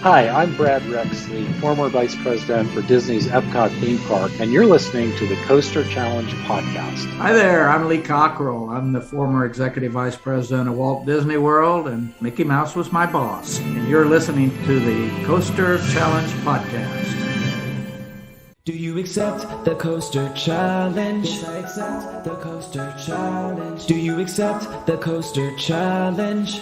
Hi, I'm Brad Rexley, former Vice President for Disney's Epcot theme park, and you're listening to the Coaster Challenge podcast. Hi there, I'm Lee Cockrell. I'm the former Executive Vice President of Walt Disney World, and Mickey Mouse was my boss. And you're listening to the Coaster Challenge podcast. Do you accept the Coaster Challenge? Yes, I accept the Coaster Challenge. Do you accept the Coaster Challenge?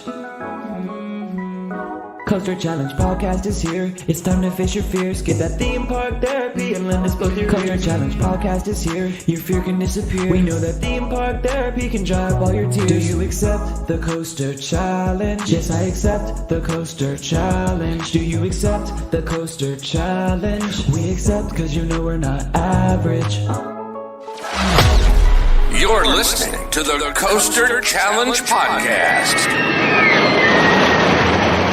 Coaster Challenge podcast is here. It's time to face your fears. Get that theme park therapy and let us both your Coaster Challenge podcast is here. Your fear can disappear. We know that theme park therapy can dry up all your tears. Do you accept the Coaster Challenge? Yes, I accept the Coaster Challenge. Do you accept the Coaster Challenge? We accept because you know we're not average. You're listening to the Coaster Challenge podcast.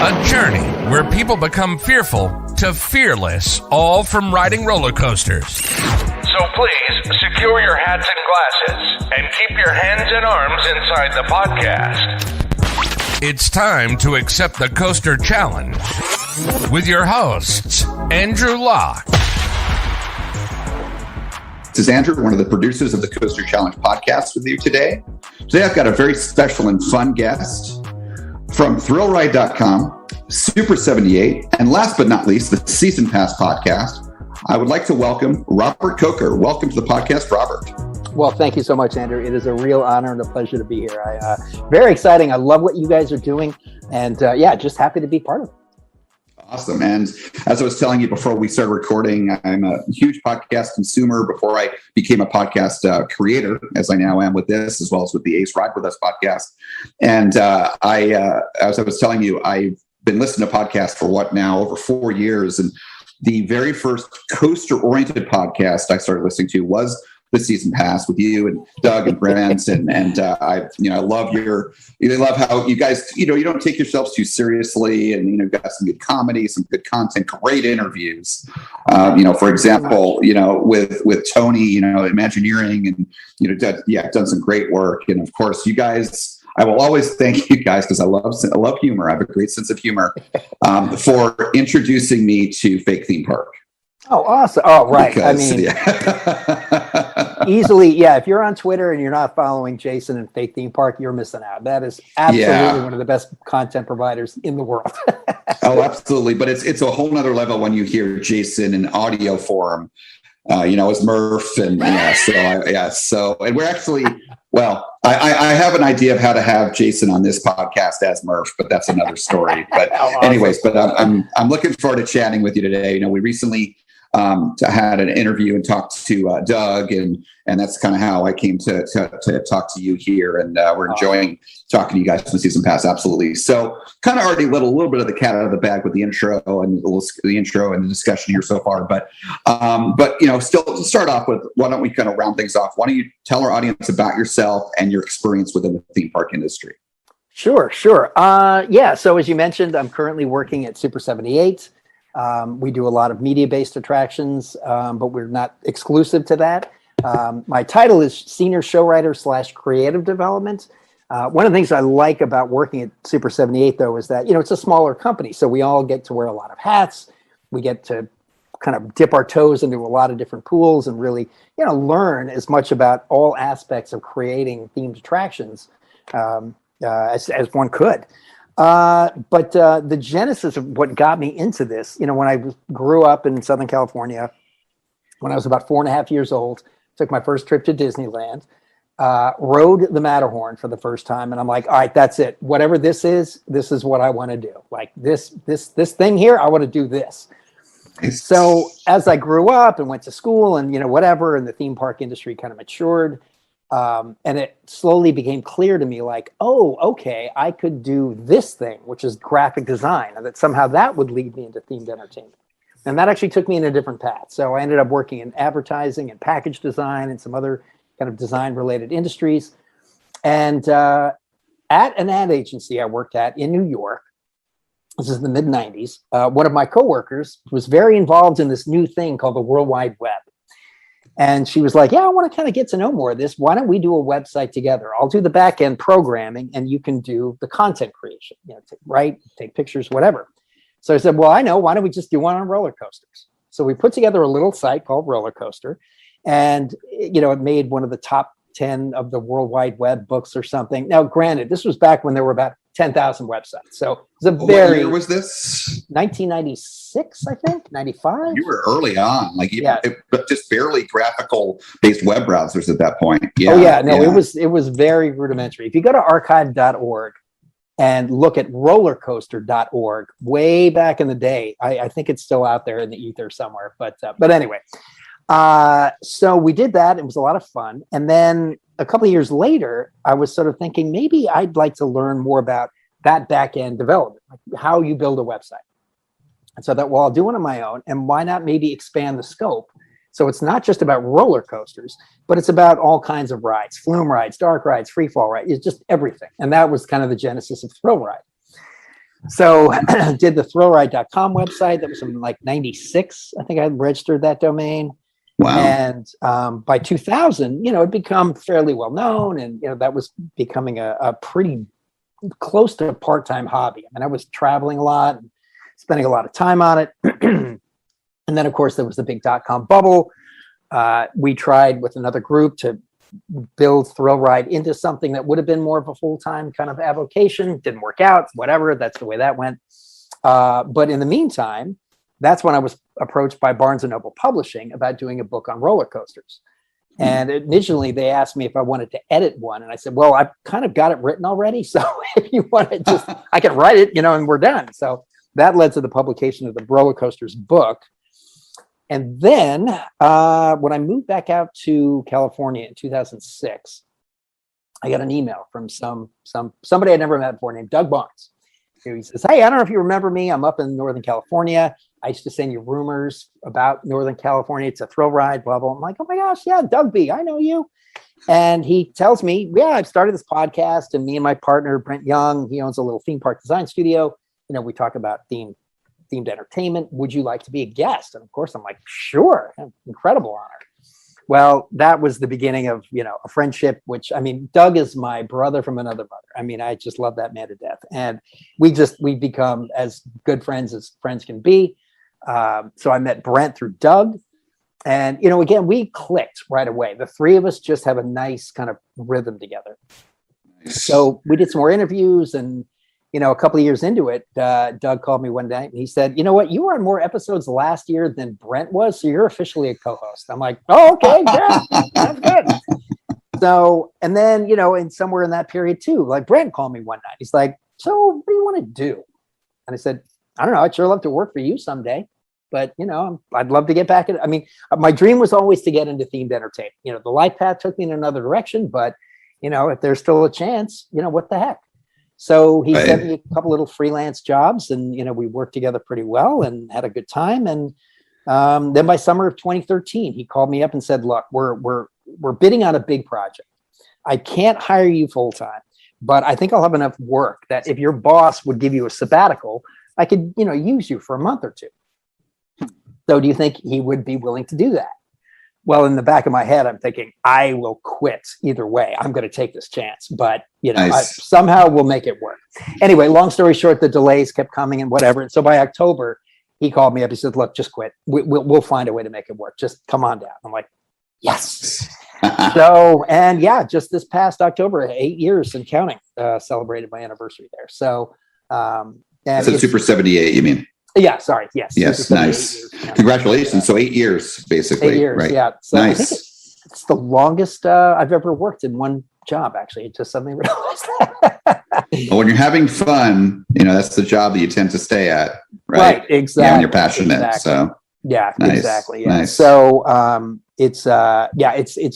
A journey where people become fearful to fearless, all from riding roller coasters. So please, secure your hats and glasses and keep your hands and arms inside the podcast. It's time to accept the Coaster Challenge with your hosts, Andrew Locke. This is Andrew, one of the producers of the Coaster Challenge podcast with you today. Today I've got a very special and fun guest from ThrillRide.com, Super 78, and last but not least, the Season Pass podcast. I would like to welcome Robert Coker. Welcome to the podcast, Robert. Well, thank you so much, Andrew. It is a real honor and a pleasure to be here. Very exciting. I love what you guys are doing, and just happy to be part of it. Awesome. And as I was telling you before we started recording, I'm a huge podcast consumer before I became a podcast creator, as I now am with this, as well as with the Ace Ride With Us podcast. And as I was telling you, I've been listening to podcasts for over 4 years. And the very first coaster-oriented podcast I started listening to was the Season Pass with you and Doug and Brent, and I love how you guys, you don't take yourselves too seriously, and got some good comedy, some good content, great interviews. For example, with Tony, Imagineering, and done some great work, and of course, you guys. I will always thank you guys because I love humor. I have a great sense of humor for introducing me to Fake Theme Park. Oh, awesome. Oh, right. Because, easily, if you're on Twitter and you're not following Jason and Fake Theme Park, you're missing out. That is absolutely one of the best content providers in the world. Oh, absolutely. But it's a whole nother level when you hear Jason in audio form, as Murph. And and we're actually, I have an idea of how to have Jason on this podcast as Murph, but that's another story. But anyways, I'm looking forward to chatting with you today. We recently had an interview and talked to Doug, and that's kind of how I came to talk to you here, and we're enjoying talking to you guys from the Season Pass. Absolutely. So kind of already let a little bit of the cat out of the bag with the intro and the discussion here so far, but still to start off with, why don't we kind of round things off? Why don't you tell our audience about yourself and your experience within the theme park industry? Sure. So as you mentioned, I'm currently working at Super 78. We do a lot of media-based attractions, but we're not exclusive to that. My title is Senior Showwriter / Creative Development. One of the things I like about working at Super 78, though, is that, it's a smaller company. So we all get to wear a lot of hats. We get to kind of dip our toes into a lot of different pools and really, learn as much about all aspects of creating themed attractions as one could. But the genesis of what got me into this, when I grew up in Southern California, when I was about 4.5 years old, took my first trip to Disneyland, rode the Matterhorn for the first time. And I'm like, all right, that's it. Whatever this is what I want to do. Like this thing here, I want to do this. So as I grew up and went to school and, whatever, and the theme park industry kind of matured, and it slowly became clear to me like, oh, okay, I could do this thing, which is graphic design, and that somehow that would lead me into themed entertainment. And that actually took me in a different path. So I ended up working in advertising and package design and some other kind of design related industries. And at an ad agency I worked at in New York, this is the mid 90s, one of my coworkers was very involved in this new thing called the World Wide Web. And she was like, yeah, I want to kind of get to know more of this. Why don't we do a website together? I'll do the back end programming and you can do the content creation, write, take pictures, whatever. So I said, well, I know, why don't we just do one on roller coasters? So we put together a little site called Roller Coaster, and, it made one of the top 10 of the World Wide Web books or something. Now, granted, this was back when there were about 10,000 websites. So it was a What very... year was this? 1996, I think, 95. You were early on, Yeah. Just barely graphical based web browsers at that point. Yeah. Oh yeah, no, it was very rudimentary. If you go to archive.org and look at rollercoaster.org, way back in the day, I think it's still out there in the ether somewhere. But anyway, so we did that. It was a lot of fun. And then a couple of years later, I was sort of thinking maybe I'd like to learn more about that back end development, like how you build a website. And so I thought, well, I'll do one on my own, and why not maybe expand the scope? So it's not just about roller coasters, but it's about all kinds of rides, flume rides, dark rides, free fall rides. It's just everything. And that was kind of the genesis of Thrill Ride. So did the thrillride.com website. That was from like 96. I think I registered that domain. Wow. And by 2000, it'd become fairly well known. And, that was becoming a pretty close to a part-time hobby. I mean, I was traveling a lot and spending a lot of time on it. And then, of course, there was the big .com bubble. We tried with another group to build Thrill Ride into something that would have been more of a full-time kind of avocation. Didn't work out, whatever. That's the way that went. But in the meantime, that's when I was approached by Barnes & Noble Publishing about doing a book on roller coasters. And initially they asked me if I wanted to edit one. And I said, well, I've kind of got it written already. So if you want to just, I can write it, and we're done. So that led to the publication of the Roller Coasters book. And then when I moved back out to California in 2006, I got an email from somebody I'd never met before named Doug Barnes. He says, hey, I don't know if you remember me. I'm up in Northern California. I used to send you rumors about Northern California. It's a thrill ride, blah, blah. I'm like, oh my gosh, yeah, Doug B, I know you. And he tells me, yeah, I've started this podcast, and me and my partner, Brent Young, he owns a little theme park design studio. We talk about themed entertainment. Would you like to be a guest? And of course, I'm like, sure, incredible honor. Well, that was the beginning of, a friendship, which, Doug is my brother from another mother. I just love that man to death. And we've become as good friends as friends can be. So I met Brent through Doug. And, again, we clicked right away. The three of us just have a nice kind of rhythm together. Nice. So we did some more interviews, and, a couple of years into it, Doug called me one day and he said, you know what, you were on more episodes last year than Brent was, so you're officially a co-host. I'm like, oh, okay, yeah, that's good. So, and then, and somewhere in that period too, like Brent called me one night. He's like, so what do you want to do? And I said, I don't know. I'd sure love to work for you someday, but I'd love to get back in. My dream was always to get into themed entertainment. The life path took me in another direction, but if there's still a chance, what the heck? So he sent me a couple little freelance jobs, and we worked together pretty well and had a good time. And then by summer of 2013, he called me up and said, "Look, we're bidding on a big project. I can't hire you full time, but I think I'll have enough work that if your boss would give you a sabbatical, I could use you for a month or two. So do you think he would be willing to do that?" Well, in the back of my head, I'm thinking, I will quit either way. I'm going to take this chance, but nice. Somehow we'll make it work. Anyway, long story short, the delays kept coming and whatever. And so by October, he called me up. He said, "Look, just quit. We'll find a way to make it work. Just come on down." I'm like, yes. So, and yeah, just this past October, 8 years and counting, celebrated my anniversary there. So, and so Super 78, you mean? Yeah, sorry. Yes. Yes, nice. Congratulations. So 8 years, basically. 8 years, right? Yeah. So nice. I think it's the longest I've ever worked in one job, actually. It's just something I realized. Well, when you're having fun, that's the job that you tend to stay at, right? Exactly. Yeah, when you're passionate. Exactly. So yeah, nice. Exactly. Yeah. Nice. So it's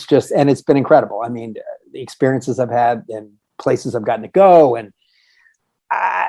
just, and it's been incredible. The experiences I've had and places I've gotten to go, and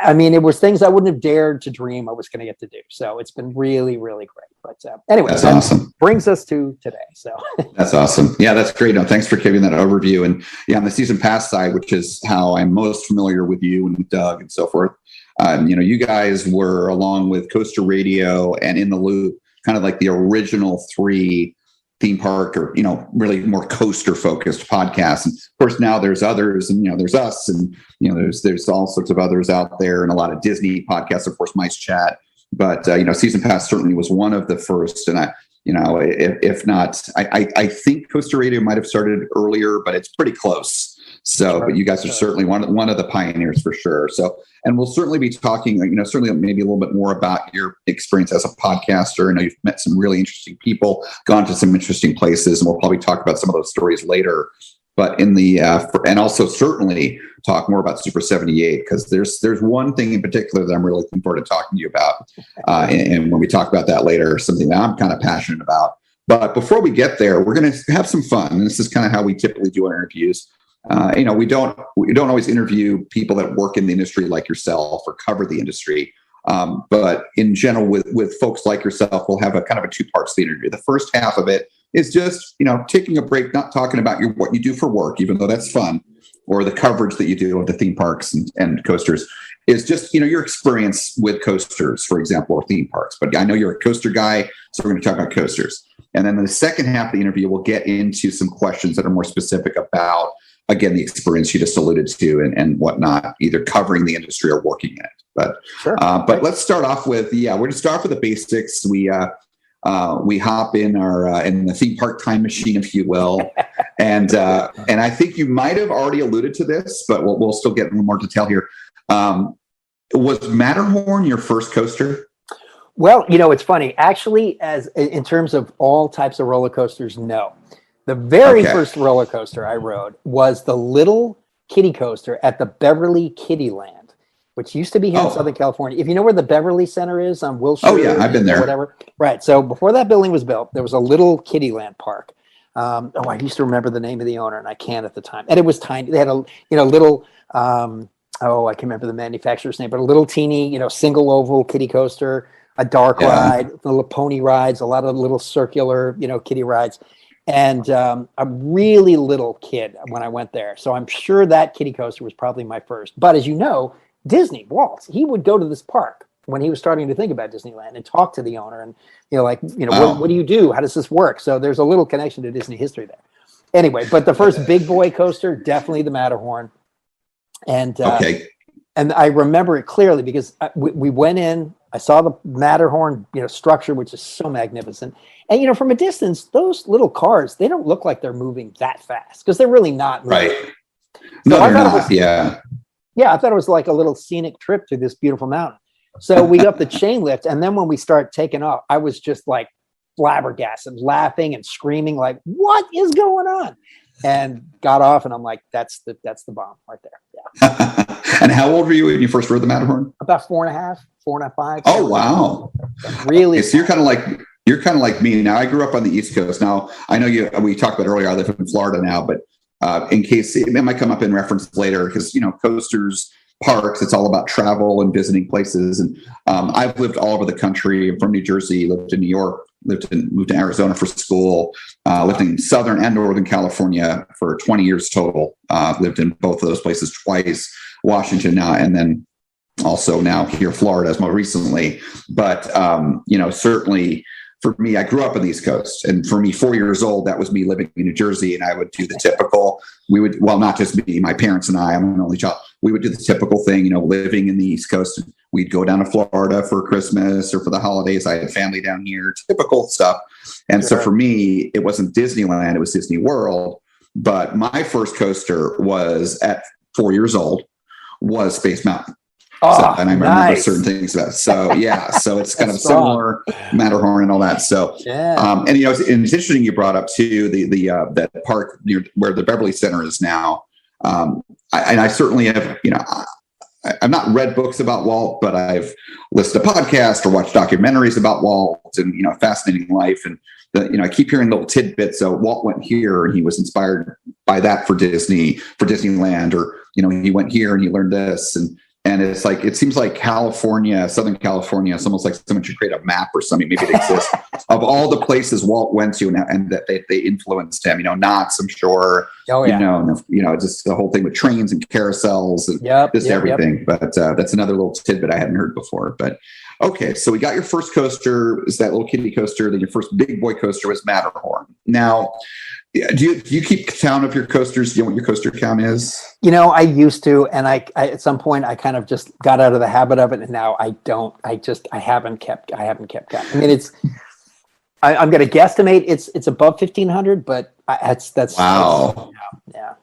it was things I wouldn't have dared to dream I was going to get to do. So it's been really, really great. But anyway, that's awesome. Brings us to today. So that's awesome. Yeah, that's great. No, thanks for giving that overview. And yeah, on the season pass side, which is how I'm most familiar with you and Doug and so forth. You guys were, along with Coaster Radio and In the Loop, kind of like the original three theme park or, really more coaster focused podcasts. And of course, now there's others, and, there's us, and, there's all sorts of others out there, and a lot of Disney podcasts, of course, Mice Chat. But, Season Pass certainly was one of the first. And if not, I think Coaster Radio might have started earlier, but it's pretty close. So, but you guys are certainly one of the pioneers for sure. So, and we'll certainly be talking, certainly maybe a little bit more about your experience as a podcaster. I know you've met some really interesting people, gone to some interesting places, and we'll probably talk about some of those stories later. But and also certainly talk more about Super 78, because there's one thing in particular that I'm really looking forward to talking to you about. And when we talk about that later, something that I'm kind of passionate about. But before we get there, we're going to have some fun. And this is kind of how we typically do our interviews. We don't always interview people that work in the industry like yourself or cover the industry. But in general, with folks like yourself, we'll have a kind of a two parts to the interview. The first half of it is just, taking a break, not talking about what you do for work, even though that's fun, or the coverage that you do of the theme parks and coasters. Is just, your experience with coasters, for example, or theme parks. But I know you're a coaster guy, so we're going to talk about coasters. And then the second half of the interview, we'll get into some questions that are more specific about, again, the experience you just alluded to and whatnot, either covering the industry or working in it. But Sure. But let's start off with, we're going to start with the basics. We hop in in the theme park time machine, if you will. And I think you might have already alluded to this, but we'll still get a little more detail here. Was Matterhorn your first coaster? Well, it's funny. Actually, as in terms of all types of roller coasters, no. The very first roller coaster I rode was the little kiddie coaster at the Beverly Kiddieland, which used to be here in Southern California. If you know where the Beverly Center is on Wilshire. Oh, yeah, I've been there. Whatever. Right. So before that building was built, there was a little Kiddieland park. I used to remember the name of the owner, and I can't at the time. And it was tiny. They had a little. I can't remember the manufacturer's name, but a little teeny, single oval kiddie coaster, a dark ride, little pony rides, a lot of little circular, kiddie rides. And a really little kid when I went there. So I'm sure that kiddie coaster was probably my first. But as you know, Disney, Walt, he would go to this park when he was starting to think about Disneyland and talk to the owner and, what do you do? How does this work? So there's a little connection to Disney history there. Anyway, but the first big boy coaster, definitely the Matterhorn. And and I remember it clearly because we went in, I saw the Matterhorn, structure, which is so magnificent. And, from a distance, those little cars, they don't look like they're moving that fast because they're really not moving. Right. No, they're not. Yeah, I thought it was like a little scenic trip through this beautiful mountain. So we got the chain lift. And then when we start taking off, I was just like flabbergasted, laughing and screaming like, what is going on? And got off, and I'm like, that's the bomb right there. Yeah. And how old were you when you first rode the Matterhorn? About 4.5, 4.5. Oh, wow. Really? Okay, so you're kind of like me. Now, I grew up on the East Coast. Now, I know we talked about earlier, I live in Florida now, but in case it might come up in reference later, because, coasters, parks, it's all about travel and visiting places. And I've lived all over the country. I'm from New Jersey, lived in New York, moved to Arizona for school, lived in Southern and Northern California for 20 years total. Lived in both of those places twice, Washington now, and then also now here, Florida, as more recently. But, certainly for me, I grew up on the East Coast. And for me, 4 years old, that was me living in New Jersey. And I would do the typical, not just me, my parents and I'm an only child. We would do the typical thing, living in the East Coast. We'd go down to Florida for Christmas or for the holidays. I had family down here, typical stuff. And so for me, it wasn't Disneyland, it was Disney World. But my first coaster was at 4 years old, was Space Mountain. And I remember certain things about it. So so it's kind of similar, Matterhorn and all that. So and it's interesting you brought up too that park near where the Beverly Center is now. I certainly have, I've not read books about Walt, but I've listened to podcasts or watched documentaries about Walt and, fascinating life. And I keep hearing little tidbits. So Walt went here and he was inspired by that for Disneyland, or, he went here and he learned this. And it's like, it seems like California, Southern California, it's almost like someone should create a map or something, maybe it exists, of all the places Walt went to and that they influenced him, Knott's, I'm sure, just the whole thing with trains and carousels and everything. Yep. But that's another little tidbit I hadn't heard before. But Okay, so we got your first coaster is that little kiddie coaster. Then your first big boy coaster was Matterhorn. Now, do you keep count of your coasters? Do you know what your coaster count is? I used to, and I at some point I kind of just got out of the habit of it, and now I don't. I haven't kept count. I mean, I'm going to guesstimate it's above 1,500, but that's wow. Yeah.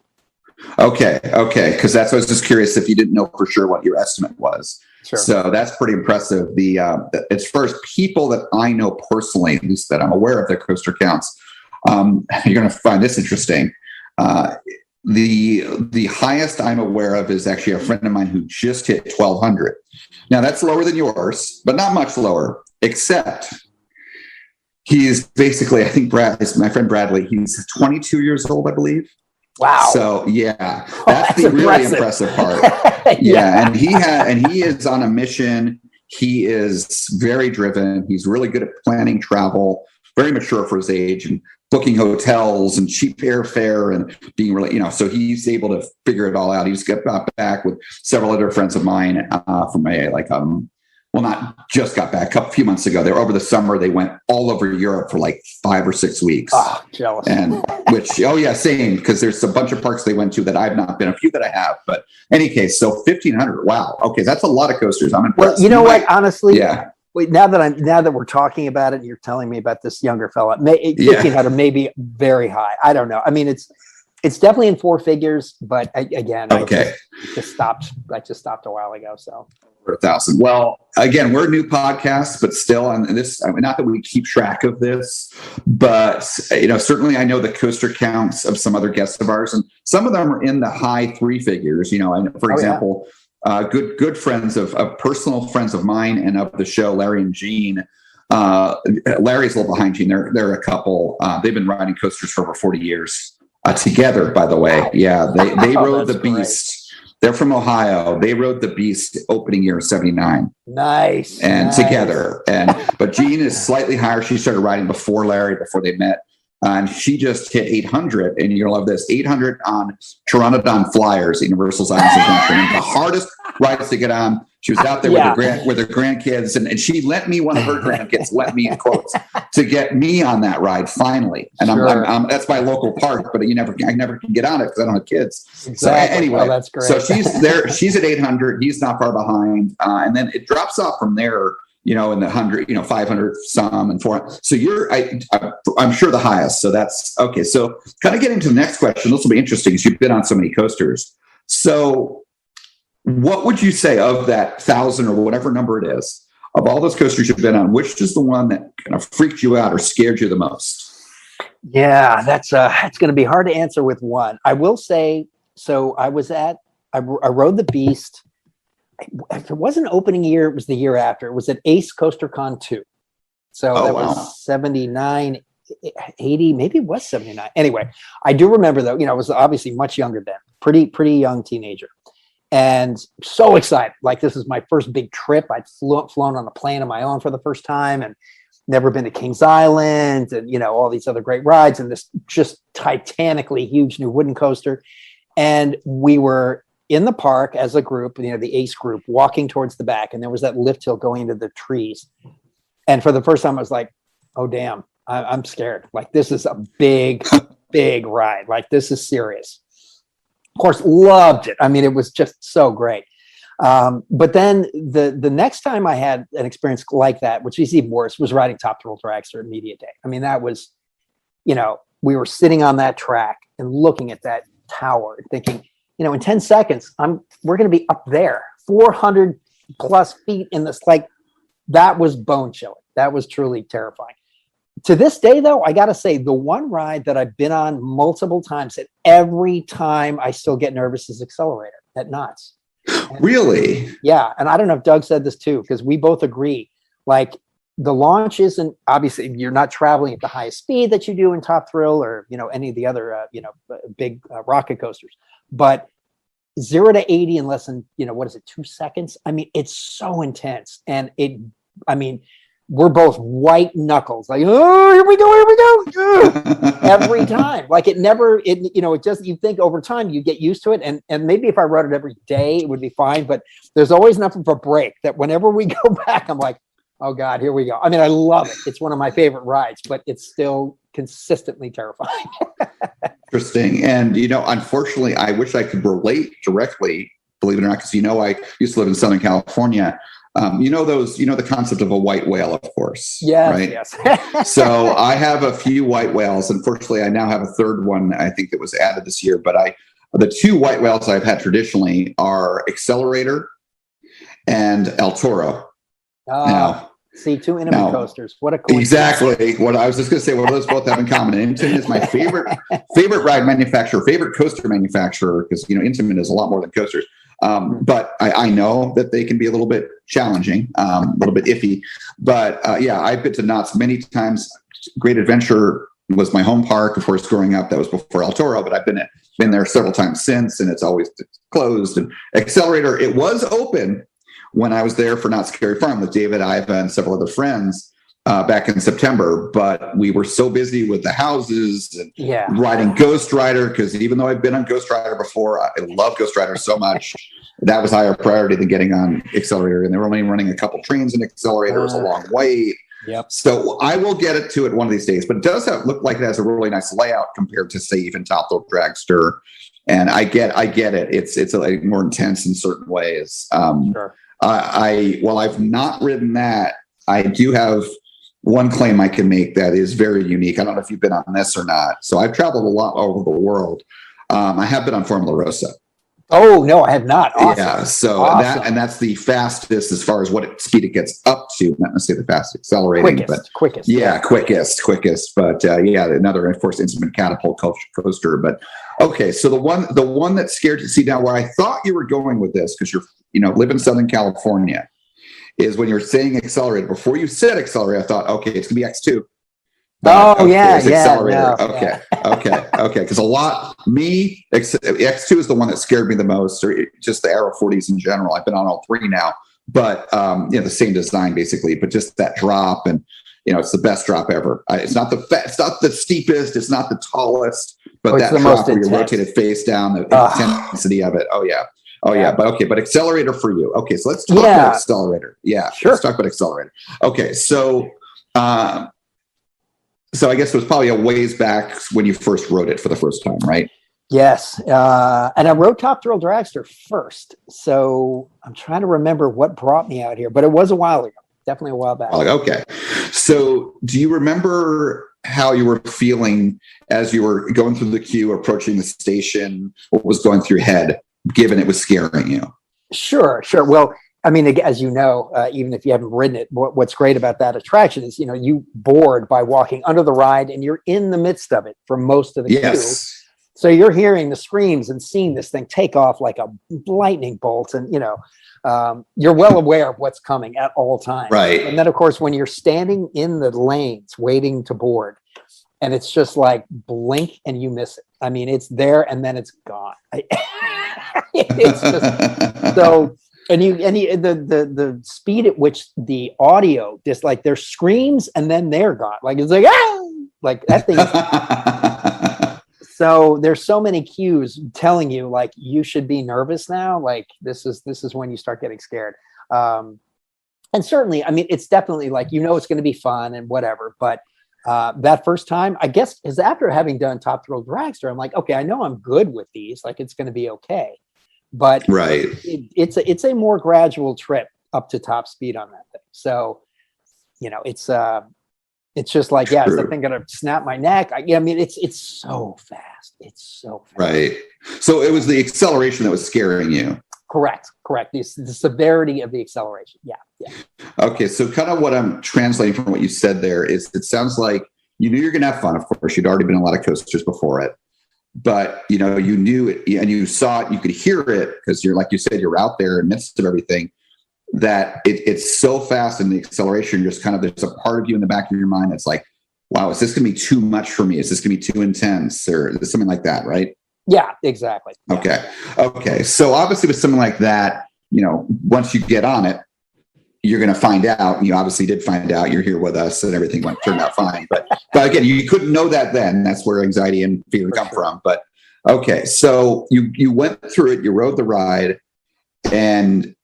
Okay, because that's what I was just curious if you didn't know for sure what your estimate was. Sure. So that's pretty impressive. As far as people that I know personally, at least that I'm aware of their coaster counts, you're going to find this interesting. The highest I'm aware of is actually a friend of mine who just hit 1,200. Now that's lower than yours, but not much lower, except he is basically, I think my friend Bradley, he's 22 years old, I believe. Wow. So yeah, that's the really impressive part. Yeah. And he is on a mission. He is very driven. He's really good at planning travel, very mature for his age, and booking hotels and cheap airfare and being really, so he's able to figure it all out. He just got back with several other friends of mine not just got back a few months ago. They were over the summer. They went all over Europe for like 5 or 6 weeks. Oh, jealous. And same, because there's a bunch of parks they went to that I've not been, a few that I have. But any case, so 1,500. Wow. Okay, that's a lot of coasters. I'm impressed. Well, you know what? Honestly, yeah. Wait, now that we're talking about it, and you're telling me about this younger fella, 1,500 may be very high. I don't know. I mean, it's definitely in 4 figures, but again, okay. I just stopped a while ago. So. 1,000. Well, again, we're a new podcast, but still, and this, not that we keep track of this, but certainly I know the coaster counts of some other guests of ours, and some of them are in the high 3 figures. For example, good friends of personal friends of mine and of the show, Larry and Gene. Larry's a little behind Gene. They're a couple. They've been riding coasters for over 40 years together. By the way, yeah, they rode the Beast. They're from Ohio. They rode the Beast opening year of 79. Nice. And together. But Jean is slightly higher. She started riding before Larry, before they met. And she just hit 800. And you're going to love this. 800 on Pteranodon Flyers, Universal's Islands Adventure. And the hardest rides to get on. She was out there with her grandkids. And she lent me one of her grandkids, let me in quotes, to get me on that ride finally. And I'm that's my local park, but I never can get on it because I don't have kids. Exactly. So anyway, that's great. So she's there. She's at 800. He's not far behind. And then it drops off from there, in the 100, 500 some and 400. So I'm sure the highest. So that's okay. So kind of getting to the next question. This will be interesting because you've been on so many coasters. So what would you say of that 1,000 or whatever number it is of all those coasters you've been on? Which is the one that kind of freaked you out or scared you the most? Yeah, that's going to be hard to answer with one. I will say, so I rode the Beast. If it wasn't opening year, it was the year after. It was at Ace Coaster Con 2. So was 79, 80, maybe it was 79. Anyway, I do remember though, I was obviously much younger then, pretty young teenager. And so excited. Like, this is my first big trip. I'd flown on a plane on my own for the first time and never been to Kings Island and, all these other great rides and this just titanically huge new wooden coaster. And we were in the park as a group, the Ace group, walking towards the back. And there was that lift hill going into the trees. And for the first time, I was like, oh, damn, I'm scared. Like, this is a big, big ride. Like, this is serious. Of course, loved it. I mean, it was just so great. But then the next time I had an experience like that, which is even worse, was riding Top Thrill Dragster at Media Day. I mean, that was, we were sitting on that track and looking at that tower and thinking, in 10 seconds, we're going to be up there, 400 plus feet in this. Like, that was bone chilling. That was truly terrifying. To this day, though, I got to say, the one ride that I've been on multiple times, and every time I still get nervous, is Accelerator at Knott's. Really? Yeah. And I don't know if Doug said this too, because we both agree, like, the launch isn't, obviously, you're not traveling at the highest speed that you do in Top Thrill or, any of the other, big rocket coasters. But 0 to 80 in less than, 2 seconds? I mean, it's so intense. And we're both white knuckles, like, oh, here we go. Every time. Like it just, you think over time you get used to it. And maybe if I wrote it every day, it would be fine. But there's always enough of a break that whenever we go back, I'm like, oh God, here we go. I mean, I love it. It's one of my favorite rides, but it's still consistently terrifying. Interesting. And, unfortunately, I wish I could relate directly, believe it or not, because, I used to live in Southern California. The concept of a white whale, of course. Yes, right? yes. So I have a few white whales. Unfortunately, I now have a third one, I think, that was added this year. But the two white whales I've had traditionally are Accelerator and El Toro. Now, see, two intimate coasters. What a coincidence. Exactly. What I was just going to say, what do those both have in common? Intamin is my favorite ride manufacturer, favorite coaster manufacturer, because, Intamin is a lot more than coasters. But I know that they can be a little bit challenging, a little bit iffy. But I've been to Knott's many times. Great Adventure was my home park. Of course, growing up, that was before El Toro, but I've been there several times since, and it's always closed. And Accelerator, it was open when I was there for Knott's Scary Farm with David, Iva, and several other friends back in September. But we were so busy with the houses and riding Ghost Rider, because even though I've been on Ghost Rider before, I love Ghost Rider so much. That was higher priority than getting on Accelerator. And they were only running a couple trains in Accelerator. It was a long wait. Yep. So I will get it to it one of these days. But it does look like it has a really nice layout compared to, say, even Top Thrill Dragster. And I get it. It's like more intense in certain ways. Sure. While I've not ridden that, I do have one claim I can make that is very unique. I don't know if you've been on this or not. So I've traveled a lot all over the world. I have been on Formula Rossa. Oh, no, I have not. Awesome. Yeah. So Awesome. that's the fastest as far as what speed it gets up to. Not necessarily the fastest accelerating, quickest. Yeah, quickest. But another, of course, Intamin catapult coaster. But okay, so the one that scared you, see now where I thought you were going with this, because you're live in Southern California, is when you're saying Accelerator. Before you said Accelerator, I thought, okay, it's gonna be X2. Accelerator. No, okay. Because X2 is the one that scared me the most, or just the Aero 40s in general. I've been on all three now, but the same design basically, but just that drop, and it's the best drop ever. It's not the steepest, it's not the tallest, but that drop where you rotate it face down, the intensity of it. Oh yeah. But Accelerator for you. Okay, so let's talk about Accelerator. Yeah, sure. Let's talk about Accelerator. Okay, so I guess it was probably a ways back when you first wrote it for the first time, right? Yes. And I wrote Top Thrill Dragster first. So I'm trying to remember what brought me out here, but it was a while ago. Definitely a while back. Okay. So do you remember how you were feeling as you were going through the queue, approaching the station? What was going through your head, given it was scaring you? Sure. Well, I mean, as you know, even if you haven't ridden it, what's great about that attraction is, you board by walking under the ride, and you're in the midst of it for most of the queue. So you're hearing the screams and seeing this thing take off like a lightning bolt, and you're well aware of what's coming at all times. Right. And then, of course, when you're standing in the lanes waiting to board, and it's just like blink and you miss it. I mean, it's there and then it's gone. It's just so. And the speed at which the audio, just like their screams and then they're gone. Like it's like, like that thing. So there's so many cues telling you like you should be nervous now. Like this is when you start getting scared. And certainly, I mean, it's definitely like it's going to be fun and whatever. But that first time, I guess, is after having done Top Thrill Dragster, I'm like, okay, I know I'm good with these. Like it's going to be okay. But right, it's a more gradual trip up to top speed on that thing. So, it's just like, is that thing gonna snap my neck? I mean, it's so fast. It's so fast. Right. So it was the acceleration that was scaring you. Correct. The severity of the acceleration. Yeah. Okay. So kind of what I'm translating from what you said there is, it sounds like you knew you're going to have fun. Of course, you'd already been on a lot of coasters before it. But, you knew it and you saw it, you could hear it because you're, like you said, you're out there in the midst of everything, that it's so fast in the acceleration. You're just kind of, there's a part of you in the back of your mind that's like, wow, is this going to be too much for me? Is this going to be too intense or something like that? Right. Yeah, exactly. Yeah. Okay. So obviously with something like that, once you get on it, you're going to find out. You obviously did find out. You're here with us, and everything turned out fine. But again, you couldn't know that then. That's where anxiety and fear come from. But okay, so you went through it. You rode the ride, and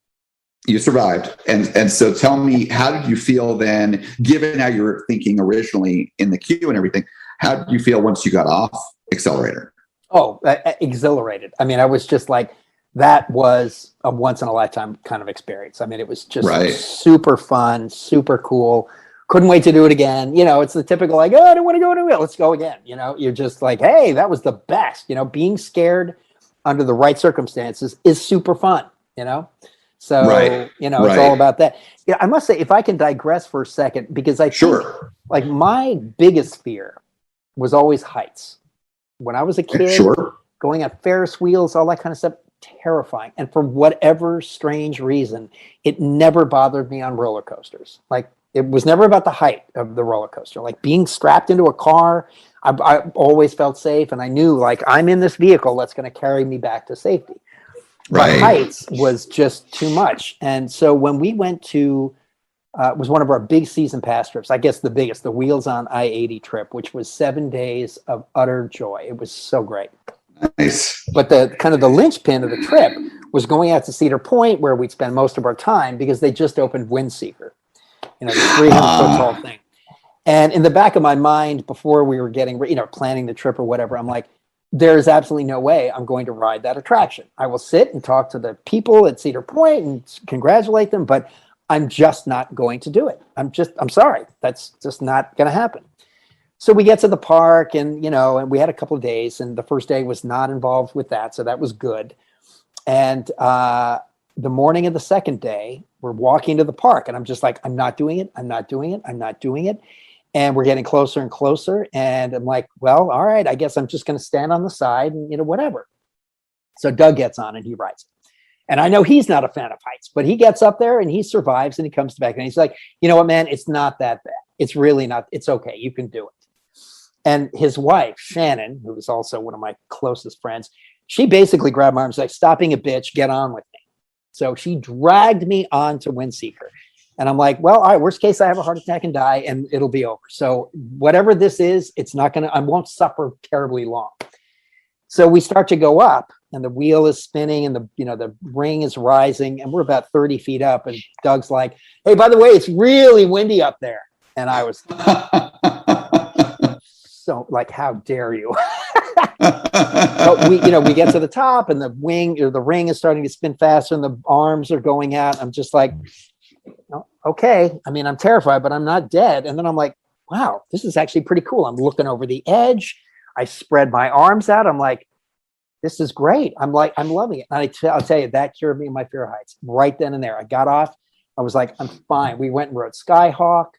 you survived. And so tell me, how did you feel then, given how you were thinking originally in the queue and everything? How did you feel once you got off Accelerator? Oh, exhilarated. I mean, I was just like, that was a once in a lifetime kind of experience. I mean, it was just super fun, super cool. Couldn't wait to do it again. You know, it's the typical like, oh, I don't want to go to it. Let's go again. You know, you're just like, hey, that was the best. You know, being scared under the right circumstances is super fun, you know? So, you know, it's all about that. Yeah, I must say, if I can digress for a second, because I think like my biggest fear was always heights. When I was a kid, going at Ferris wheels, all that kind of stuff, terrifying. And for whatever strange reason, it never bothered me on roller coasters. Like, it was never about the height of the roller coaster. Like, being strapped into a car, I always felt safe, and I knew, like, I'm in this vehicle that's going to carry me back to safety. But heights was just too much. And so when we went to, it was one of our big season pass trips, I guess the biggest, the Wheels on I-80 trip, which was 7 days of utter joy. It was so great. Nice. But the kind of the linchpin of the trip was going out to Cedar Point, where we'd spend most of our time, because they just opened Windseeker, you know, the 300-foot tall thing. And in the back of my mind, before we were getting, you know, planning the trip or whatever, I'm like, there's absolutely no way I'm going to ride that attraction. I will sit and talk to the people at Cedar Point and congratulate them, but I'm just not going to do it. I'm sorry. That's just not going to happen. So we get to the park, and, you know, and we had a couple of days, and the first day was not involved with that. So that was good. And the morning of the second day, we're walking to the park, and I'm just like, I'm not doing it. I'm not doing it. I'm not doing it. And we're getting closer and closer. And I'm like, well, all right, I guess I'm just going to stand on the side and, you know, whatever. So Doug gets on and he rides it. And I know he's not a fan of heights, but he gets up there and he survives, and he comes back and he's like, you know what, man, it's not that bad. It's really not. It's okay. You can do it. And his wife, Shannon, who was also one of my closest friends, she basically grabbed my arm and was like, stop being a bitch, get on with me. So she dragged me onto Windseeker. And I'm like, well, all right, worst case, I have a heart attack and die, and it'll be over. So whatever this is, it's not going to, I won't suffer terribly long. So we start to go up, and the wheel is spinning, and the ring is rising, and we're about 30 feet up. And Doug's like, hey, by the way, it's really windy up there. And I was so like, how dare you? But we get to the top, and the ring is starting to spin faster, and the arms are going out. I'm just like, okay. I mean, I'm terrified, but I'm not dead. And then I'm like, wow, this is actually pretty cool. I'm looking over the edge. I spread my arms out. I'm like, this is great. I'm loving it. And I'll tell you, that cured me of my fear of heights right then and there. I got off. I was like, I'm fine. We went and rode Skyhawk.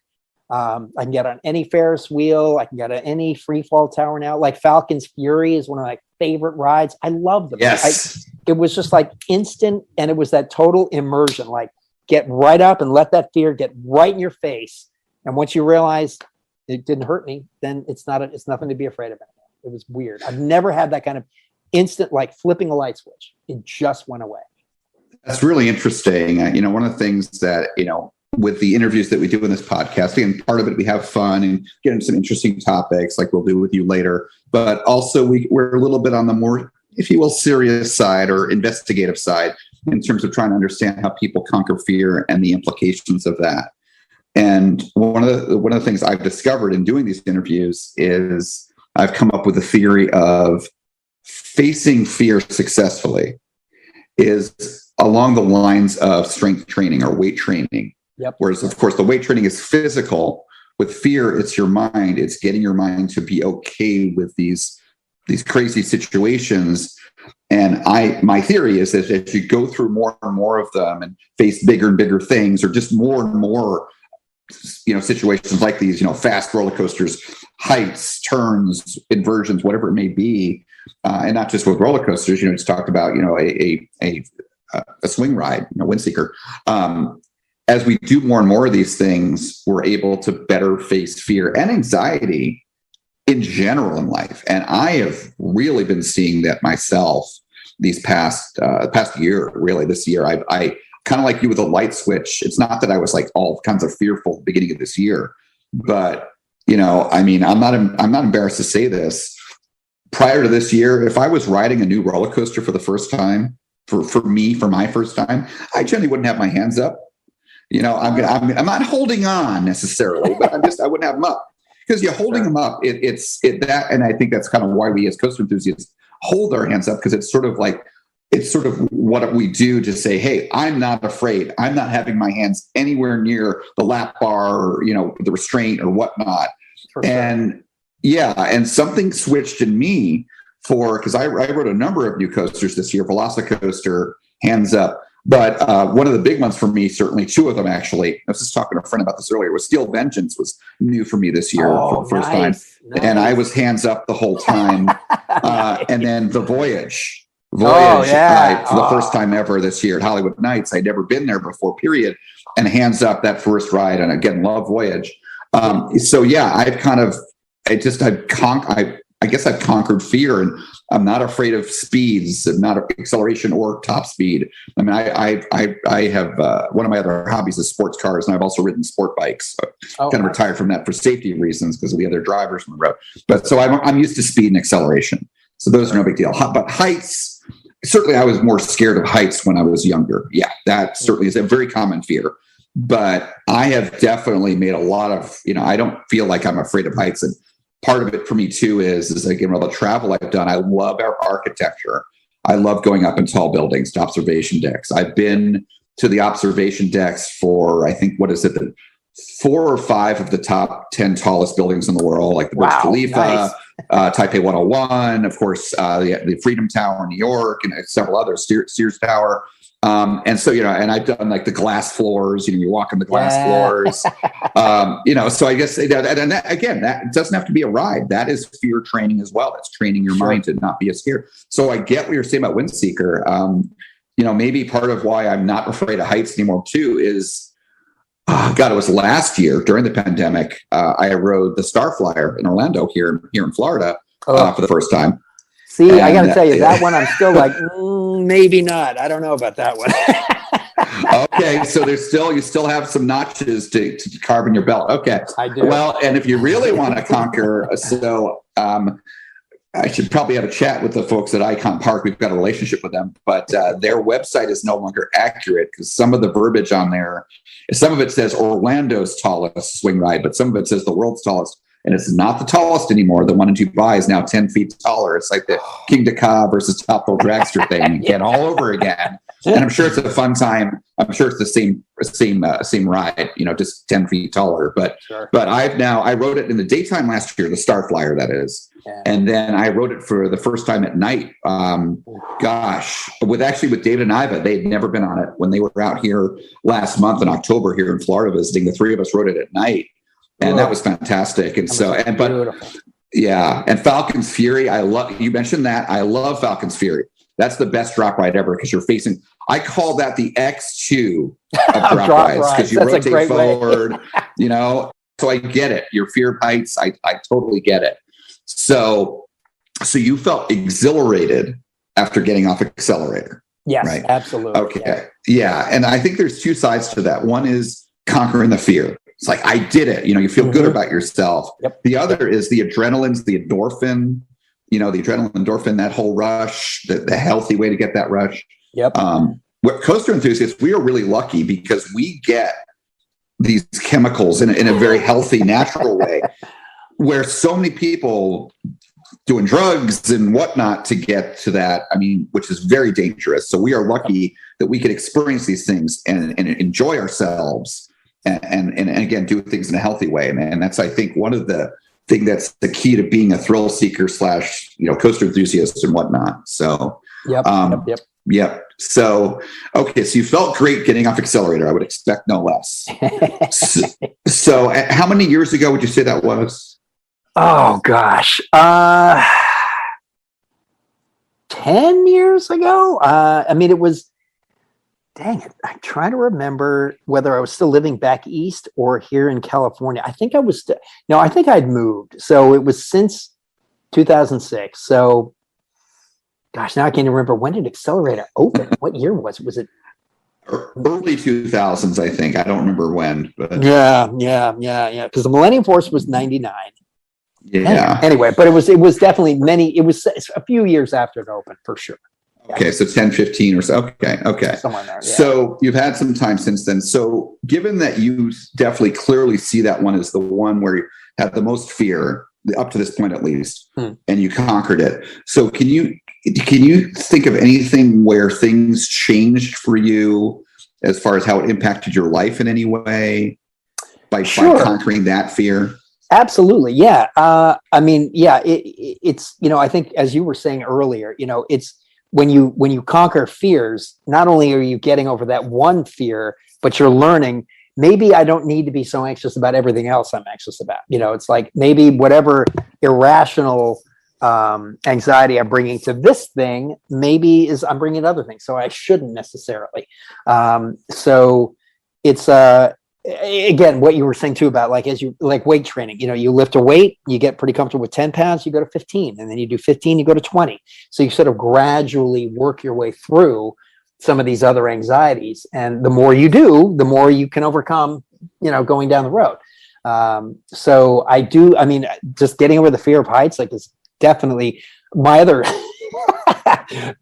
I can get on any Ferris wheel. I can get on any free fall tower now. Like Falcon's Fury is one of my favorite rides. I love them. Yes. It was just like instant. And it was that total immersion, like get right up and let that fear get right in your face. And once you realize it didn't hurt me, then it's nothing to be afraid of anymore. It was weird. I've never had that kind of instant, like flipping a light switch. It just went away. That's really interesting. One of the things that, with the interviews that we do in this podcast, and part of it, we have fun and get into some interesting topics like we'll do with you later. But also we're a little bit on the more, if you will, serious side or investigative side in terms of trying to understand how people conquer fear and the implications of that. And one of the things I've discovered in doing these interviews is I've come up with a theory of facing fear successfully is along the lines of strength training or weight training. Yep. Whereas, of course, the weight training is physical. With fear, it's your mind. It's getting your mind to be okay with these crazy situations. And my theory is that as you go through more and more of them and face bigger and bigger things, or just more and more, situations like these, fast roller coasters, heights, turns, inversions, whatever it may be, and not just with roller coasters. It's talked about, a swing ride, Windseeker. As we do more and more of these things, we're able to better face fear and anxiety in general in life. And I have really been seeing that myself these past year, really this year. I kind of like you with a light switch. It's not that I was like all kinds of fearful at the beginning of this year, but I mean, I'm not embarrassed to say this. Prior to this year, if I was riding a new roller coaster for the first time, for my first time, I generally wouldn't have my hands up. I'm not holding on necessarily, but I wouldn't have them up, because you're holding them up. It's that, and I think that's kind of why we as coaster enthusiasts hold our hands up, because it's sort of what we do to say, hey, I'm not afraid. I'm not having my hands anywhere near the lap bar or, the restraint or whatnot. And something switched in me because I rode a number of new coasters this year, Velocicoaster, hands up. But one of the big ones for me, certainly two of them actually, I was just talking to a friend about this earlier, was Steel Vengeance was new for me this year for the first time. Nice. And I was hands up the whole time. And then the Voyage, for the first time ever this year at Hollywood Nights. I'd never been there before, period. And hands up that first ride. And again, love Voyage. I guess I've conquered fear, and I'm not afraid of speeds, and not acceleration or top speed. I mean, I have one of my other hobbies is sports cars, and I've also ridden sport bikes. So kind of retired from that for safety reasons because of the other drivers on the road. But so I'm used to speed and acceleration. So those are no big deal. But heights, certainly I was more scared of heights when I was younger. Yeah, that certainly is a very common fear. But I have definitely made a lot of, I don't feel like I'm afraid of heights. And part of it for me too is again, all the travel I've done. I love our architecture. I love going up in tall buildings to observation decks. I've been to the observation decks for, I think, the 4 or 5 of the top 10 tallest buildings in the world, like the Burj Khalifa, Taipei 101, of course, the Freedom Tower in New York, and several others, Sears Tower. And so, and I've done like the glass floors, you walk on the glass floors, so I guess, and that, again, that doesn't have to be a ride. That is fear training as well. That's training your mind to not be scared. So I get what you're saying about Windseeker. Maybe part of why I'm not afraid of heights anymore too is, it was last year during the pandemic. I rode the Starflyer in Orlando here in Florida for the first time. See, and I got to tell you, that one I'm still like, maybe not. I don't know about that one. Okay, so you still have some notches to carve in your belt. Okay, I do. Well, and if you really want to conquer, I should probably have a chat with the folks at Icon Park. We've got a relationship with them, but their website is no longer accurate because some of the verbiage on there, some of it says Orlando's tallest swing ride, but some of it says the world's tallest. And it's not the tallest anymore. The one in Dubai is now 10 feet taller. It's like the King Dakar versus Top Thrill Dragster thing again, all over again. And I'm sure it's a fun time. I'm sure it's the same ride, just 10 feet taller. But I rode it in the daytime last year, the Starflyer, that is. Yeah. And then I rode it for the first time at night. With David and Iva. They had never been on it when they were out here last month in October here in Florida visiting. The three of us rode it at night. And that was fantastic. And and Falcon's Fury, you mentioned that. I love Falcon's Fury. That's the best drop ride ever because you're facing, I call that the X2 of drop rides because you rotate forward, so I get it. Your fear of heights, I totally get it. So you felt exhilarated after getting off accelerator. Yes, right? Absolutely. Okay. Yeah. And I think there's two sides to that. One is conquering the fear. It's like, I did it. You feel good about yourself. Yep. The other is the adrenaline's, the endorphin, the adrenaline, endorphin, that whole rush, the healthy way to get that rush. Yep. What coaster enthusiasts, we are really lucky because we get these chemicals in a very healthy, natural way, where so many people doing drugs and whatnot to get to that, which is very dangerous. So we are lucky that we could experience these things and enjoy ourselves. And again, do things in a healthy way. And that's, I think, one of the thing that's the key to being a thrill seeker / coaster enthusiast and whatnot. So, Yep. So, okay. So you felt great getting off accelerator. I would expect no less. so how many years ago would you say that was? Oh gosh. 10 years ago. It was, dang it. I try to remember whether I was still living back east or here in California. I think I was I think I'd moved. So it was since 2006. So gosh, now I can't even remember, when did Accelerator open? What year was it? Was it Early 2000s, I think. I don't remember when, but Yeah. Because the Millennium Force was 99. yeah. Anyway, but it was definitely it was a few years after it opened for sure. Okay, so 10, 15 or so. Okay. Somewhere in there. Yeah. So you've had some time since then. So given that you definitely clearly see that one as the one where you had the most fear, up to this point at least, and you conquered it. So can you think of anything where things changed for you as far as how it impacted your life in any way by conquering that fear? Absolutely. Yeah. I mean, yeah, it's, I think as you were saying earlier, it's when you conquer fears, not only are you getting over that one fear, but you're learning, maybe I don't need to be so anxious about everything else I'm anxious about. It's like maybe whatever irrational anxiety I'm bringing to this thing, maybe I'm bringing other things. So I shouldn't necessarily. So it's, again, what you were saying too about as you weight training, you lift a weight, you get pretty comfortable with 10 pounds, you go to 15, and then you do 15, you go to 20. So you sort of gradually work your way through some of these other anxieties. And the more you do, the more you can overcome, going down the road. So just getting over the fear of heights, is definitely my other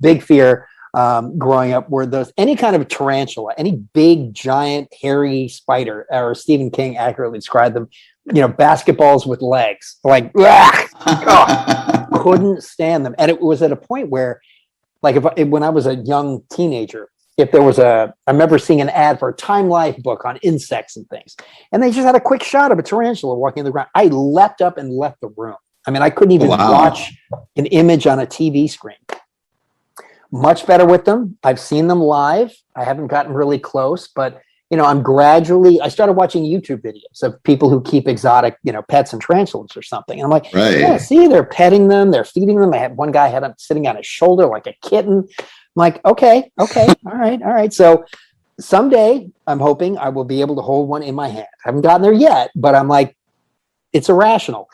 big fear. Growing up, were those any kind of tarantula, any big, giant, hairy spider, or Stephen King accurately described them, basketballs with legs, couldn't stand them. And it was at a point where, when I was a young teenager, I remember seeing an ad for a Time Life book on insects and things, and they just had a quick shot of a tarantula walking on the ground. I leapt up and left the room. I mean, I couldn't even watch an image on a TV screen. Much better with them. I've seen them live. I haven't gotten really close, but I started watching YouTube videos of people who keep exotic, pets and tarantulas or something. And I'm like, yeah, see, they're petting them, they're feeding them. I had one guy had them sitting on his shoulder like a kitten. I'm like, okay, all right. So someday I'm hoping I will be able to hold one in my hand. I haven't gotten there yet, but I'm like, it's irrational.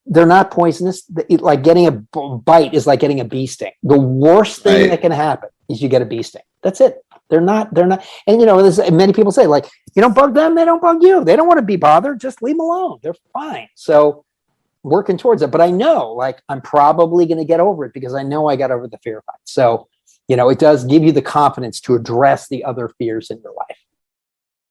They're not poisonous. Like getting a bite is like getting a bee sting. The worst thing that can happen is you get a bee sting. That's it. They're not. And many people say, you don't bug them, they don't bug you. They don't want to be bothered. Just leave them alone. They're fine. So working towards it. But I know, I'm probably going to get over it because I know I got over the fear of heights. So, it does give you the confidence to address the other fears in your life.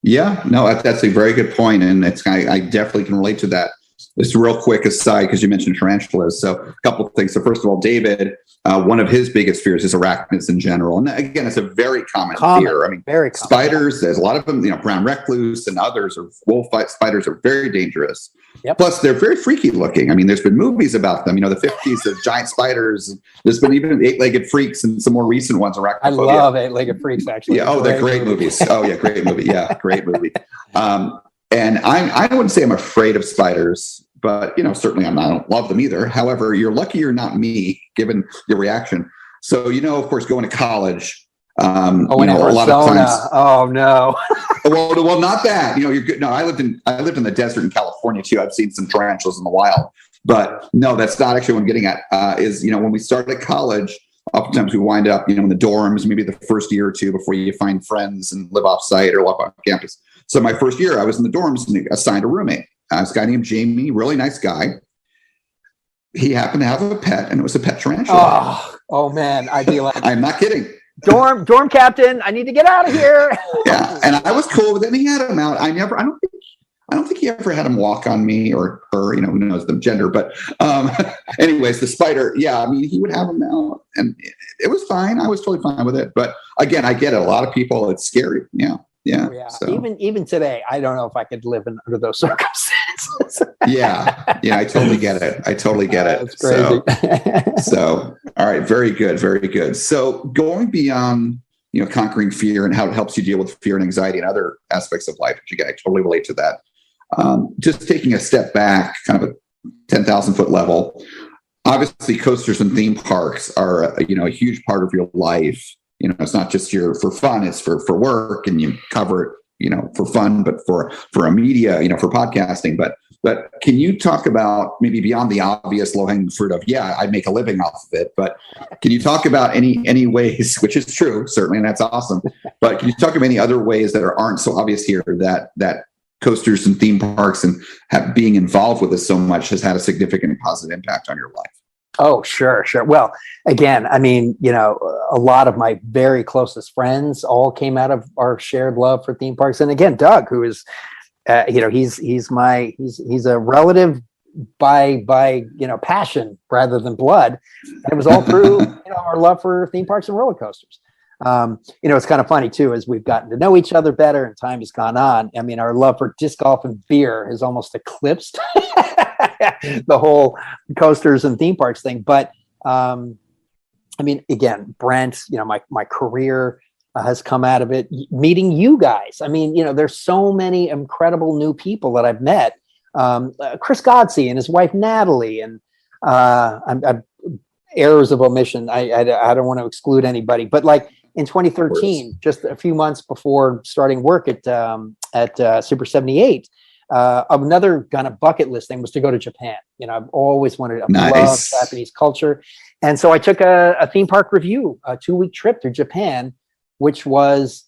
Yeah, no, that's a very good point, and I definitely can relate to that. Just a real quick aside, because you mentioned tarantulas. So a couple of things. So first of all, David, one of his biggest fears is arachnids in general. And again, it's a very common fear. I mean, very common. Spiders, there's a lot of them, brown recluse and others, or wolf spiders are very dangerous. Yep. Plus, they're very freaky looking. I mean, there's been movies about them, the 50s of giant spiders. There's been even 8-Legged Freaks and some more recent ones, arachnophobia. I love 8-Legged Freaks, actually. Yeah, they're great movies. Oh, yeah, great movie. Yeah, great movie. And I wouldn't say I'm afraid of spiders, but certainly I don't love them either. However, you're lucky you're not me, given your reaction. So of course, going to college, a lot of times. Oh no. well, not that. You're good. No, I lived in the desert in California too. I've seen some tarantulas in the wild, but no, that's not actually what I'm getting at. Is when we started college, oftentimes we wind up in the dorms, maybe the first year or two before you find friends and live off site or live on campus. So my first year, I was in the dorms and assigned a roommate. This guy named Jamie, really nice guy. He happened to have a pet, and it was a pet tarantula. Oh man, I'd be like, I'm not kidding. Dorm captain, I need to get out of here. Yeah, and I was cool with it. And he had him out. I don't think he ever had him walk on me or her. Who knows the gender? But anyways, the spider. Yeah, I mean, he would have him out, and it was fine. I was totally fine with it. But again, I get it. A lot of people, it's scary. Yeah. So. Even today, I don't know if I could live under those circumstances. yeah, I totally get it. That's crazy. So, all right, very good. So, going beyond conquering fear and how it helps you deal with fear and anxiety and other aspects of life, which again, I totally relate to that. Just taking a step back, kind of a 10,000 foot level. Obviously, coasters and theme parks are a huge part of your life. It's not just for fun, it's for work, and you cover it, for fun, but for a media, for podcasting. But can you talk about maybe beyond the obvious low-hanging fruit of, I make a living off of it, but can you talk about any ways, which is true, certainly, and that's awesome, But can you talk about any other ways that aren't so obvious here that coasters and theme parks and being involved with this so much has had a significant positive impact on your life? Oh, sure. Well, again, I mean, a lot of my very closest friends all came out of our shared love for theme parks. And again, Doug, who is, he's a relative by passion rather than blood. And it was all through our love for theme parks and roller coasters. It's kind of funny too, as we've gotten to know each other better and time has gone on. I mean, our love for disc golf and beer has almost eclipsed the whole coasters and theme parks thing. But I mean, again, Brent, my career has come out of it. Meeting you guys. I mean, there's so many incredible new people that I've met. Chris Godsey and his wife Natalie, and I'm errors of omission. I don't want to exclude anybody, but like in 2013, just a few months before starting work at Super 78, another kind of bucket list thing was to go to Japan. I've always wanted to love Japanese culture, and so I took a theme park review, a 2-week trip to Japan, which was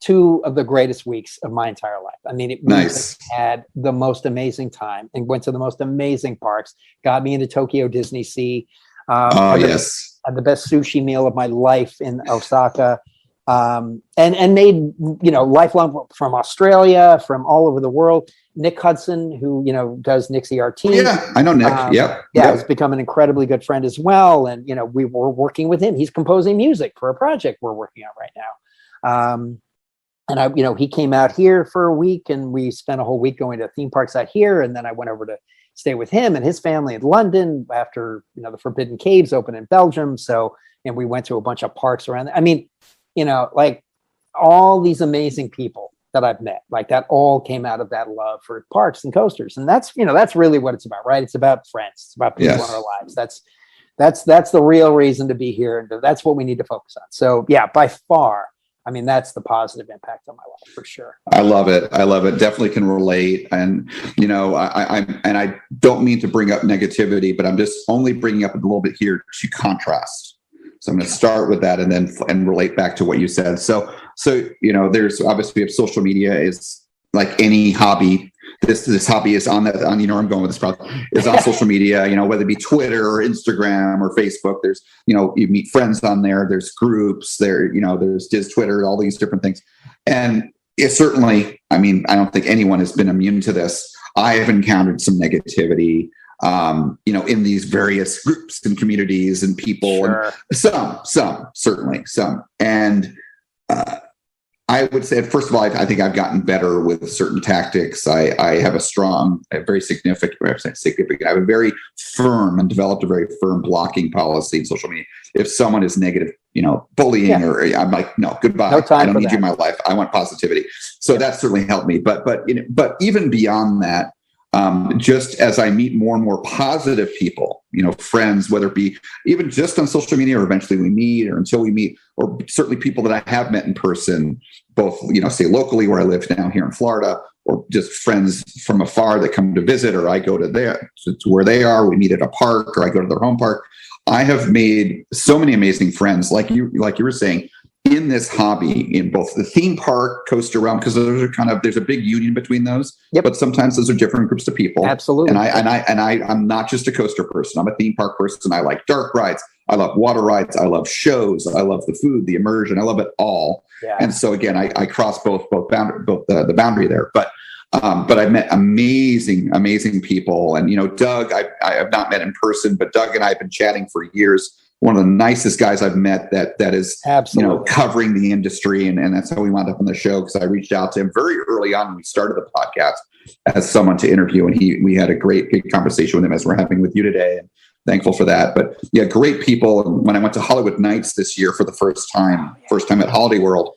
2 of the greatest weeks of my entire life. I mean, we had the most amazing time and went to the most amazing parks. Got me into Tokyo Disney Sea. Had the best sushi meal of my life in Osaka, and made lifelong from Australia, from all over the world. Nick Hudson, who does Nick's ERT. Yeah, I know Nick. Has become an incredibly good friend as well. And we were working with him. He's composing music for a project we're working on right now. And he came out here for a week, and we spent a whole week going to theme parks out here. And then I went over to stay with him and his family in London after, the Forbidden Caves opened in Belgium. So, and we went to a bunch of parks around there. I mean, like all these amazing people that I've met, like that all came out of that love for parks and coasters. And that's really what it's about, right? It's about friends. It's about people in our lives. That's the real reason to be here. And that's what we need to focus on. So yeah, by far, I mean, that's the positive impact on my life for sure. I love it. Definitely can relate. And, I don't mean to bring up negativity, but I'm just only bringing up a little bit here to contrast. So I'm going to start with that and relate back to what you said. So, there's obviously if social media is like any hobby, this hobby is on I'm going with this problem is on social media, whether it be Twitter or Instagram or Facebook. There's, you meet friends on there, there's groups there, there's Diz Twitter, all these different things. And it certainly, I mean, I don't think anyone has been immune to this. I have encountered some negativity, in these various groups and communities and people, and certainly some. And, I would say, first of all, I think I've gotten better with certain tactics. I have a very significant, I have a very firm and developed a very firm blocking policy in social media. If someone is negative, bullying, or I'm like, no, goodbye. No time I don't need that. you in my life. I want positivity. So that certainly helped me. But even beyond that, just as I meet more and more positive people, friends, whether it be even just on social media or eventually we meet or until we meet, or certainly people that I have met in person, both, say locally where I live now here in Florida, or just friends from afar that come to visit, or I go to where they are, we meet at a park, or I go to their home park. I have made so many amazing friends, like you were saying, in this hobby, in both the theme park coaster realm, because there's a big union between those. Yep. But sometimes those are different groups of people. Absolutely. I'm not just a coaster person. I'm a theme park person. I like dark rides. I love water rides. I love shows. I love the food, the immersion. I love it all. Yeah. And so again, I cross both the boundary there. But I've met amazing people. And Doug, I have not met in person, but Doug and I have been chatting for years. One of the nicest guys I've met that is, absolutely, covering the industry. And that's how we wound up on the show, because I reached out to him very early on when we started the podcast as someone to interview. And we had a great conversation with him as we're having with you today. And thankful for that. But yeah, great people. And when I went to Hollywood Nights this year for the first time at Holiday World,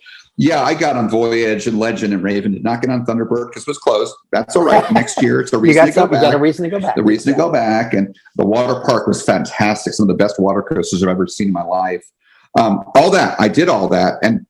I got on Voyage and Legend and Raven. Did not get on Thunderbird because it was closed. That's all right. Next year, it's a reason to go back. You got a reason to go back. The reason to go back. And the water park was fantastic. Some of the best water coasters I've ever seen in my life. All that. I did all that and,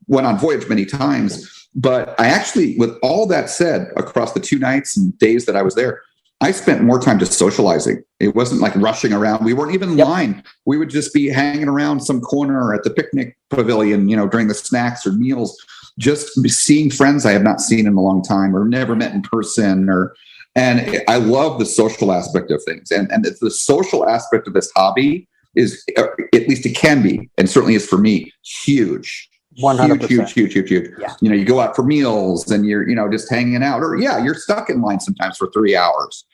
went on Voyage many times. But I actually, with all that said, across the 2 nights and days that I was there, I spent more time just socializing. It wasn't like rushing around. We weren't even in line. We would just be hanging around some corner at the picnic pavilion, during the snacks or meals, just seeing friends I have not seen in a long time or never met in person. And I love the social aspect of things. And the social aspect of this hobby is, at least it can be, and certainly is for me, huge. 100%. Huge. Yeah. You go out for meals and you're, just hanging out, or you're stuck in line sometimes for 3 hours,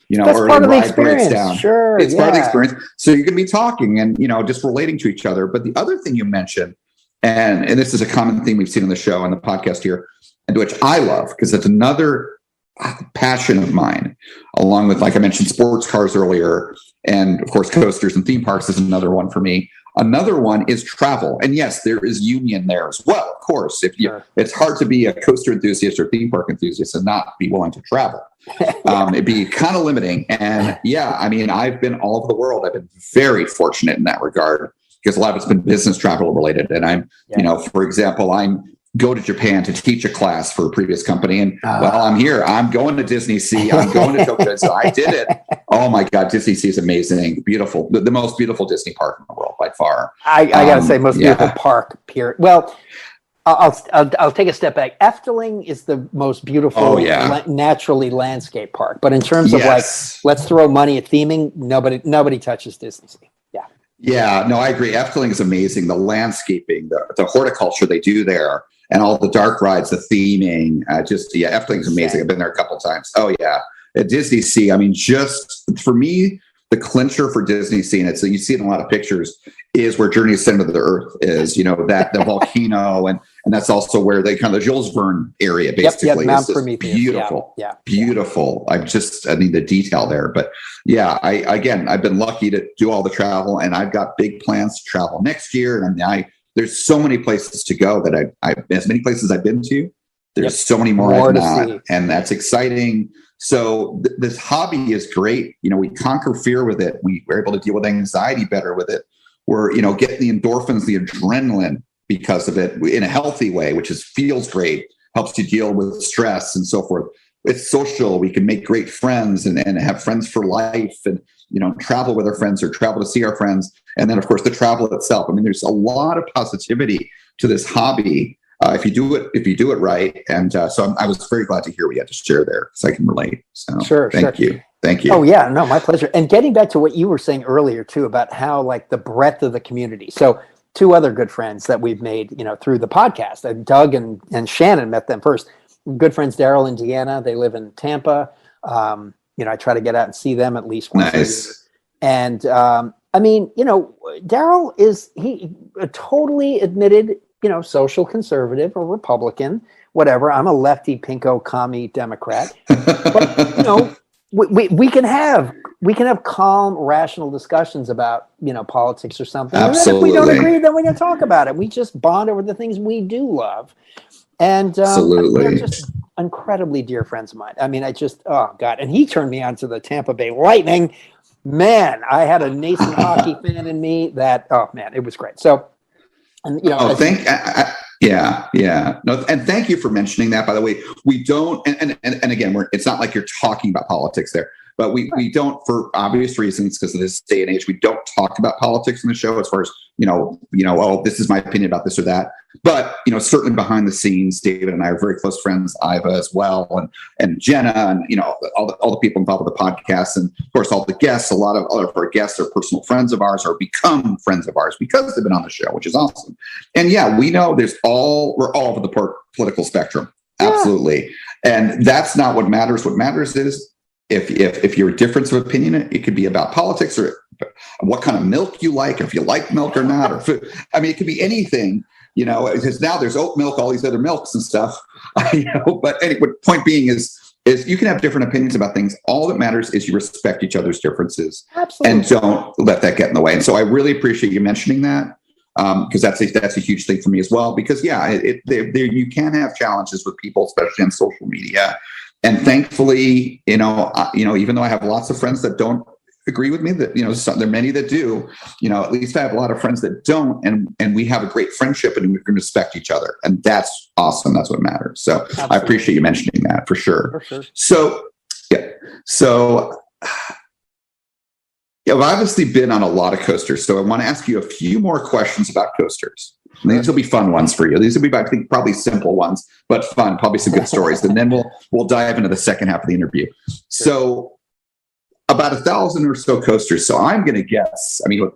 That's or part of the ride experience. breaks down. Sure. It's part of the experience. So you're going to be talking and, just relating to each other. But the other thing you mentioned, and this is a common theme we've seen on the show and the podcast here, and which I love, because it's another passion of mine, along with, like I mentioned, sports cars earlier. And of course, coasters and theme parks is another one for me. Another one is travel. And yes, there is union there as well. Of course, it's hard to be a coaster enthusiast or theme park enthusiast and not be willing to travel. It'd be kind of limiting. And I've been all over the world. I've been very fortunate in that regard, because a lot of it's been business travel related. And I'm, for example, I'm go to Japan to teach a class for a previous company. And while I'm here, I'm going to Disney Sea. I'm going to Tokyo. So I did it. Oh my God, Disney Sea is amazing. Beautiful. The most beautiful Disney park in the world by far. I got to say, most beautiful park, period. Well, I'll take a step back. Efteling is the most beautiful, naturally landscape park. But in terms of let's throw money at theming, nobody touches Disney Sea. Yeah, no, I agree. Efteling is amazing. The landscaping, the horticulture they do there, and all the dark rides, the theming, Efteling is amazing. I've been there a couple of times. Oh yeah, at Disney Sea. Just for me, the clincher for Disney Sea, and you see it in a lot of pictures, is where Journey to Center of the Earth is. That the volcano, and that's also where they kind of the Jules Verne area basically. Mount Prometheus. Beautiful, beautiful. I need the detail there, but I've been lucky to do all the travel, and I've got big plans to travel next year. And there's so many places to go that as many places I've been to, there's so many more I've not, and that's exciting. So this hobby is great. We conquer fear with it. We're able to deal with anxiety better with it. We're, getting the endorphins, the adrenaline because of it in a healthy way, which feels great, helps you deal with stress and so forth. It's social. We can make great friends and have friends for life, and, travel with our friends or travel to see our friends. And then of course the travel itself. There's a lot of positivity to this hobby. If you do it right. And so I was very glad to hear what you had to share there, because I can relate. So thank you. Oh yeah, no, my pleasure. And getting back to what you were saying earlier too, about how the breadth of the community. So two other good friends that we've made, through the podcast, Doug and Shannon, met them first. Good friends, Daryl and Deanna, they live in Tampa. I try to get out and see them at least once a year. And Daryl is a totally admitted, social conservative or Republican, whatever. I'm a lefty, pinko, commie Democrat. But, we can have calm, rational discussions about, politics or something. Absolutely. And then if we don't agree, then we can talk about it. We just bond over the things we do love. And they're just incredibly dear friends of mine. Oh God. And he turned me on to the Tampa Bay Lightning. Man, I had a nascent hockey fan in me it was great. So, and no, and thank you for mentioning that. By the way, we don't, and again, it's not like you're talking about politics there, but we don't, for obvious reasons, because of this day and age, we don't talk about politics in the show as far as, this is my opinion about this or that. But, certainly behind the scenes, David and I are very close friends, Iva as well, and Jenna, and, all the people involved with the podcast. And of course, all the guests, a lot of our guests are personal friends of ours, or become friends of ours because they've been on the show, which is awesome. And we know we're all over the political spectrum. Absolutely. And that's not what matters. What matters is if you're a difference of opinion, it could be about politics or what kind of milk you like, if you like milk or not, or food. It could be anything, because now there's oat milk, all these other milks and stuff, but anyway, point being is you can have different opinions about things. All that matters is you respect each other's differences. Absolutely. And don't let that get in the way. And so I really appreciate you mentioning that. Because that's a huge thing for me as well. Because you can have challenges with people, especially on social media. And thankfully, even though I have lots of friends that don't agree with me, that there are many that do. At least I have a lot of friends that don't, and we have a great friendship, and we can respect each other, and that's awesome. That's what matters. So absolutely. I appreciate you mentioning that for sure. For sure. So Yeah. So yeah, I've obviously been on a lot of coasters. So I want to ask you a few more questions about coasters. And these will be fun ones for you. These will be, I think, probably simple ones, but fun, probably some good stories. And then we'll dive into the second half of the interview. So about 1,000 or so coasters. So I'm going to guess, I mean,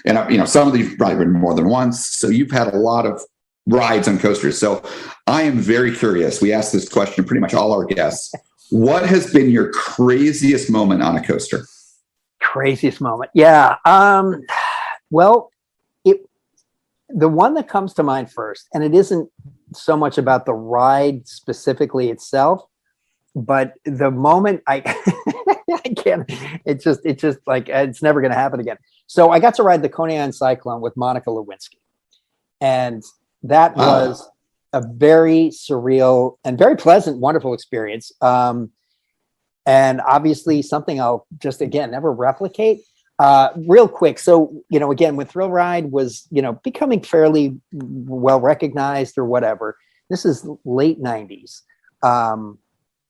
and some of these probably been more than once. So you've had a lot of rides on coasters. So I am very curious. We ask this question pretty much all our guests. What has been your craziest moment on a coaster? Craziest moment. Yeah. Well, the one that comes to mind first, and it isn't so much about the ride specifically itself, but the moment I can't, it's just like, it's never going to happen again. So I got to ride the Coney Island Cyclone with Monica Lewinsky. And that was a very surreal and very pleasant, wonderful experience. And obviously something I'll just, again, never replicate. Real quick. So, again, when Thrill Ride was, becoming fairly well recognized or whatever, this is late 90s. It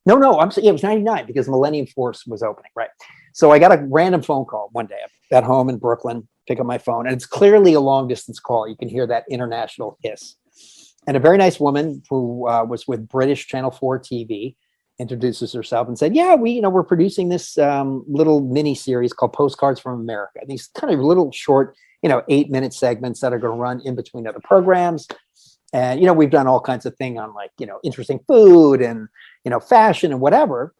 was 99 because Millennium Force was opening. Right. So I got a random phone call one day at home in Brooklyn, pick up my phone, and it's clearly a long distance call. You can hear that international hiss. And a very nice woman who was with British Channel 4 TV introduces herself and said, yeah, we're producing this little mini series called Postcards from America. These kind of little short, 8-minute segments that are going to run in between other programs. And, we've done all kinds of things on like, interesting food and, fashion and whatever.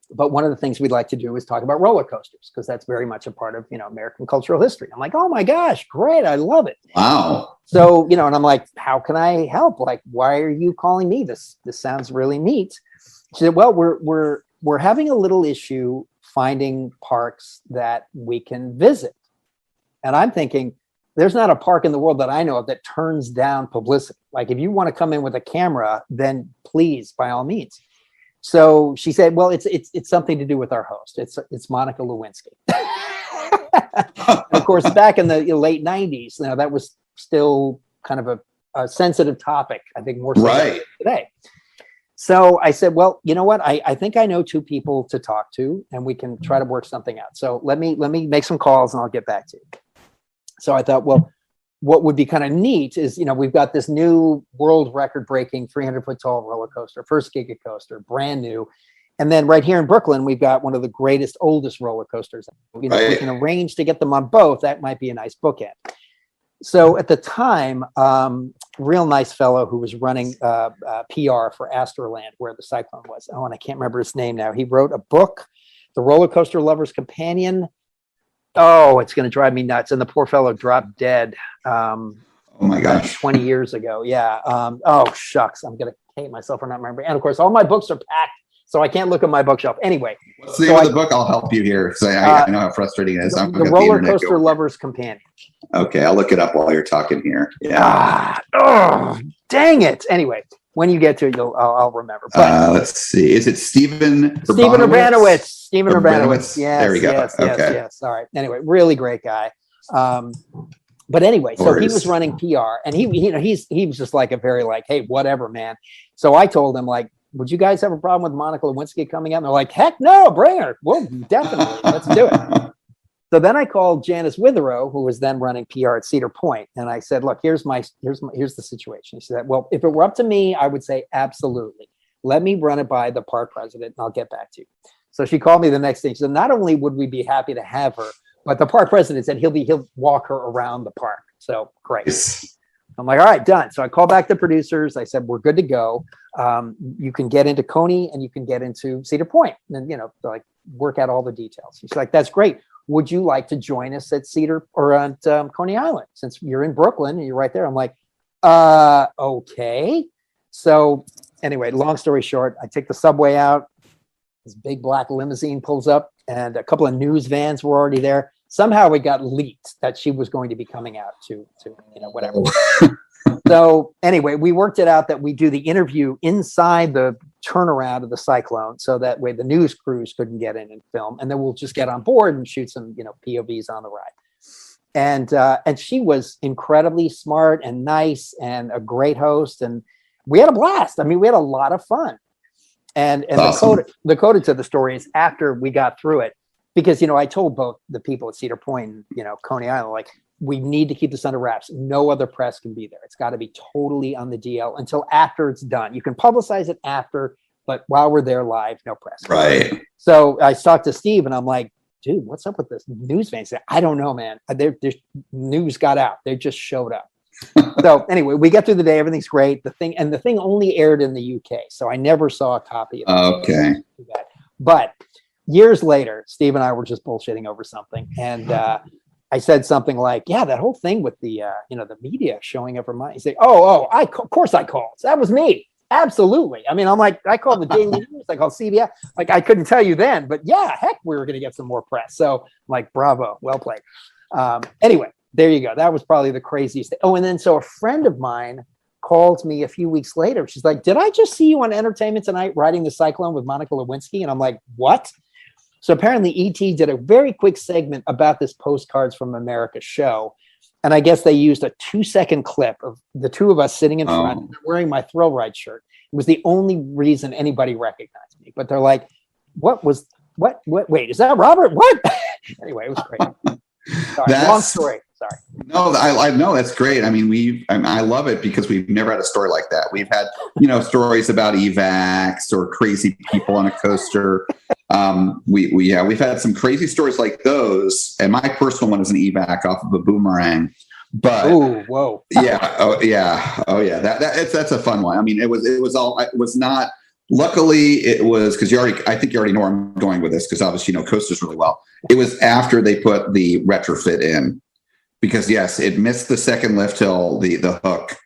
But one of the things we'd like to do is talk about roller coasters, because that's very much a part of, American cultural history. I'm like, oh my gosh, great. I love it. Wow. So, and I'm like, how can I help? Like, why are you calling me? This sounds really neat. She said, well, we're having a little issue finding parks that we can visit. And I'm thinking, there's not a park in the world that I know of that turns down publicity. Like, if you want to come in with a camera, then please, by all means. So she said, well, it's something to do with our host. It's Monica Lewinsky. Of course, back in the late 90s, that was still kind of a sensitive topic, I think, more so than today. So I said, well, you know what? I think I know 2 people to talk to, and we can try to work something out. So let me make some calls and I'll get back to you. So I thought, well, what would be kind of neat is, we've got this new world record breaking 300-foot tall roller coaster, first Giga coaster, brand new. And then right here in Brooklyn, we've got one of the greatest, oldest roller coasters. We can arrange to get them on both. That might be a nice bookend. So at the time, real nice fellow who was running PR for Astorland, where the Cyclone was. Oh, and I can't remember his name now. He wrote a book, The Roller Coaster Lover's Companion. Oh, it's going to drive me nuts. And the poor fellow dropped dead. Oh my gosh. 20 years ago. Yeah. Oh, shucks. I'm going to hate myself for not remembering. And of course, all my books are packed, so I can't look at my bookshelf. Anyway. What's the name of the book? I'll help you here. So I know how frustrating it is. The Roller Coaster Lover's Companion. Okay. I'll look it up while you're talking here. Yeah. Dang it. Anyway, when you get to it, I'll remember. But let's see. Is it Stephen Urbanowitz? Stephen Urbanowitz. Yes. There we go. Yes. All right. Anyway, really great guy. But anyway, so he was running PR, and he was just like a very like, hey, whatever, man. So I told him, like, would you guys have a problem with Monica Lewinsky coming out? And they're like, heck no, bring her. Well, definitely. Let's do it. So then I called Janice Witherow, who was then running PR at Cedar Point, and I said, look, here's the situation. She said, well, if it were up to me, I would say absolutely. Let me run it by the park president, and I'll get back to you. So she called me the next day. She said, not only would we be happy to have her, but the park president said he'll walk her around the park. So great. I'm like, all right, done. So I called back the producers. I said, we're good to go. You can get into Coney and you can get into Cedar Point, and like work out all the details. She's like, that's great. Would you like to join us at Cedar or at Coney Island, since you're in Brooklyn and you're right there? I'm like, okay. So anyway, long story short, I take the subway out. This big black limousine pulls up, and a couple of news vans were already there. Somehow it got leaked that she was going to be coming out to whatever. So anyway, we worked it out that we do the interview inside the turnaround of the Cyclone, so that way the news crews couldn't get in and film, and then we'll just get on board and shoot some POVs on the ride. And she was incredibly smart and nice and a great host, and we had a blast. I mean, we had a lot of fun. And awesome. the coda to the story is after we got through it, because, you know, I told both the people at Cedar Point and, you know, Coney Island, like, we need to keep this under wraps. No other press can be there. It's got to be totally on the DL until after it's done. You can publicize it after, but while we're there live, no press. Right. So I talked to Steve and I'm like, dude, what's up with this news van? He said, I don't know, man. Their news got out. They just showed up. So anyway, we get through the day. Everything's great. The thing only aired in the UK. So I never saw a copy of it. Okay. But years later, Steve and I were just bullshitting over something. And I said something like, yeah, that whole thing with the, you know, the media showing up for money. He said, of course I called. That was me. Absolutely. I mean, I'm like, I called the Daily News. I called CBS. Like, I couldn't tell you then, but yeah, heck, we were going to get some more press. So I'm like, bravo, well played. Anyway, there you go. That was probably the craziest thing. Oh, and then so a friend of mine called me a few weeks later. She's like, did I just see you on Entertainment Tonight riding the Cyclone with Monica Lewinsky? And I'm like, what? So apparently ET did a very quick segment about this Postcards from America show. And I guess they used a 2-second clip of the two of us sitting in front wearing my Thrill Ride shirt. It was the only reason anybody recognized me. But they're like, wait, is that Robert? What? Anyway, it was great. Sorry, long story. Sorry. No, I know that's great. I mean, I love it because we've never had a story like that. We've had, you know, stories about evacs or crazy people on a coaster. We've had some crazy stories like those. And my personal one is an evac off of a boomerang. But whoa. That's a fun one. I mean, it was not. Luckily, it was because I think you already know where I'm going with this because obviously you know coasters really well. It was after they put the retrofit in because yes, it missed the second lift hill, the hook,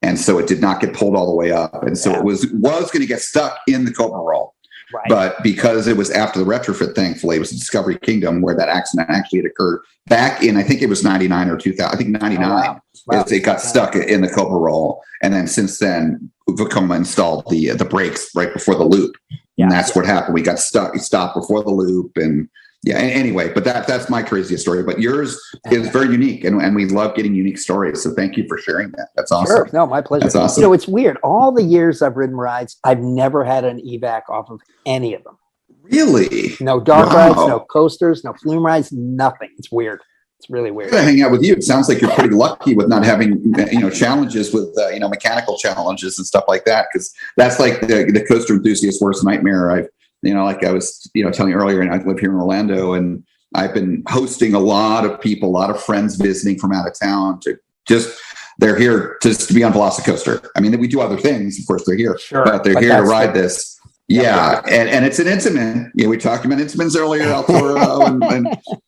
and so it did not get pulled all the way up, and so it was going to get stuck in the Cobra Roll. Right. But because it was after the retrofit, thankfully, it was Discovery Kingdom where that accident actually had occurred back in, I think it was 99 or 2000. I think 99. Wow. It got stuck in the Cobra Roll. And then since then, Vekoma installed the brakes right before the loop. And that's what happened. We got stuck. We stopped before the loop. And anyway, but that's my craziest story. But yours is very unique. And we love getting unique stories. So thank you for sharing that. That's awesome. Sure. No, my pleasure. That's awesome. You know, it's weird. All the years I've ridden rides, I've never had an evac off of any of them. Really? No dark rides, no coasters, no flume rides, nothing. It's weird. It's really weird. I'm gonna hang out with you. It sounds like you're pretty lucky with not having, challenges with, mechanical challenges and stuff like that. Because that's like the coaster enthusiast's worst nightmare. Like I was, telling you earlier, and I live here in Orlando, and I've been hosting a lot of people, a lot of friends visiting from out of town they're here just to be on Velocicoaster. I mean, we do other things, of course, they're here, but they're here to ride this. Yeah, and it's an Intamin. We talked about Intamins earlier, El Toro,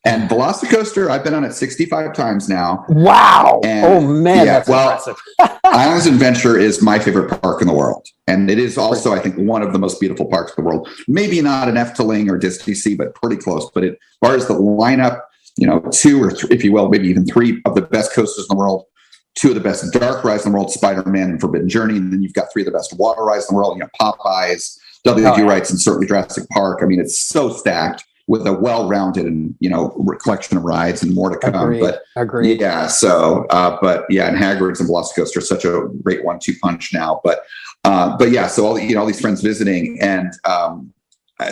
and Velocicoaster. I've been on it 65 times now. Wow! That's impressive. Islands Adventure is my favorite park in the world, and it is also, I think, one of the most beautiful parks in the world. Maybe not an Efteling or Disney, but pretty close. But as far as the lineup, 2 or 3, if you will, maybe even 3 of the best coasters in the world. 2 of the best dark rides in the world, Spider-Man and Forbidden Journey, and then you've got 3 of the best water rides in the world. Popeyes, WG rides, and certainly Jurassic Park. I mean, it's so stacked with a well-rounded and collection of rides and more to come. Agreed. Yeah. So, and Hagrid's and Velocicoaster are such a great 1-2 punch now. But yeah. So all these friends visiting, and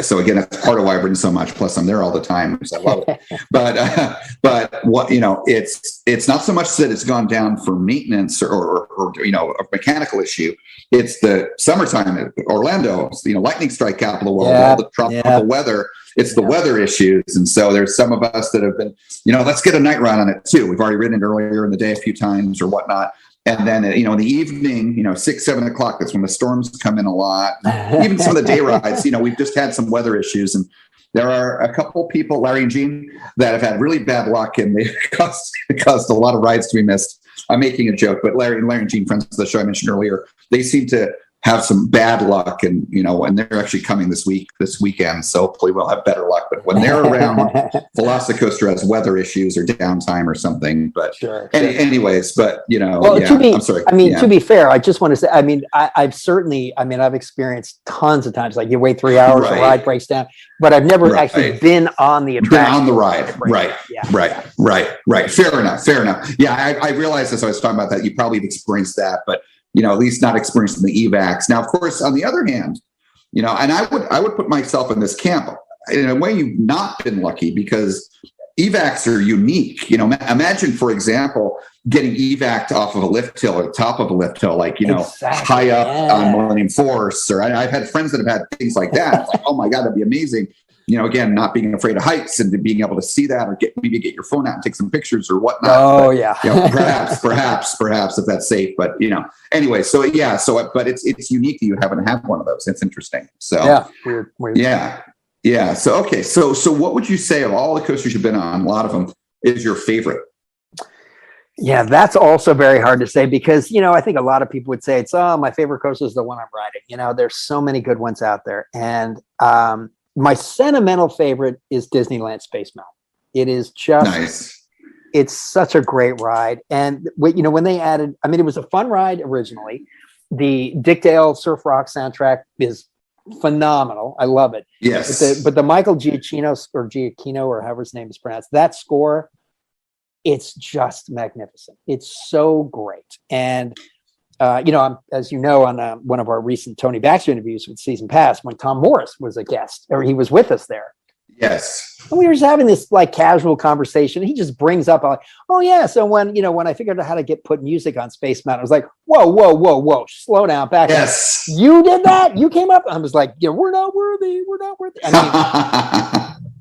so again, that's part of why I've ridden so much. Plus, I'm there all the time because I love it. But what it's not so much that it's gone down for maintenance or a mechanical issue. It's the summertime at Orlando, lightning strike capital of the world, all the tropical weather. It's the weather issues, and so there's some of us that have been, let's get a night ride on it too. We've already ridden it earlier in the day a few times or whatnot. And then, in the evening, 6, 7 o'clock, that's when the storms come in a lot. Even some of the day rides, we've just had some weather issues. And there are a couple people, Larry and Gene, that have had really bad luck, and they caused a lot of rides to be missed. I'm making a joke, but Larry and Gene, friends of the show I mentioned earlier, they seem to have some bad luck, and and they're actually coming this weekend, so hopefully we'll have better luck. But when they're around, Velocicoaster has weather issues or downtime or something. But anyways, but I'm sorry. To be fair, I just want to say, I've experienced tons of times, like you wait 3 hours, the ride breaks down, but I've never actually been on the attraction. Been on the ride, right. Fair enough. Yeah, I realized as I was talking about that, you probably have experienced that, but at least not experiencing the evacs. Now, of course, on the other hand, And I would put myself in this camp. In a way, you've not been lucky because evacs are unique. Imagine, for example, getting evac'd off of a lift hill or top of a lift hill, like, Exactly, high up on Millennium Force. Or I've had friends that have had things like that. Like, oh my God, that'd be amazing. Again, not being afraid of heights and being able to see that, or maybe get your phone out and take some pictures or whatnot. Oh, but, yeah. perhaps if that's safe. But, anyway, but it's unique that you haven't had one of those. It's interesting. So, yeah, weird. Yeah. Yeah. So, okay. So what would you say of all the coasters you've been on, a lot of them, is your favorite? Yeah, that's also very hard to say because, I think a lot of people would say my favorite coaster is the one I'm riding. There's so many good ones out there. And my sentimental favorite is Disneyland Space Mountain. It is just nice. It's such a great ride. And when they added, it was a fun ride originally. The Dick Dale Surf Rock soundtrack is phenomenal. I love it. Yes. But the Michael Giacchino or however his name is pronounced, that score, it's just magnificent. It's so great. And I'm, as you know, on one of our recent Tony Baxter interviews with Season Pass, when Tom Morris was a guest, or he was with us there. Yes. And we were just having this like casual conversation. He just brings up, oh yeah. So when I figured out how to put music on Space Mountain, I was like, whoa, slow down, back up. Yes. You did that? You came up? I was like, we're not worthy.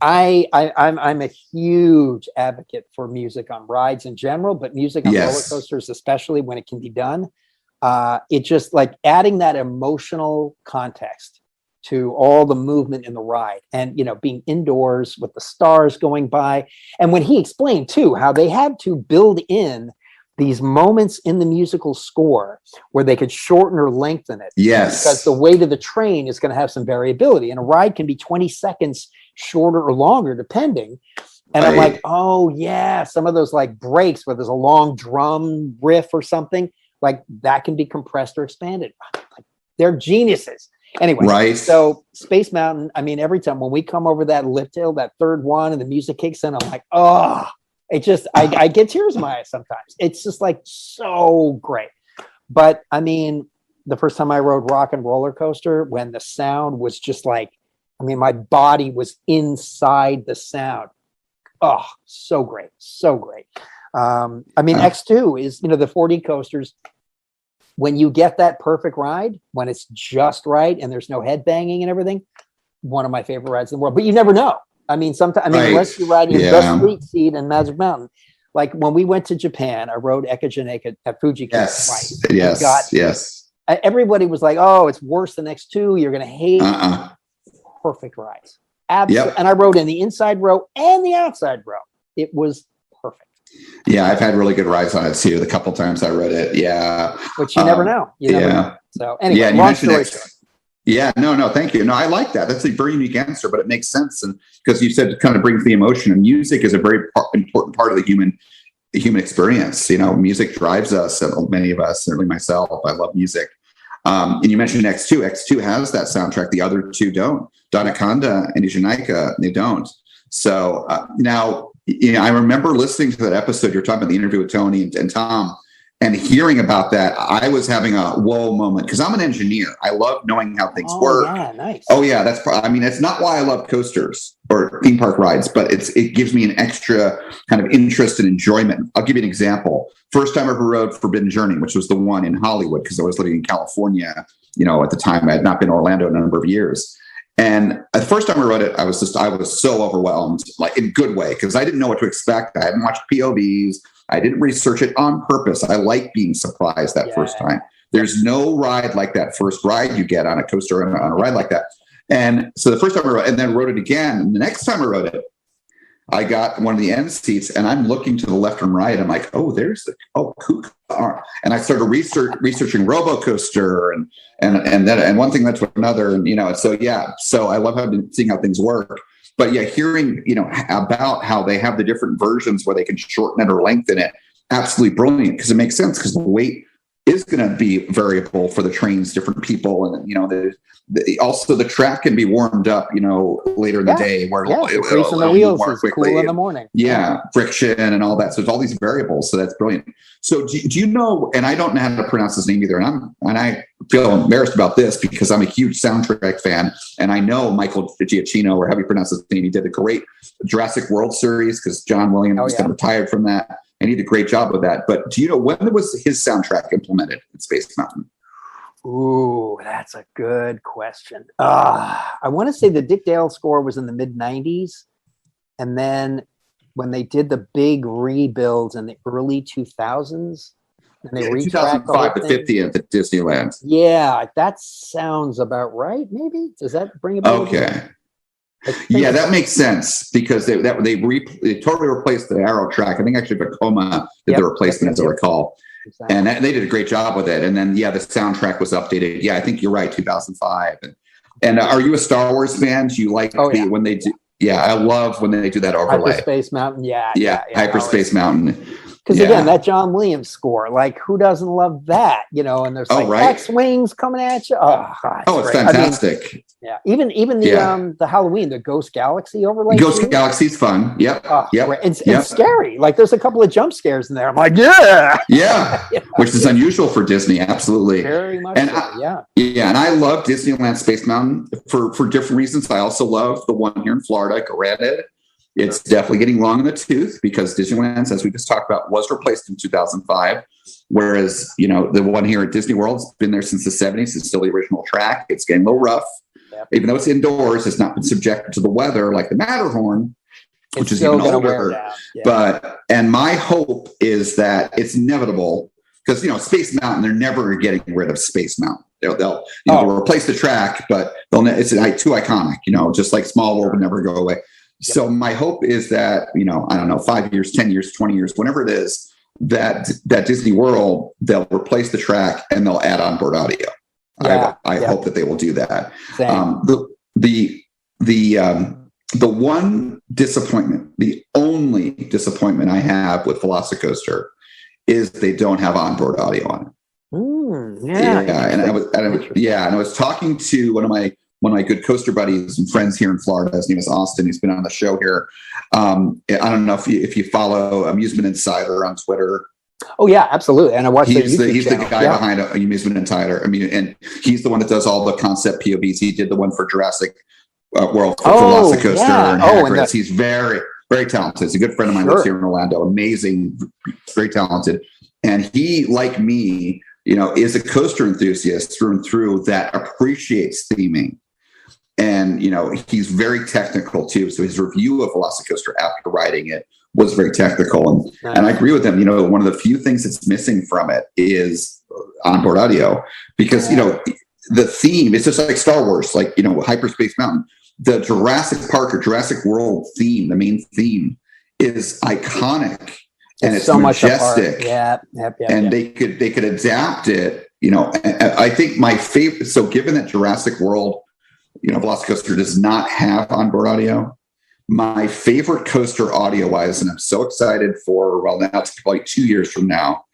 I'm a huge advocate for music on rides in general, but music on roller coasters, especially when it can be done. It just like adding that emotional context to all the movement in the ride and, being indoors with the stars going by. And when he explained too, how they had to build in these moments in the musical score where they could shorten or lengthen it. Yes. Because the weight of the train is going to have some variability and a ride can be 20 seconds shorter or longer, depending. And I'm like, oh yeah, some of those like breaks where there's a long drum riff or something like that can be compressed or expanded. Like, they're geniuses. Anyway, right. So Space Mountain, every time when we come over that lift hill, that third one, and the music kicks in, I'm like, oh, it just, I get tears in my eyes sometimes. It's just like so great. But the first time I rode Rock and Roller Coaster, when the sound was just like, my body was inside the sound. Oh, so great. So great. X2 is, the 4D coasters. When you get that perfect ride, when it's just right and there's no head banging and everything, one of my favorite rides in the world. But you never know. Sometimes, unless you're riding the Street Seat and Magic Mountain. Like when we went to Japan, I rode Ekajaneka at Fuji. Yes. Right. Yes. Everybody was like, oh, it's worse than X2. You're going to hate perfect rides. Absolutely. Yep. And I rode in the inside row and the outside row. It was perfect. Yeah, I've had really good rides on it too. The couple times I rode it. Yeah. Which you never know. You never know. So anyway, long story short. Yeah, no, thank you. No, I like that. That's a very unique answer, but it makes sense. And because you said it kind of brings the emotion, and music is a very important part of the human experience. Music drives us, many of us, certainly myself. I love music. And you mentioned X2. X2 has that soundtrack. The other two don't. Danaconda and Ijunaika, they don't. So now, I remember listening to that episode. You're talking about the interview with Tony and Tom, and hearing about that, I was having a whoa moment because I'm an engineer. I love knowing how things work. Yeah, nice. Oh yeah, it's not why I love coasters or theme park rides, but it gives me an extra kind of interest and enjoyment. I'll give you an example. First time I ever rode Forbidden Journey, which was the one in Hollywood, because I was living in California. At the time I had not been in Orlando in a number of years. And the first time I rode it, I was so overwhelmed, like in a good way, because I didn't know what to expect. I hadn't watched POVs. I didn't research it on purpose. I like being surprised that first time. There's no ride like that first ride you get on a coaster on a ride like that. And so the first time I rode, and then rode it again. And the next time I rode it, I got one of the end seats, and I'm looking to the left and right. I'm like, oh, there's and I started researching RoboCoaster and one thing led to another, and so I love seeing how things work. But yeah, hearing about how they have the different versions where they can shorten it or lengthen it, absolutely brilliant, because it makes sense, because the weight is going to be variable for the trains, different people. And, also the track can be warmed up, later in the day where greasing the wheels is cool in the morning. Friction and all that. So there's all these variables. So that's brilliant. So do you know, and I don't know how to pronounce his name either. And I feel embarrassed about this because I'm a huge soundtrack fan. And I know Michael Giacchino, or how do you pronounce his name? He did a great Jurassic World series because John Williams got retired from that. And he did a great job with that. But do you know when was his soundtrack implemented in Space Mountain? Ooh, that's a good question. I want to say the Dick Dale score was in the mid 90s. And then when they did the big rebuilds in the early 2000s, and they retracked 2005 to 50th at Disneyland. Yeah, that sounds about right. Maybe does that bring a bell? Okay. Yeah, that makes sense because they totally replaced the Arrow track. I think actually Vekoma did the replacement, as I recall. Exactly. And they did a great job with it. And then, the soundtrack was updated. Yeah, I think you're right, 2005. And are you a Star Wars fan? Do you like when they do? Yeah, I love when they do that overlay. Hyperspace Mountain, Hyperspace Mountain. Because again, that John Williams score, like who doesn't love that? And there's X-Wings coming at you. It's fantastic. Even the Halloween, the Ghost Galaxy overlay. Ghost Galaxy's fun. Yep. It's scary. Like there's a couple of jump scares in there. I'm like, which is unusual for Disney. Absolutely. Very much. And and I love Disneyland Space Mountain for different reasons. I also love the one here in Florida. Granted, it's definitely getting long in the tooth because Disneyland, as we just talked about, was replaced in 2005. Whereas, the one here at Disney World has been there since the 70s. It's still the original track. It's getting a little rough. Even though it's indoors, it's not been subjected to the weather like the Matterhorn, which is even older. And my hope is that it's inevitable because, Space Mountain, they're never getting rid of Space Mountain. They'll replace the track, but it's too iconic, just like Small World would never go away. So my hope is that, I don't know, 5 years, 10 years, 20 years, whenever it is, that Disney World, they'll replace the track and they'll add onboard audio. I hope that they will do that. The one disappointment, the only disappointment I have with Velocicoaster is they don't have onboard audio on it. And I was talking to one of my good coaster buddies and friends here in Florida. His name is Austin. He's been on the show here. I don't know if you follow Amusement Insider on Twitter. Oh yeah, absolutely. And I watched he's the guy behind Amusement Insider. I mean, and he's the one that does all the concept POVs. He did the one for Jurassic World for Velocicoaster and Hagrid's. He's very, very talented. He's a good friend of mine. Lives here in Orlando. Amazing, very talented. And he, like me, is a coaster enthusiast through and through that appreciates theming. And, he's very technical too. So his review of Velocicoaster after riding it was very technical. And I agree with him. One of the few things that's missing from it is onboard audio because, the theme, it's just like Star Wars, like, Hyperspace Mountain, the Jurassic Park or Jurassic World theme, the main theme is iconic and it's so majestic. And they could adapt it, I think my favorite, so given that Jurassic World, Velocicoaster does not have onboard audio. My favorite coaster audio-wise, and I'm so excited for, now it's probably 2 years from now,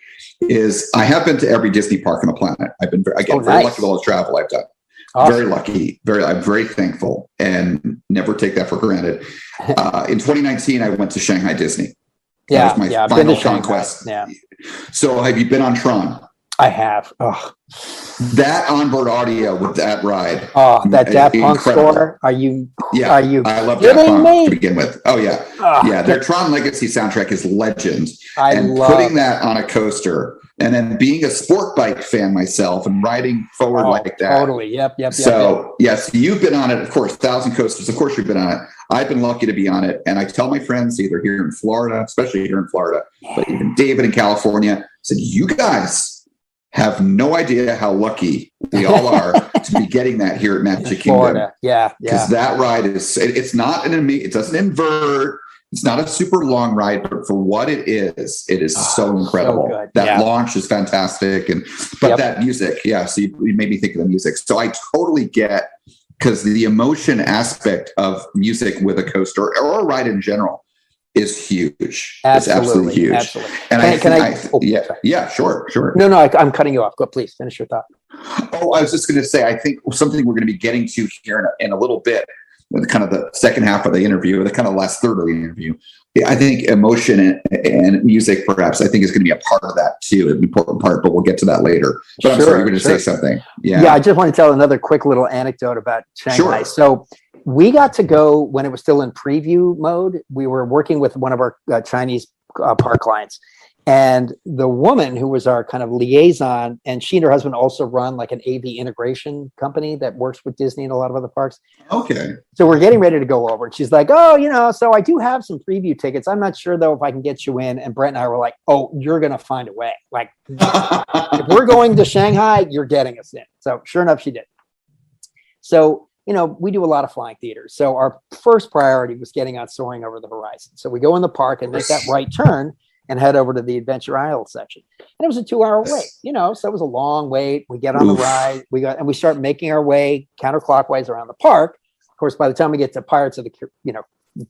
is I have been to every Disney park on the planet. I've been very lucky with all the travel I've done. Awesome. Very lucky. I'm very thankful and never take that for granted. In 2019, I went to Shanghai Disney. That was my final conquest. So have you been on Tron? I have. That onboard audio with that ride. That Daft Punk score. Are you I love Daft Punk to begin with. Their Tron Legacy soundtrack is legend. Putting that on a coaster and then being a sport bike fan myself and riding forward like that. Totally. Yep. So yes, you've been on it, of course, 1,000 coasters. Of course you've been on it. I've been lucky to be on it. And I tell my friends either here in Florida, especially here in Florida, but even David in California, said, you guys have no idea how lucky we all are to be getting that here at Magic Kingdom. Because that ride it's not it doesn't invert. It's not a super long ride, but for what it is so incredible. So that launch is fantastic. But that music, so you made me think of the music. So I totally get, because the emotion aspect of music with a coaster or a ride in general is huge. Absolutely, it's absolutely huge. Absolutely. And sure. No, I'm cutting you off. Go, please finish your thought. Oh, I was just going to say, I think something we're going to be getting to here in a little bit, kind of the second half of the interview, the kind of last third of the interview. I think emotion and music, perhaps, I think is going to be a part of that too, an important part, but we'll get to that later. But I'm sorry, you're going to say something. Yeah, I just want to tell another quick little anecdote about Shanghai. Sure. So we got to go when it was still in preview mode. We were working with one of our Chinese park clients. And the woman who was our kind of liaison, and she and her husband also run like an AV integration company that works with Disney and a lot of other parks. Okay. So we're getting ready to go over. And she's like, oh, so I do have some preview tickets. I'm not sure, though, if I can get you in. And Brett and I were like, oh, you're going to find a way. Like, if we're going to Shanghai, you're getting us in. So sure enough, she did. So, we do a lot of flying theaters. So our first priority was getting on Soaring Over the Horizon. So we go in the park and make that right turn and head over to the Adventure Isle section. And it was a 2-hour wait, so it was a long wait. We get on the ride, we start making our way counterclockwise around the park. Of course, by the time we get to Pirates of the,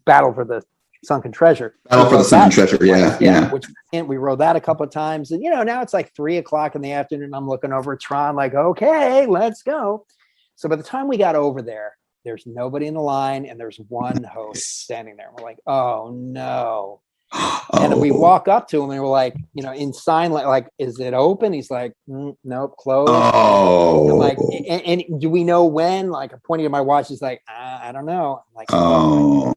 Battle for the Sunken Treasure. Battle for the Sunken Treasure, yeah. And we rode that a couple of times. And, now it's like 3:00 in the afternoon. I'm looking over at Tron like, okay, let's go. So by the time we got over there, there's nobody in the line and there's one host standing there. We're like, oh no. And we walk up to him and we're like, in sign like, is it open? He's like, nope, closed. Oh. I'm like, and do we know when? Like, I'm pointing at my watch. He's like, I don't know. I'm like, oh.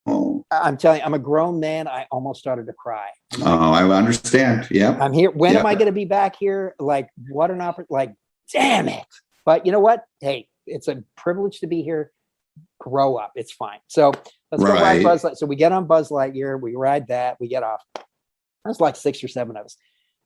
I'm telling you, I'm a grown man. I almost started to cry. Like, I understand. Yeah. I'm here. When am I going to be back here? Like, what an opportunity. Like, damn it. But you know what? Hey, it's a privilege to be here. Grow up. It's fine. So let's go ride Buzz Lightyear. So we get on Buzz Lightyear. We ride that. We get off. There's like 6 or 7 of us.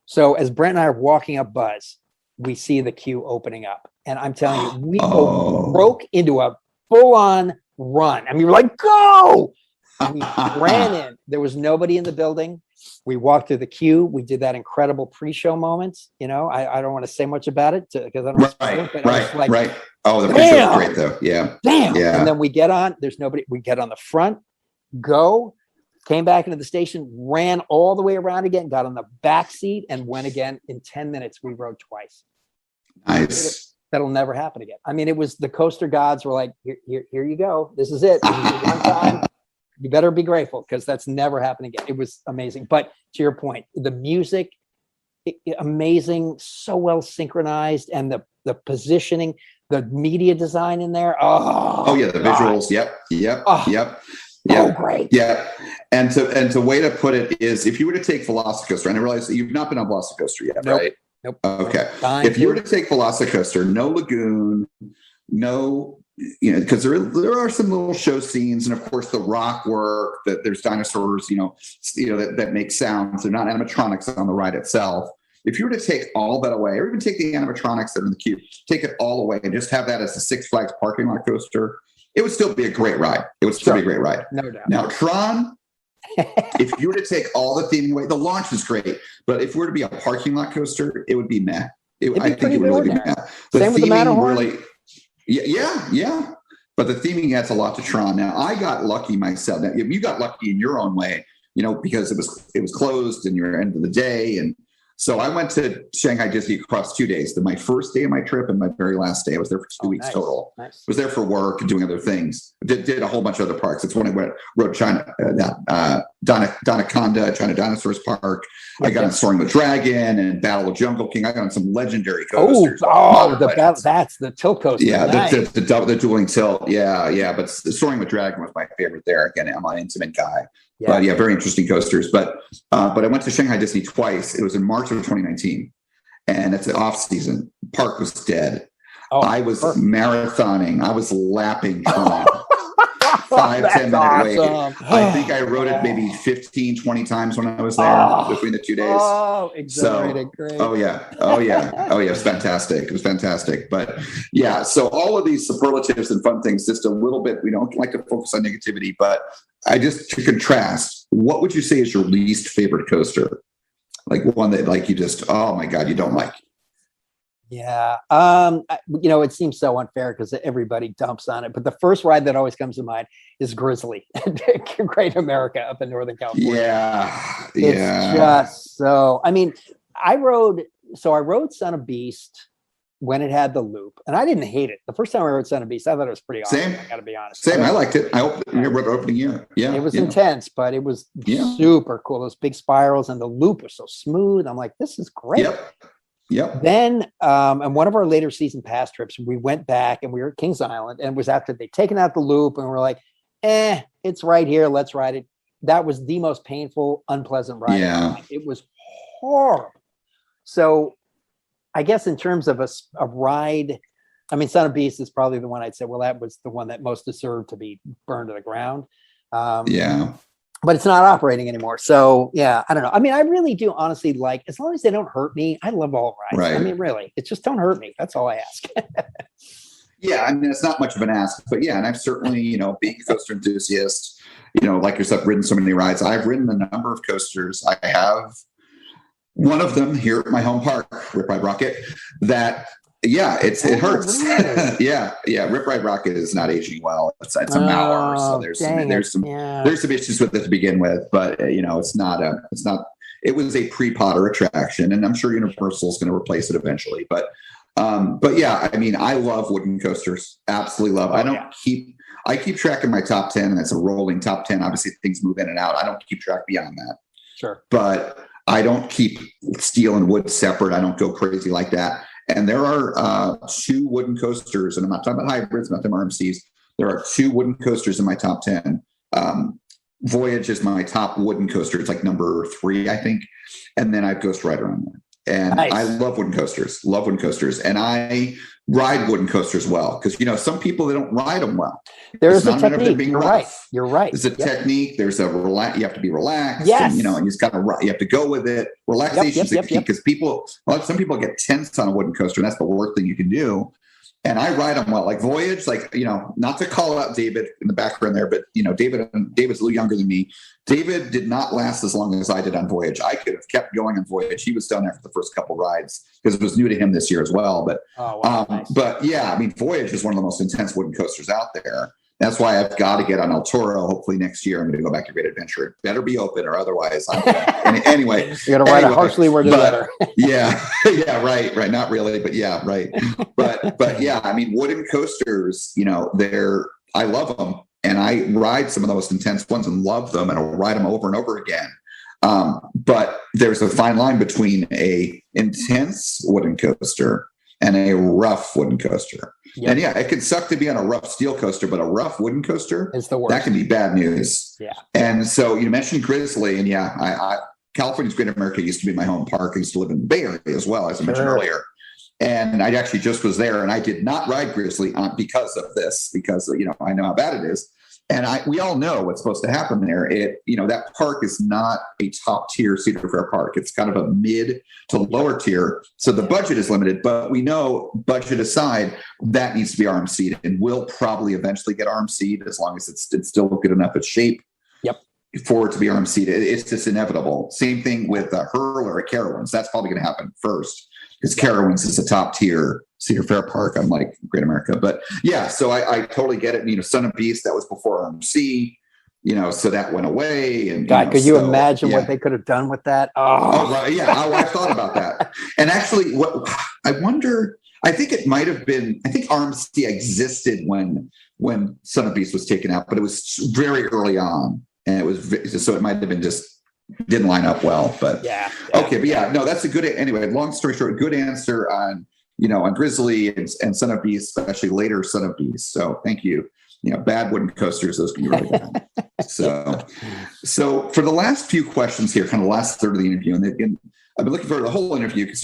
So as Brent and I are walking up Buzz, we see the queue opening up. And I'm telling you, we broke into a full-on run. I mean, we're like, go! And we ran in. There was nobody in the building. We walked through the queue. We did that incredible pre-show moment. I don't want to say much about it because I don't know. Right. Oh, the pre-show was great though. Yeah. Damn. Yeah. And then we get on. There's nobody. We get on the front, came back into the station, ran all the way around again, got on the back seat and went again. In 10 minutes, we rode twice. Nice. That'll never happen again. I mean, it was the coaster gods were like, here you go. This is it. This is the one time. You better be grateful because that's never happened again. It was amazing. But to your point, the music, amazing, so well synchronized, and the positioning, the media design in there. Oh yeah, the visuals. Yep. Oh, great. Yeah. And the way to put it is, if you were to take Velocicoaster, and I realize that you've not been on Velocicoaster yet, right? Nope. Okay. If you were to take Velocicoaster, no lagoon, no. Because there are some little show scenes, and of course the rock work. That there's dinosaurs, that make sounds. They're not animatronics on the ride itself. If you were to take all that away, or even take the animatronics that are in the queue, take it all away, and just have that as a Six Flags parking lot coaster, it would still be a great ride. It would still be a great ride. No doubt. Now Tron, if you were to take all the theming away, the launch is great, but if it were to be a parking lot coaster, it would be meh. I think it would really be meh. Same with the Matterhorn. Really. Yeah. But the theming adds a lot to Tron. Now, I got lucky myself. Now, you got lucky in your own way, because it was closed and you're end of the day. And so I went to Shanghai Disney across 2 days. My first day of my trip and my very last day. I was there for 2 weeks total. Nice. Was there for work and doing other things. Did a whole bunch of other parks. It's when I rode Danaconda, China Dinosaurs Park. I got on Soaring the Dragon and Battle of Jungle King. I got on some legendary coasters. That's the tilt coaster. Yeah, nice. the dueling tilt. Yeah. But Soaring the Dragon was my favorite there. Again, I'm an intimate guy. Yeah. But very interesting coasters. But I went to Shanghai Disney twice. It was in March of 2019, and it's the off season. Park was dead. I was marathoning. I was lapping Tron. 5-10 minute wait. I think I rode it maybe 15-20 times when I was there between the 2 days. Oh, exhilarating. Great. Oh yeah. It was fantastic. But yeah, so all of these superlatives and fun things, just a little bit, we don't like to focus on negativity, but to contrast, what would you say is your least favorite coaster? Like one that you just, oh my God, you don't like? Yeah. It seems so unfair because everybody dumps on it. But the first ride that always comes to mind is Grizzly, Great America up in Northern California. Yeah. It's just so, I rode Son of Beast when it had the loop, and I didn't hate it. The first time I rode Son of Beast, I thought it was pretty awesome. Same. I gotta be honest. Same. I liked it. I rode opening year. Yeah. It was intense, but it was super cool. Those big spirals and the loop was so smooth. I'm like, this is great. Yep. Then, on one of our later season pass trips, we went back and we were at Kings Island, and it was after they'd taken out the loop, and we're like, it's right here. Let's ride it. That was the most painful, unpleasant ride. Yeah. It was horrible. So I guess in terms of a ride, Son of Beast is probably the one I'd say, well, that was the one that most deserved to be burned to the ground. But it's not operating anymore. So yeah, I don't know. I really do honestly like, as long as they don't hurt me, I love all rides. Right. Really, it's just don't hurt me. That's all I ask. Yeah. It's not much of an ask, but yeah. And I've certainly, being a coaster enthusiast, like yourself, ridden so many rides. I've ridden a number of coasters. I have one of them here at my home park, Rip Ride Rocket, that, it hurts. Really? Yeah. Rip Ride Rocket is not aging well. It's a Mauer. So there's some issues with it to begin with, but it's not, it was a pre-Potter attraction, and I'm sure Universal is going to replace it eventually. But yeah, I love wooden coasters. Absolutely love. I keep track of my top 10, and that's a rolling top 10. Obviously things move in and out. I don't keep track beyond that. Sure. But I don't keep steel and wood separate. I don't go crazy like that. And there are 2 wooden coasters, and I'm not talking about hybrids, I'm not talking about RMCs. There are 2 wooden coasters in my top 10. Voyage is my top wooden coaster. It's like number 3, I think. And then I have Ghost Rider on there. And nice. I love wooden coasters, and I ride wooden coasters well, because some people, they don't ride them well. There's a technique. You're right. There's a technique. There's a you have to be relaxed. Yes. And, you just you have to go with it. Relaxation is the key, because some people get tense on a wooden coaster, and that's the worst thing you can do. And I ride them well, like Voyage, not to call out David in the background there, but David's a little younger than me. David did not last as long as I did on Voyage. I could have kept going on Voyage. He was done after the first couple rides, because it was new to him this year as well. But, nice. But yeah, Voyage is one of the most intense wooden coasters out there. That's why I've got to get on El Toro. Hopefully next year, I'm going to go back to Great Adventure. It better be open, or otherwise I'm anyway. You're going to ride a harshly worded letter. Yeah, right. Not really, but yeah, right. But yeah, wooden coasters, I love them, and I ride some of the most intense ones and love them, and I'll ride them over and over again. But there's a fine line between a intense wooden coaster and a rough wooden coaster. Yep. And yeah, it can suck to be on a rough steel coaster, but a rough wooden coaster, it's the worst. That can be bad news. Yeah. And so you mentioned Grizzly, and yeah, California's Great America used to be my home park. I used to live in the Bay Area as well, as I mentioned earlier. And I actually just was there, and I did not ride Grizzly because of this, because I know how bad it is. And we all know what's supposed to happen there. That park is not a top tier Cedar Fair park. It's kind of a mid to lower tier. So the budget is limited, but we know, budget aside, that needs to be RMC'd, and will probably eventually get RMC'd, as long as it's still good enough at shape. Yep. For it to be RMC'd. It's just inevitable. Same thing with Hurler at Carowinds. That's probably going to happen first, because Carowinds is a top tier Cedar Fair park, unlike Great America. But yeah, so I totally get it. Son of Beast, that was before RMC, so that went away. And God, could you imagine what they could have done with that? Oh right, yeah. I thought about that. And actually, what I wonder, I think it might have been, I think RMC existed when Son of Beast was taken out, but it was very early on, and it was so it might have been just didn't line up well. But okay, but yeah, no, that's a good. Anyway, long story short, good answer on Grizzly and Son of Beast, especially later Son of Beast. So thank you. Bad wooden coasters, those can be really bad. So for the last few questions here, kind of the last third of the interview, and I've been looking for the whole interview, because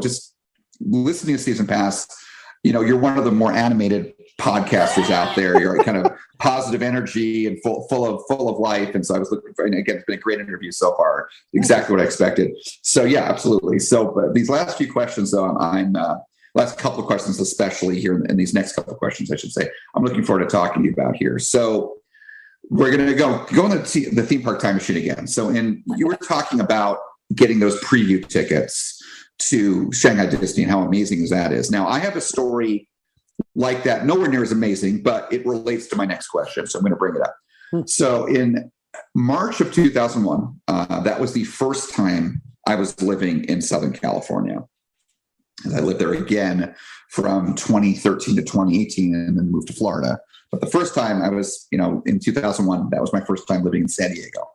just listening to Season Pass, you're one of the more animated podcasters out there. You're kind of positive energy and full of life. And so I was looking for, and again, it's been a great interview so far. Exactly what I expected. So yeah, absolutely. So, but these last few questions, though, last couple of questions, especially here in these next couple of questions, I should say, I'm looking forward to talking to you about here. So we're going to go on the theme park time machine again. So you were talking about getting those preview tickets. to Shanghai Disney and how amazing that is. Now, I have a story like that, nowhere near as amazing, but it relates to my next question, so I'm going to bring it up. So in March of 2001, that was the first time I was living in Southern California. And I lived there again from 2013 to 2018 and then moved to Florida. But the first time I was, in 2001, that was my first time living in San Diego.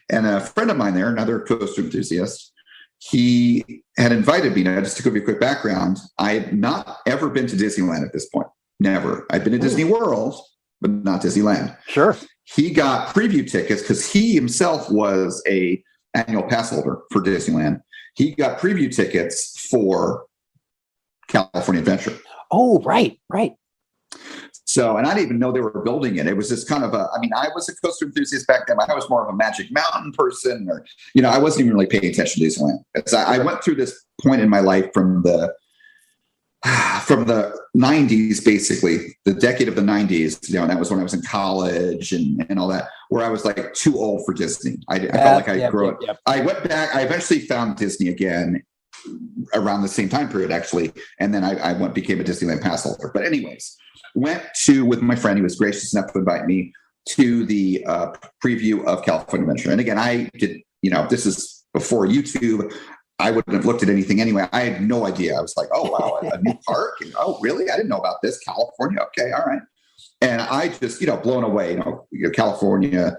And a friend of mine there, another coaster enthusiast, he had invited me. Now, just to give you a quick background, I had not ever been to Disneyland at this point. Never. I'd been to Disney World, but not Disneyland. Sure. He got preview tickets because he himself was a annual pass holder for Disneyland. He got preview tickets for California Adventure. Oh, right. So, and I didn't even know they were building it. It was just kind of I was a coaster enthusiast back then. I was more of a Magic Mountain person, or, I wasn't even really paying attention to Disneyland. I went through this point in my life from the 90s, basically the decade of the 90s, and that was when I was in college and all that, where I was like too old for Disney. I felt like I grew up. Yep. I went back. I eventually found Disney again around the same time period, actually. And then I became a Disneyland pass holder. But anyways, went with my friend. He was gracious enough to invite me to the preview of California Adventure. And again, I did, this is before YouTube. I wouldn't have looked at anything anyway. I had no idea. I was like, oh, wow, a new park? And, oh, really? I didn't know about this. California. Okay. All right. And I just, blown away, California,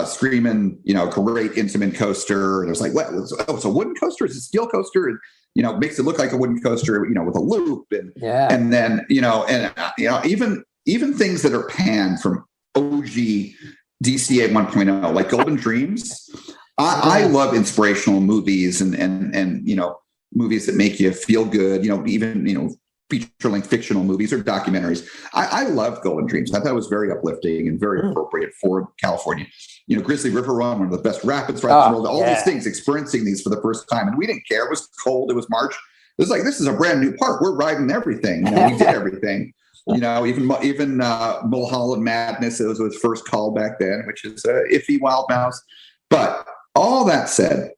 screaming, great intimate coaster. And it was like, what? It's a wooden coaster? It's a steel coaster. And, makes it look like a wooden coaster, with a loop. And, and then, even things that are panned from OG DCA 1.0, like Golden Dreams. I love inspirational movies and movies that make you feel good, even, feature-length fictional movies or documentaries. I love Golden Dreams. I thought it was very uplifting and very appropriate for California. Grizzly River Run, one of the best rapids rides in the world, all these things, experiencing these for the first time. And we didn't care. It was cold. It was March. It was like, this is a brand new park. We're riding everything. We did everything. Even Mulholland Madness, it was his first call back then, which is Iffy Wild Mouse. But all that said,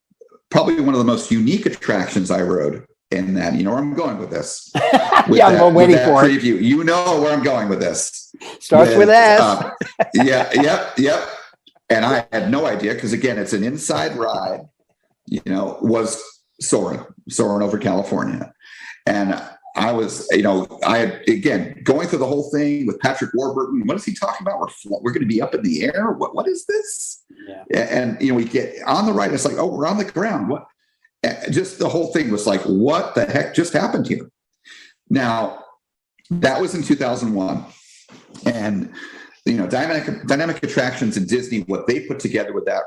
probably one of the most unique attractions I rode in that, where I'm going with this. I'm waiting for it. Preview. You know where I'm going with this. Starts with S. Yep. And I had no idea because, again, it's an inside ride, was soaring over California. And I was, I had, again, going through the whole thing with Patrick Warburton. What is he talking about? We're going to be up in the air. What is this? Yeah. And, we get on the ride. It's like, oh, we're on the ground. What? Just the whole thing was like, what the heck just happened here? Now, that was in 2001. And, dynamic attractions in Disney, what they put together with that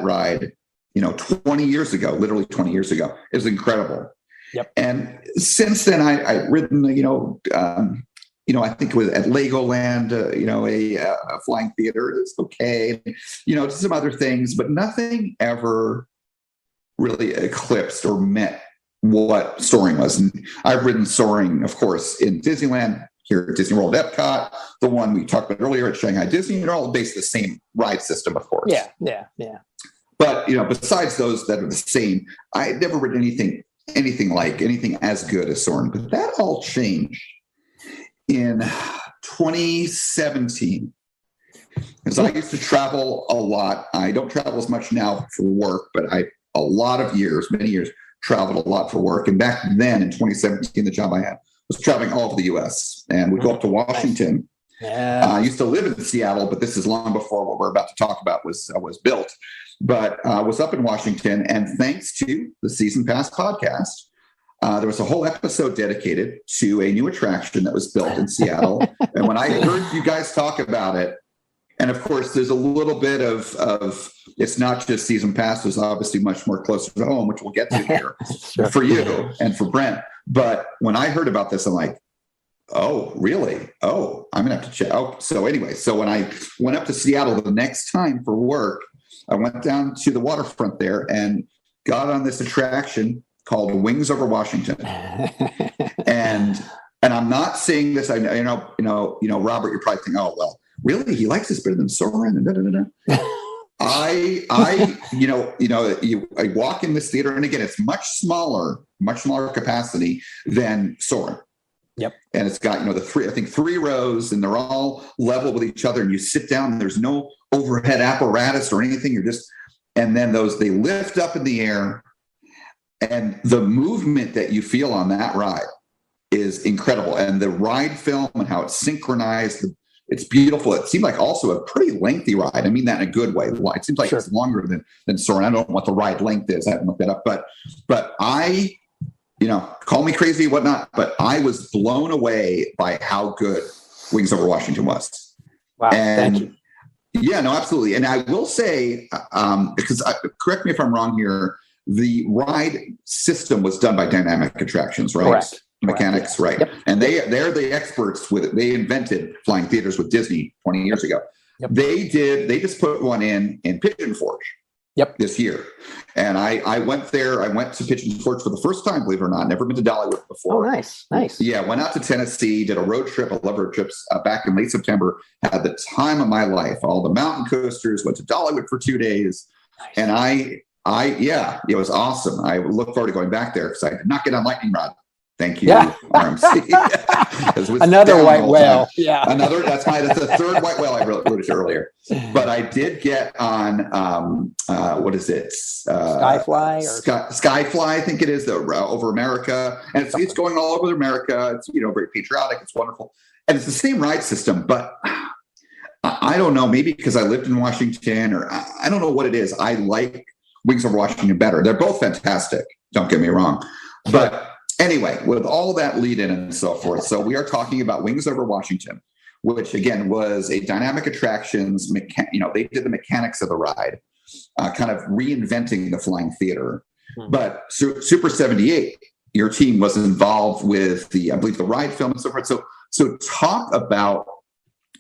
ride, 20 years ago, literally 20 years ago, is incredible. Yep. And since then, I've ridden, I think it was at Legoland, a flying theater. It's okay. Some other things, but nothing ever really eclipsed or met what soaring was. And I've ridden soaring, of course, in Disneyland, here at Disney World Epcot, the one we talked about earlier at Shanghai Disney. They're all based on the same ride system, of course. Yeah. But, besides those that are the same, I had never ridden anything as good as soaring. But that all changed in 2017. Because I used to travel a lot. I don't travel as much now for work, but many years, traveled a lot for work. And back then in 2017, the job I had was traveling all over the U.S. and would go up to Washington. Yeah. I used to live in Seattle, but this is long before what we're about to talk about was built. But I was up in Washington, and thanks to the Season Pass podcast, there was a whole episode dedicated to a new attraction that was built in Seattle. And when I heard you guys talk about it, and of course, there's a little bit of it's not just Season Pass. There's obviously much more closer to home, which we'll get to here for you and for Brent. But when I heard about this, I'm like, oh, really? Oh, I'm going to have to check. Oh, so anyway, so when I went up to Seattle the next time for work, I went down to the waterfront there and got on this attraction called Wings Over Washington. and I'm not saying this. I know, Robert, you're probably thinking, oh, well, really? He likes this better than soaring? And I walk in this theater, and again, it's much smaller capacity than Soarin'. Yep. And it's got, three rows, and they're all level with each other. And you sit down, and there's no overhead apparatus or anything. And then they lift up in the air, and the movement that you feel on that ride is incredible. And the ride film and how it's synchronized, it's beautiful. It seemed like also a pretty lengthy ride. I mean that in a good way. It seems like It's longer than Soarin'. I don't know what the ride length is. I haven't looked that up, but I, call me crazy, whatnot, but I was blown away by how good Wings Over Washington was. Wow, thank you. Yeah, no, absolutely. And I will say, because correct me if I'm wrong here, the ride system was done by Dynamic Attractions, right? Correct. Mechanics, right? Yep. And they're the experts with it. They invented flying theaters with Disney 20 years ago. Yep. They just put one in Pigeon Forge. Yep. This year. And I went there. I went to Pigeon Forge for the first time, believe it or not. Never been to Dollywood before. Oh, nice. Yeah, went out to Tennessee, did a road trip. I love road trips. Back in late September, had the time of my life. All the mountain coasters, went to Dollywood for 2 days. Nice. And it was awesome. I look forward to going back there because I did not get on Lightning Rod. Thank you, RMC. Another white whale. Yeah. That's the third white whale I alluded to earlier. But I did get on, what is it? Skyfly? Skyfly, I think it is, over America. And it's going all over America. It's, very patriotic. It's wonderful. And it's the same ride system, but I don't know, maybe because I lived in Washington, or I don't know what it is. I like Wings Over Washington better. They're both fantastic. Don't get me wrong. But anyway, with all that lead in and so forth, so we are talking about Wings Over Washington, which again was a Dynamic Attractions. They did the mechanics of the ride, kind of reinventing the flying theater. Mm-hmm. But Super 78, your team was involved with the ride film and so forth. So talk about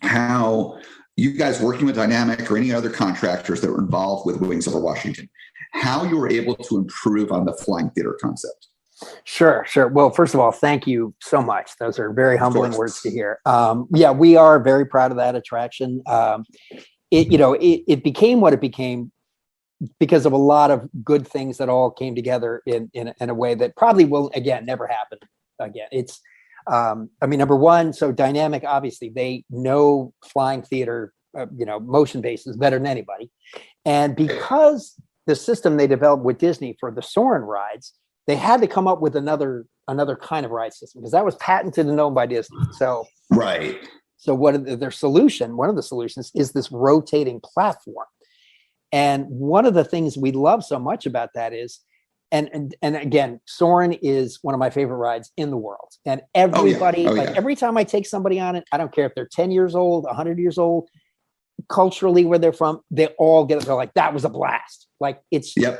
how you guys working with Dynamic or any other contractors that were involved with Wings Over Washington, how you were able to improve on the flying theater concept. Sure. Well, first of all, thank you so much. Those are very humbling words to hear. We are very proud of that attraction. It became what it became because of a lot of good things that all came together in a way that probably will, again, never happen again. It's, number one, so Dynamic, obviously, they know flying theater, motion bases better than anybody. And because the system they developed with Disney for the Soarin' rides, they had to come up with another kind of ride system because that was patented and owned by Disney. So right. So one of the solutions is this rotating platform. And one of the things we love so much about that is, and again, Soarin' is one of my favorite rides in the world. And everybody, every time I take somebody on it, I don't care if they're 10 years old, 100 years old, culturally where they're from, they're like, that was a blast. Like it's the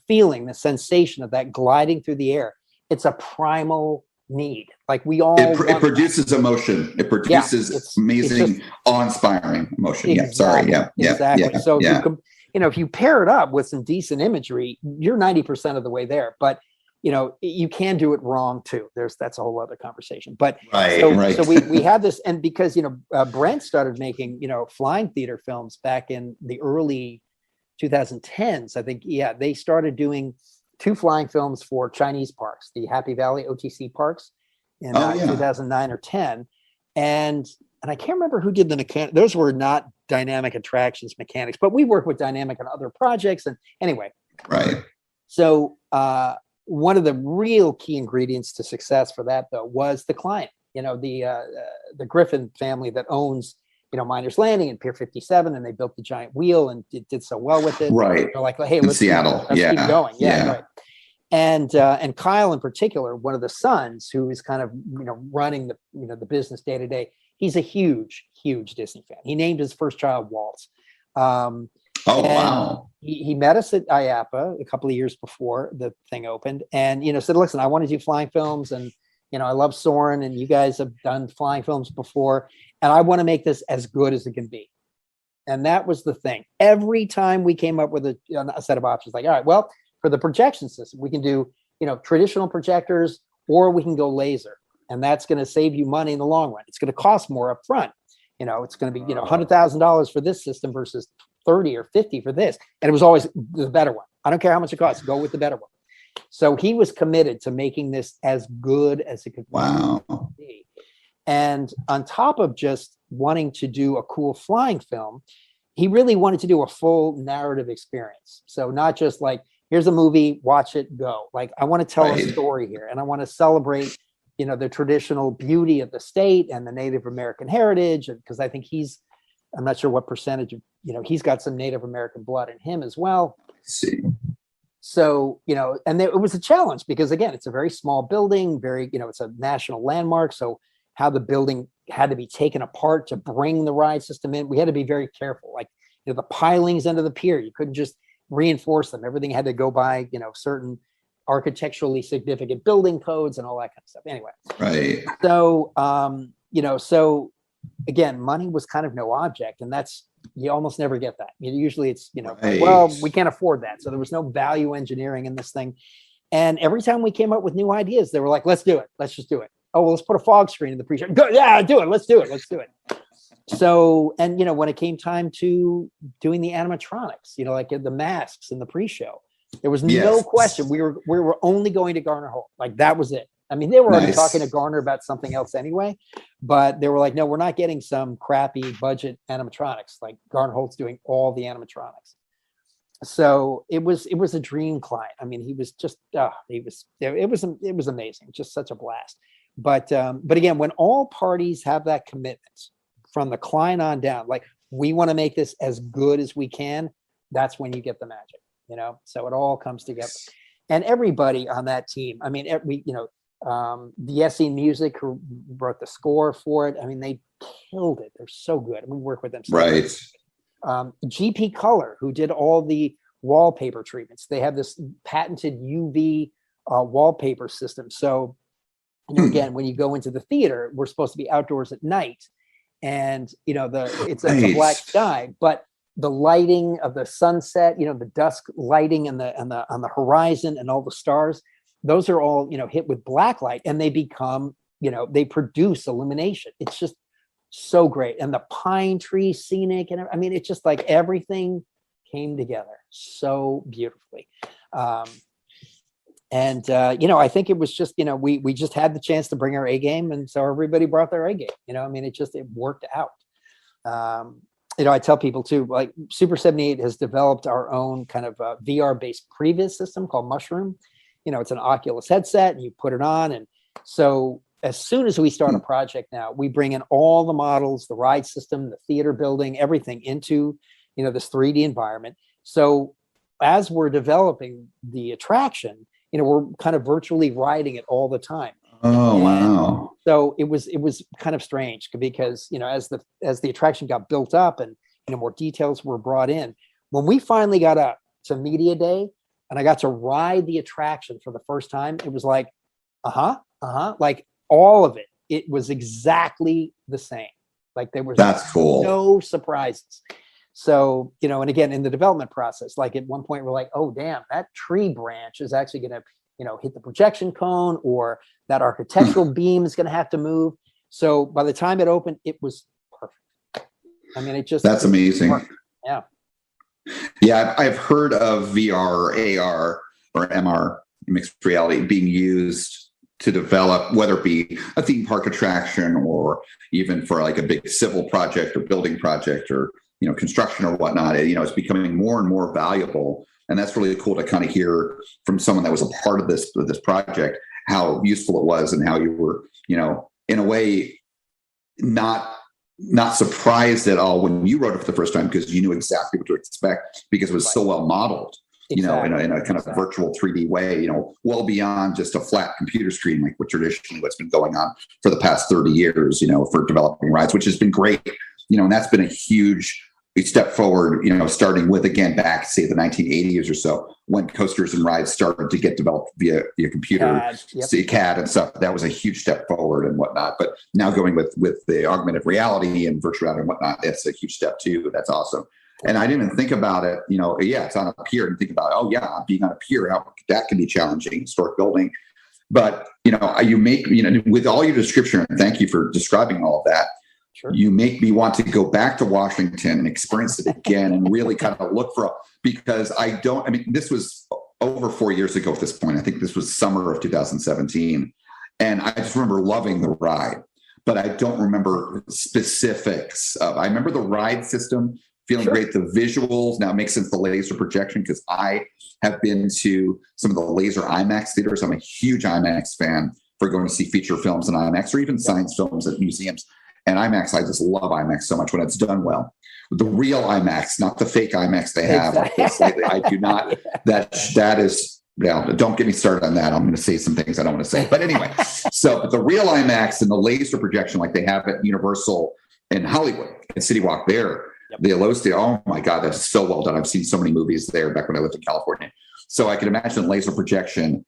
feeling, the sensation of that gliding through the air. It's a primal need. Like we all it produces emotion. It produces amazing, awe-inspiring emotion. Exactly, exactly. So yeah. If you pair it up with some decent imagery, you're 90% of the way there. But you can do it wrong too. That's a whole other conversation. But so we had this, and because Brent started making flying theater films back in the early 2010s, I think. Yeah, they started doing 2 flying films for Chinese parks, the Happy Valley OTC parks in 2009 or 10. And I can't remember who did the mechanic. Those were not Dynamic Attractions mechanics, but we work with Dynamic on other projects. And anyway, right. So one of the real key ingredients to success for that, though, was the client. The Griffin family that owns Miners Landing and Pier 57, and they built the giant wheel and did so well with it. Right. They're like, hey, let's Seattle. Keep going. Yeah. Right. And Kyle in particular, one of the sons who is kind of running the business day to day. He's a huge Disney fan. He named his first child Walt. Wow. He met us at IAPA a couple of years before the thing opened, and said, listen, I want to do flying films, and I love Soarin', and you guys have done flying films before, and I want to make this as good as it can be. And that was the thing. Every time we came up with a set of options, like, all right, well, for the projection system, we can do traditional projectors, or we can go laser, and that's going to save you money in the long run. It's going to cost more up front. It's going to be $100,000 for this system versus $30 or $50 for this. And it was always the better one. I don't care how much it costs. Go with the better one. So he was committed to making this as good as it could be. And on top of just wanting to do a cool flying film, he really wanted to do a full narrative experience. So not just like, here's a movie, watch it, go. Like, I want to tell a story here, and I want to celebrate, the traditional beauty of the state and the Native American heritage. Because I think I'm not sure what percentage of, he's got some Native American blood in him as well. See. So, and it was a challenge because, again, it's a very small building, it's a national landmark. So how the building had to be taken apart to bring the ride system in, we had to be very careful. Like, the pilings under the pier, you couldn't just reinforce them. Everything had to go by, certain architecturally significant building codes and all that kind of stuff. Anyway. Right. So, so again, money was kind of no object, and you almost never get that. Usually it's, well, we can't afford that. So there was no value engineering in this thing. And every time we came up with new ideas, they were like, let's do it. Let's just do it. Oh, well, let's put a fog screen in the pre-show. Go, yeah, do it. Let's do it. Let's do it. So, and, when it came time to doing the animatronics, like the masks in the pre-show, there was no question. We were only going to Garner Holt. Like, that was it. I mean, they were already talking to Garner about something else anyway, but they were like, no, we're not getting some crappy budget animatronics. Like, Garner Holt's doing all the animatronics. So it was a dream client. I mean, he was just, it was amazing. Just such a blast. But again, when all parties have that commitment from the client on down, like, we want to make this as good as we can, that's when you get the magic, so it all comes together. And everybody on that team, I mean, the SE Music, who wrote the score for it, I mean, they killed it. They're so good. We work with them. Right. GP Color, who did all the wallpaper treatments. They have this patented UV wallpaper system. So, again, when you go into the theater, we're supposed to be outdoors at night, and it's a black sky, but the lighting of the sunset, the dusk lighting and on the horizon and all the stars, those are all, hit with black light, and they become, they produce illumination. It's just so great. And the pine tree scenic, and I mean, it's just like everything came together so beautifully. I think it was just, we just had the chance to bring our A game. And so everybody brought their A game, I mean, it worked out. I tell people too, like, Super 78 has developed our own kind of VR based previs system called Mushroom. It's an Oculus headset, and you put it on. And so as soon as we start a project now, we bring in all the models, the ride system, the theater building, everything into, this 3D environment. So as we're developing the attraction, we're kind of virtually riding it all the time. Oh, wow. So it was kind of strange because, as the attraction got built up and, more details were brought in, when we finally got up to media day and I got to ride the attraction for the first time, it was like, like all of it. It was exactly the same. Like, there was no surprises. So, and again, in the development process, like, at one point we're like, oh, damn, that tree branch is actually going to, hit the projection cone, or that architectural beam is going to have to move. So by the time it opened, it was perfect. I mean, that's amazing. Perfect. Yeah. Yeah. I've heard of VR, AR, or MR, mixed reality, being used to develop, whether it be a theme park attraction or even for like a big civil project or building project or, construction or whatnot. It's becoming more and more valuable. And that's really cool to kind of hear from someone that was a part of this project, how useful it was and how you were, in a way, not surprised at all when you wrote it for the first time, because you knew exactly what to expect because it was so well modeled, exactly. in a kind of virtual 3D way, well beyond just a flat computer screen, like what's been going on for the past 30 years, for developing rides, which has been great, and that's been a huge step forward, starting with, again, back, say, the 1980s or so, when coasters and rides started to get developed via computer, CAD and stuff. That was a huge step forward and whatnot. But now going with the augmented reality and virtual reality and whatnot, that's a huge step too. That's awesome. And I didn't even think about it, it's on a pier, and think about, being on a pier, how that can be challenging, historic building. But, you make, with all your description, and thank you for describing all of that, Sure. You make me want to go back to Washington and experience it again and really kind of look for, because this was over 4 years ago at this point. I think this was summer of 2017. And I just remember loving the ride, but I don't remember specifics I remember the ride system, feeling great. The visuals, now it makes sense, the laser projection, because I have been to some of the laser IMAX theaters. I'm a huge IMAX fan for going to see feature films in IMAX or even science films at museums. And IMAX, I just love IMAX so much when it's done well. The real IMAX, not the fake IMAX they have like this lately. I do not. That is. Yeah, don't get me started on that. I'm going to say some things I don't want to say. But anyway, but the real IMAX and the laser projection like they have at Universal in Hollywood and City Walk there, the Lowe's Theater, oh my God, that's so well done. I've seen so many movies there back when I lived in California. So I can imagine laser projection,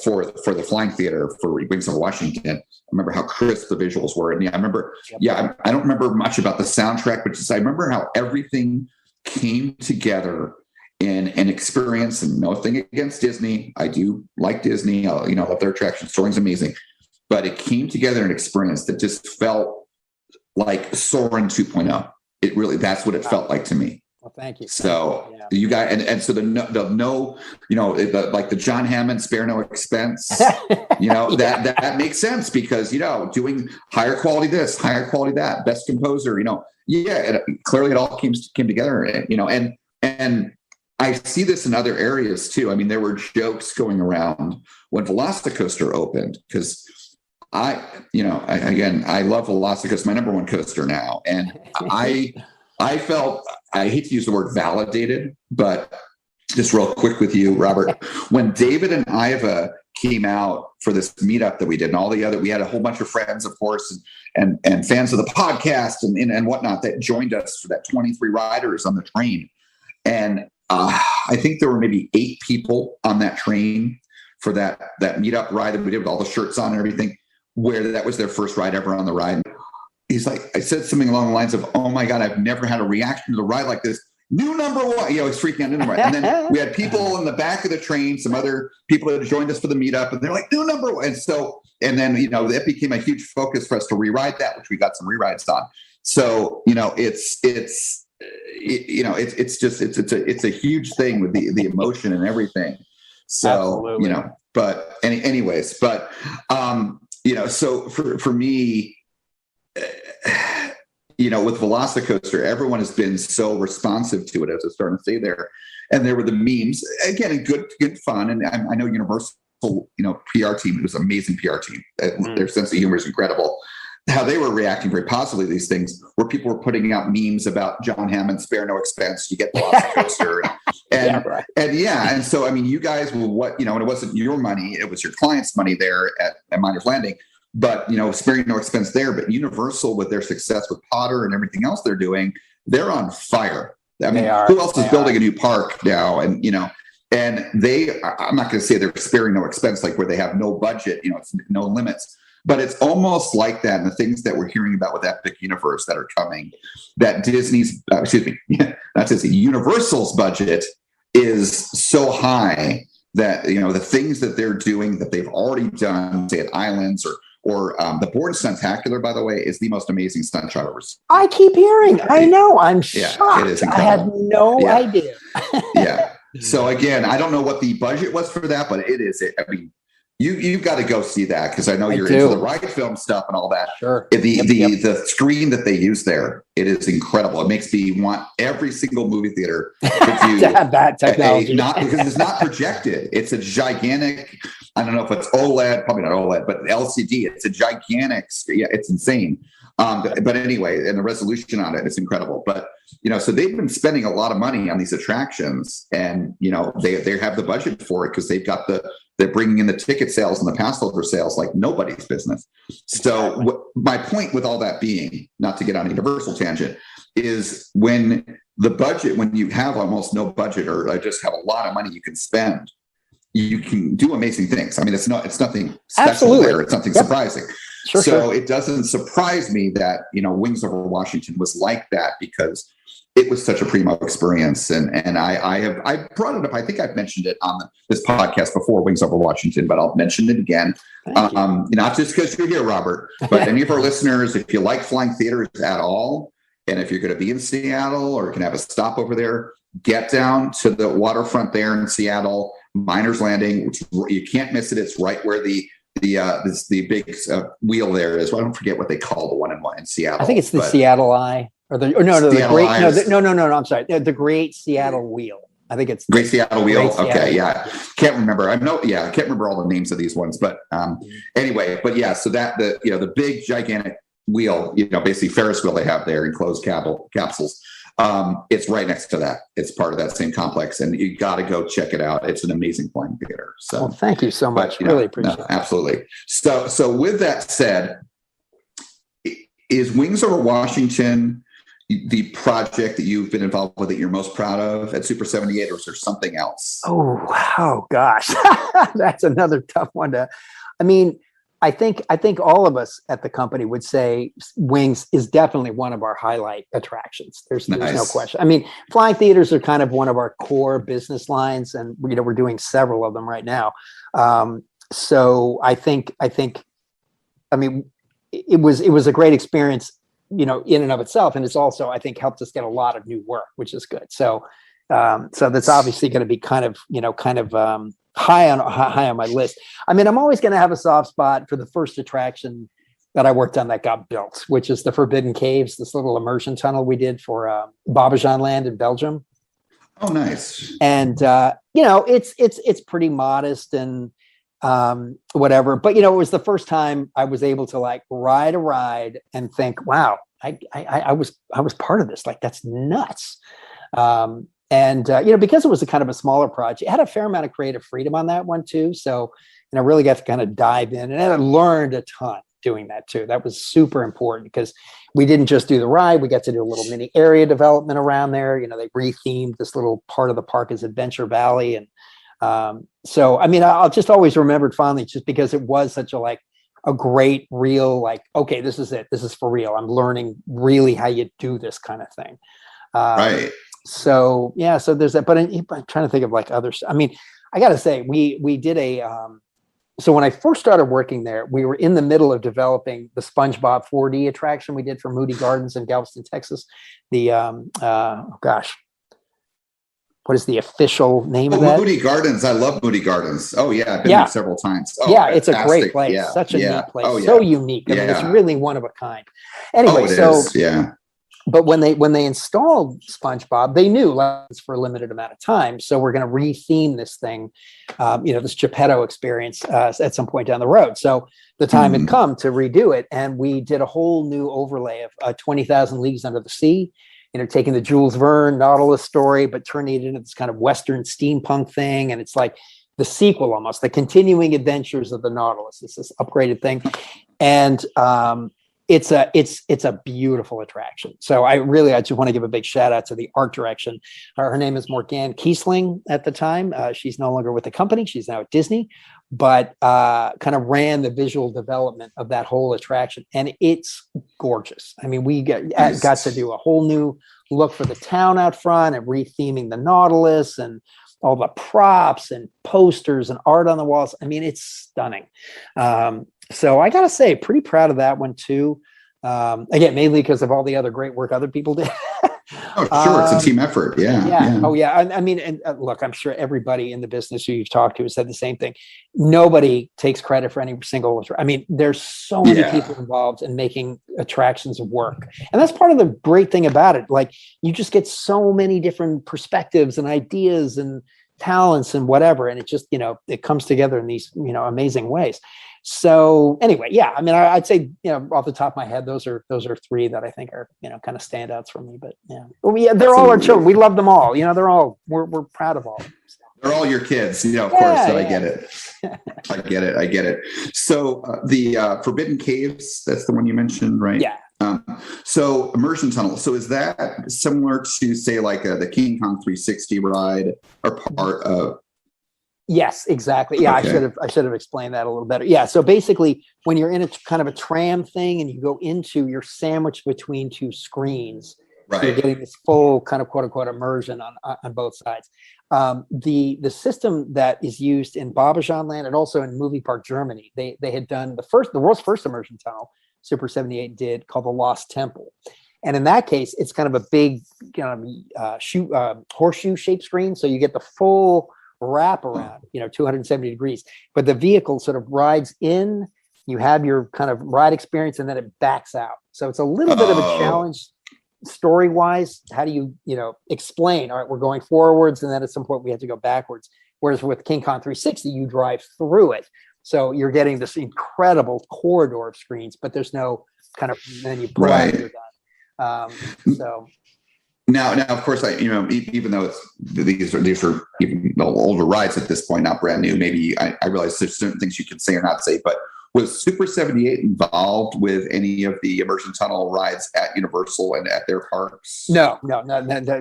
for the Flying Theater for Wings of Washington. I remember how crisp the visuals were. And I remember, I don't remember much about the soundtrack, but just I remember how everything came together in an experience. And nothing against Disney. I do like Disney. I love their attraction. Story's amazing. But it came together in an experience that just felt like Soarin' 2.0. It really, that's what it felt like to me. Well, thank you. So you guys, and so like the John Hammond spare no expense, that makes sense because, doing higher quality this, higher quality that, best composer, clearly it all came together, and I see this in other areas too. I mean, there were jokes going around when Velocicoaster opened because I love Velocicoaster, my number one coaster now. And I felt, I hate to use the word validated, but just real quick with you, Robert, when David and Iva came out for this meetup that we did and all the other, we had a whole bunch of friends, of course, and fans of the podcast and whatnot that joined us for that 23 riders on the train. And I think there were maybe 8 people on that train for that meetup ride that we did with all the shirts on and everything, where that was their first ride ever on the ride. He's like, I said something along the lines of, oh my God, I've never had a reaction to the ride like this. New number one, he's freaking out. New number one. And then we had people in the back of the train, some other people that had joined us for the meetup, and they're like, new number one. And then, that became a huge focus for us to rewrite that, which we got some rewrites on. So, it's a huge thing with the emotion and everything. So, absolutely. But anyways, so for me, with Velocicoaster, everyone has been so responsive to it, as I was starting to say there. And there were the memes, again, good fun. And I know Universal, PR team, it was an amazing PR team. Their sense of humor is incredible. How they were reacting very positively to these things, where people were putting out memes about John Hammond, spare no expense, you get Velocicoaster. And so, I mean, you guys will and it wasn't your money, it was your client's money there at Miners Landing. But, sparing no expense there. But Universal, with their success with Potter and everything else they're doing, they're on fire. I mean, who else is building a new park now? And, and I'm not going to say they're sparing no expense, like where they have no budget, it's no limits. But it's almost like that. And the things that we're hearing about with Epic Universe that are coming, that Universal's budget is so high that, the things that they're doing that they've already done, say at Islands or the Bourne Stuntacular, by the way, is the most amazing stunt shot ever seen. I keep hearing. I know. I'm shocked. It is I had no idea. So again, I don't know what the budget was for that, but it is. I mean, you've got to go see that because I know you're into the ride film stuff and all that. Sure. The screen that they use there, it is incredible. It makes me want every single movie theater to have that technology. Because it's not projected. It's a gigantic. I don't know if it's OLED, probably not OLED, but LCD. It's a gigantic. Yeah, it's insane. But anyway, and the resolution on it is incredible. But so they've been spending a lot of money on these attractions, and they have the budget for it because they're bringing in the ticket sales and the pass holder sales like nobody's business. So my point with all that being, not to get on a Universal tangent, is when you have almost no budget or just have a lot of money you can spend, you can do amazing things. I mean, it's nothing special there. It's nothing surprising. Sure. It doesn't surprise me that, Wings Over Washington was like that, because it was such a primo experience. And I brought it up. I think I've mentioned it on this podcast before, Wings Over Washington, but I'll mention it again. Not just because you're here, Robert, but any of our listeners, if you like flying theaters at all, and if you're going to be in Seattle or can have a stop over there, get down to the waterfront there in Seattle, Miners Landing, which you can't miss it. It's right where the big wheel there is. Well, I don't forget what they call the one in Seattle. I think it's the Seattle Eye. The Great Seattle Wheel. I think it's Great Seattle Wheel. Great Seattle Wheel. Yeah. Can't remember. I can't remember all the names of these ones, but anyway, but yeah, so that the big gigantic wheel, basically Ferris wheel they have there, enclosed capsules. It's right next to that. It's part of that same complex, and you got to go check it out. It's an amazing flying theater. So thank you so much. Really appreciate it. Absolutely. So with that said, is Wings Over Washington the project that you've been involved with that you're most proud of at Super 78, or is there something else? Oh gosh, that's another tough one I think all of us at the company would say Wings is definitely one of our highlight attractions. There's no question. Flying theaters are kind of one of our core business lines, and we're doing several of them right now. So I think it was a great experience, in and of itself. And it's also, I think, helped us get a lot of new work, which is good. So that's obviously going to be kind of high on my list. I'm always going to have a soft spot for the first attraction that I worked on that got built, which is the Forbidden Caves, this little immersion tunnel we did for Babajaan Land in Belgium. Oh, nice. And, it's pretty modest and whatever, but it was the first time I was able to ride a ride and think, wow, I was part of this. That's nuts. And because it was a kind of a smaller project, it had a fair amount of creative freedom on that one too. So, I really got to kind of dive in, and I learned a ton doing that too. That was super important because we didn't just do the ride. We got to do a little mini area development around there. They rethemed this little part of the park as Adventure Valley. And so, I'll just always remember it fondly, just because it was such a great, real, okay, this is it. This is for real. I'm learning really how you do this kind of thing. Right. So there's that, but I'm trying to think of others. I got to say, we did so when I first started working there, we were in the middle of developing the SpongeBob 4D attraction we did for Moody Gardens in Galveston, Texas. The, what is the official name of that? Moody Gardens. I love Moody Gardens. Oh yeah. I've been there several times. Oh, yeah. It's a great place. Yeah. Such a neat place. Oh, yeah. So unique. It's really one of a kind. Anyway, but when they installed SpongeBob, they knew it's for a limited amount of time. So we're going to retheme this thing, this Geppetto experience at some point down the road. So the time had come to redo it. And we did a whole new overlay of 20,000 Leagues Under the Sea, taking the Jules Verne Nautilus story, but turning it into this kind of Western steampunk thing. And it's like the sequel, almost the continuing adventures of the Nautilus. It's this upgraded thing. And, it's a beautiful attraction. So I just want to give a big shout out to the art direction. Her name is Morgane Kiesling at the time. She's no longer with the company. She's now at Disney, but kind of ran the visual development of that whole attraction. And it's gorgeous. We got to do a whole new look for the town out front and retheming the Nautilus and all the props and posters and art on the walls. It's stunning. So I got to say, pretty proud of that one too. Again, mainly because of all the other great work other people did. Oh, sure. It's a team effort. Yeah. Oh, yeah. And look, I'm sure everybody in the business who you've talked to has said the same thing. Nobody takes credit for any single. There's so many people involved in making attractions work. And that's part of the great thing about it. You just get so many different perspectives and ideas and talents and whatever. And it just, it comes together in these, amazing ways. So anyway, I'd say, off the top of my head, those are three that I think are, kind of standouts for me. But they're all our children. We love them all. We're proud of all of them. So. They're all your kids, of course. So I get it. I get it. So the Forbidden Caves, that's the one you mentioned, right? Yeah. So immersion tunnel. So is that similar to, say, the King Kong 360 ride, or part of? Yes, exactly. Yeah, Okay. I should have explained that a little better. Yeah, so basically, when you're in a kind of a tram thing and you go into, you're sandwiched between two screens. So you're Right. getting this full kind of quote unquote immersion on both sides. The system that is used in Babajaan Land and also in Movie Park Germany, they had done the world's first immersion tunnel. Super 78 did, called the Lost Temple. And in that case, it's kind of a big horseshoe shaped screen. So you get the full wrap around, 270 degrees. But the vehicle sort of rides in, you have your kind of ride experience, and then it backs out. So it's a little bit of a challenge story wise. How do you, explain, all right, we're going forwards, and then at some point we have to go backwards. Whereas with King Kong 360, you drive through it. So you're getting this incredible corridor of screens, but there's no kind of, then you pull out and you're done. So now, of course, even though these are even older rides at this point, not brand new. Maybe I realize there's certain things you can say or not say, but was Super 78 involved with any of the immersion tunnel rides at Universal and at their parks? No.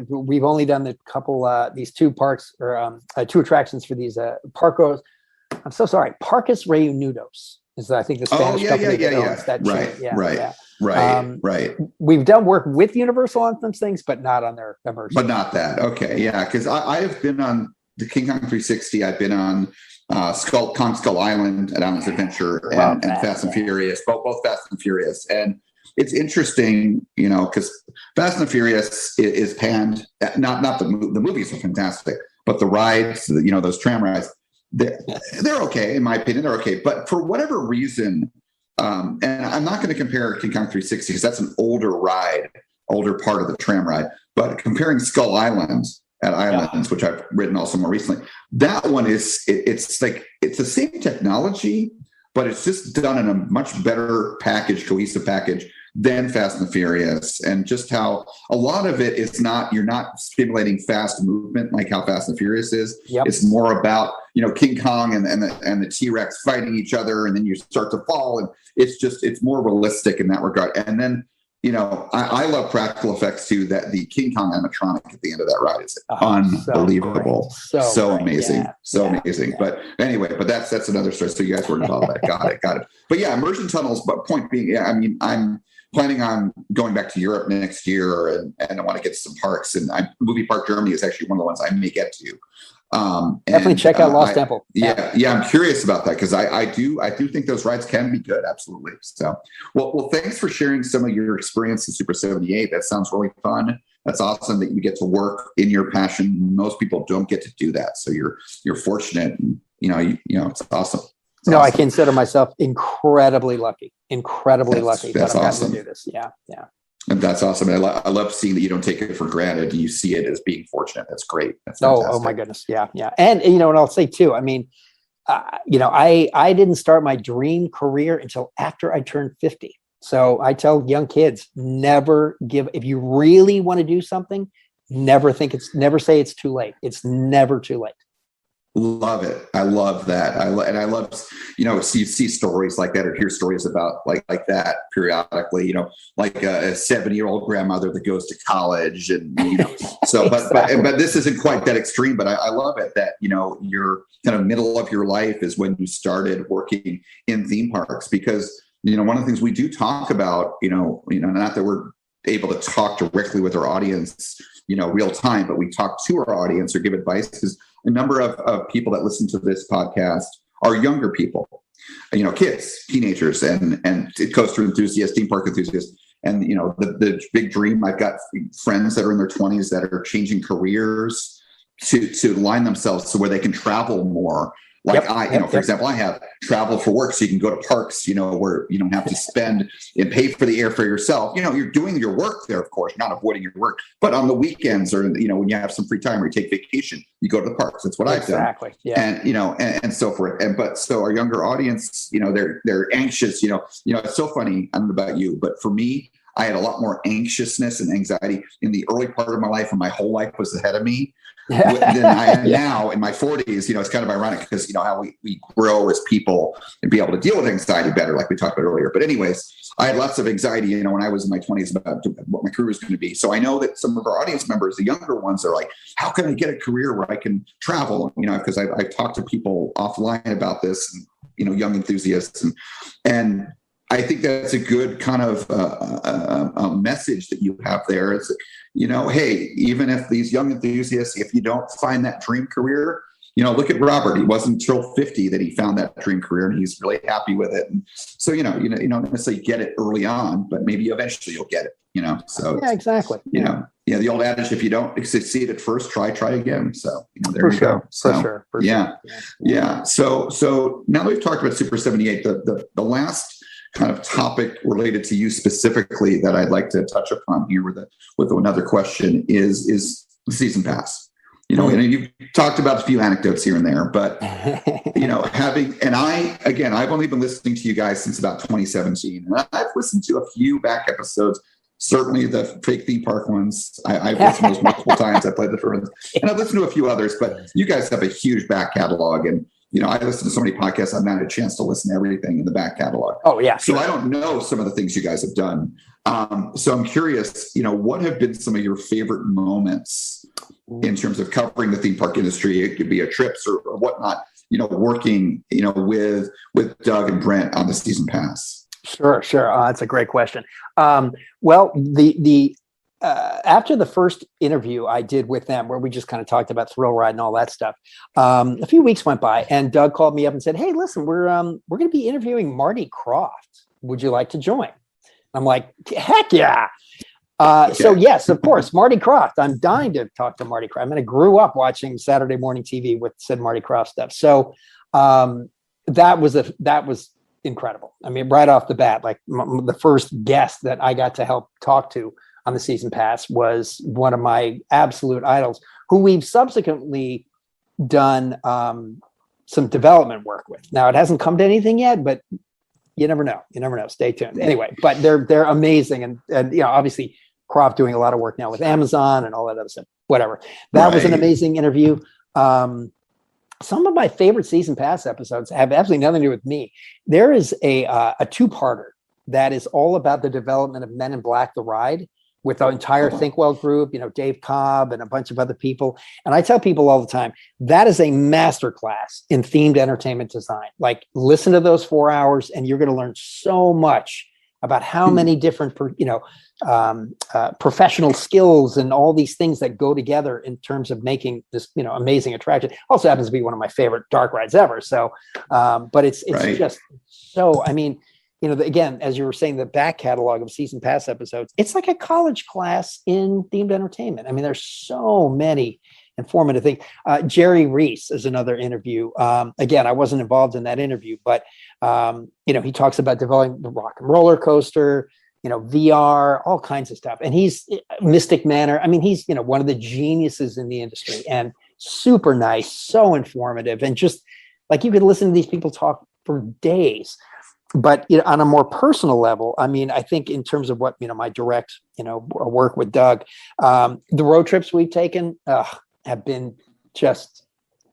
We've only done the couple, these two parks or two attractions for these Parcos. I'm so sorry. Parques Reunidos is, I think, the Spanish company that owns that chain. Right. We've done work with Universal on some things, but not on their immersion. But not that. Okay, yeah, because I have been on the King Kong 360. I've been on Skull Island at Islands Adventure and Fast and Furious, both Fast and Furious. And it's interesting, because Fast and Furious is panned. Not the movies are fantastic, but the rides, those tram rides, they're okay, in my opinion. They're okay, but for whatever reason, and I'm not going to compare King Kong 360 because that's an older part of the tram ride. But comparing Skull Island at Islands, which I've ridden also more recently, that one it's the same technology, but it's just done in a much better cohesive package than Fast and the Furious, and just how a lot of it is you're not stimulating fast movement like how Fast and Furious is. Yep. It's more about King Kong and the T-Rex fighting each other, and then you start to fall, and it's more realistic in that regard. And then I love practical effects too. That the King Kong animatronic at the end of that ride is unbelievable, so amazing, amazing. But anyway, that's another story. So you guys were involved in that. Got it. But yeah, immersion tunnels. But point being, I'm planning on going back to Europe next year, and I want to get to some parks. And Movie Park Germany is actually one of the ones I may get to. Definitely check out Lost Temple. Yeah, I'm curious about that because I do think those rides can be good. Absolutely. So, well, thanks for sharing some of your experience in Super 78. That sounds really fun. That's awesome that you get to work in your passion. Most people don't get to do that, so you're fortunate. And, it's awesome. I consider myself incredibly lucky. That's awesome to do this. Yeah. And that's awesome. I love seeing that you don't take it for granted. You see it as being fortunate. That's great. That's fantastic. Oh my goodness. Yeah. And and I'll say too, I didn't start my dream career until after I turned 50. So I tell young kids, if you really want to do something, never say it's too late. It's never too late. Love it. I love that. I love, you see stories like that or hear stories about like that periodically, like a 70-year-old grandmother that goes to college and, so, Exactly. but this isn't quite that extreme, but I love it that, your kind of middle of your life is when you started working in theme parks because, one of the things we do talk about, not that we're able to talk directly with our audience, real time, but we talk to our audience or give advice because a number of people that listen to this podcast are younger people, kids, teenagers, and coaster enthusiasts, theme park enthusiasts. And, the big dream, I've got friends that are in their 20s that are changing careers to line themselves to where they can travel more. Like for example, I have travel for work, so you can go to parks, where you don't have to spend and pay for the airfare yourself. You're doing your work there, of course, not avoiding your work. But on the weekends or, when you have some free time or you take vacation, you go to the parks. That's what I've done. Exactly. Yeah. And, and so forth. So our younger audience, they're anxious, it's so funny. I don't know about you, but for me, I had a lot more anxiousness and anxiety in the early part of my life when my whole life was ahead of me. than I am now in my 40s. You know, it's kind of ironic because, you know, how we grow as people and be able to deal with anxiety better, like we talked about earlier. But anyways, I had lots of anxiety, you know, when I was in my 20s about what my career was going to be. So I know that some of our audience members, the younger ones, are like, how can I get a career where I can travel? You know, because I've talked to people offline about this, and, you know, young enthusiasts. And I think that's a good kind of a message that you have there. It's, you know, hey, even if these young enthusiasts, if you don't find that dream career, you know, look at Robert. He wasn't until 50 that he found that dream career, and he's really happy with it. And so, you don't necessarily get it early on, but maybe eventually you'll get it, you know? So yeah, exactly. You know, the old adage, if you don't succeed at first, try again. So, you know, there For you sure. go. So, For yeah. sure. Yeah. So now that we've talked about Super 78, the last kind of topic related to you specifically that I'd like to touch upon here with another question is the season pass. You know, and you've talked about a few anecdotes here and there, but, you know, I've only been listening to you guys since about 2017. And I've listened to a few back episodes, certainly the fake theme park ones. I've listened to those multiple times. I played the first, and I've listened to a few others, but you guys have a huge back catalog. And, you know, I listen to so many podcasts, I've not had a chance to listen to everything in the back catalog. Oh, yeah. So I don't know some of the things you guys have done. So I'm curious, you know, what have been some of your favorite moments in terms of covering the theme park industry? It could be a trips or whatnot, you know, working, you know, with Doug and Brent on the season pass. Sure. That's a great question. Well, the after the first interview I did with them, where we just kind of talked about thrill ride and all that stuff, a few weeks went by, and Doug called me up and said, "Hey, listen, we're going to be interviewing Marty Krofft. Would you like to join?" I'm like, "Heck yeah!" So yes, of course, Marty Krofft. I'm dying to talk to Marty Krofft. I mean, I grew up watching Saturday morning TV with said Marty Krofft stuff. So that was incredible. I mean, right off the bat, like the first guest that I got to help talk to on the season pass was one of my absolute idols, who we've subsequently done some development work with. Now, it hasn't come to anything yet, but you never know. Stay tuned. Anyway, but they're amazing, and you know, obviously Krofft doing a lot of work now with Amazon and all that other stuff. Whatever. That was an amazing interview. Some of my favorite season pass episodes have absolutely nothing to do with me. There is a two-parter that is all about the development of Men in Black: The Ride, with the entire Think Well group, you know, Dave Cobb and a bunch of other people. And I tell people all the time, that is a masterclass in themed entertainment design. Like, listen to those 4 hours and you're going to learn so much about how many different, professional skills and all these things that go together in terms of making this, you know, amazing attraction. Also happens to be one of my favorite dark rides ever. So, but it's just so, I mean, you know, again, as you were saying, the back catalog of season pass episodes, it's like a college class in themed entertainment. I mean, there's so many informative things. Jerry Reese is another interview. Again, I wasn't involved in that interview, but, you know, he talks about developing the rock and roller coaster, you know, VR, all kinds of stuff. And he's Mystic Manor. I mean, he's, you know, one of the geniuses in the industry, and super nice, so informative. And just like, you could listen to these people talk for days. But, you know, on a more personal level, I mean, I think in terms of what, you know, my direct, you know, work with Doug, the road trips we've taken have been just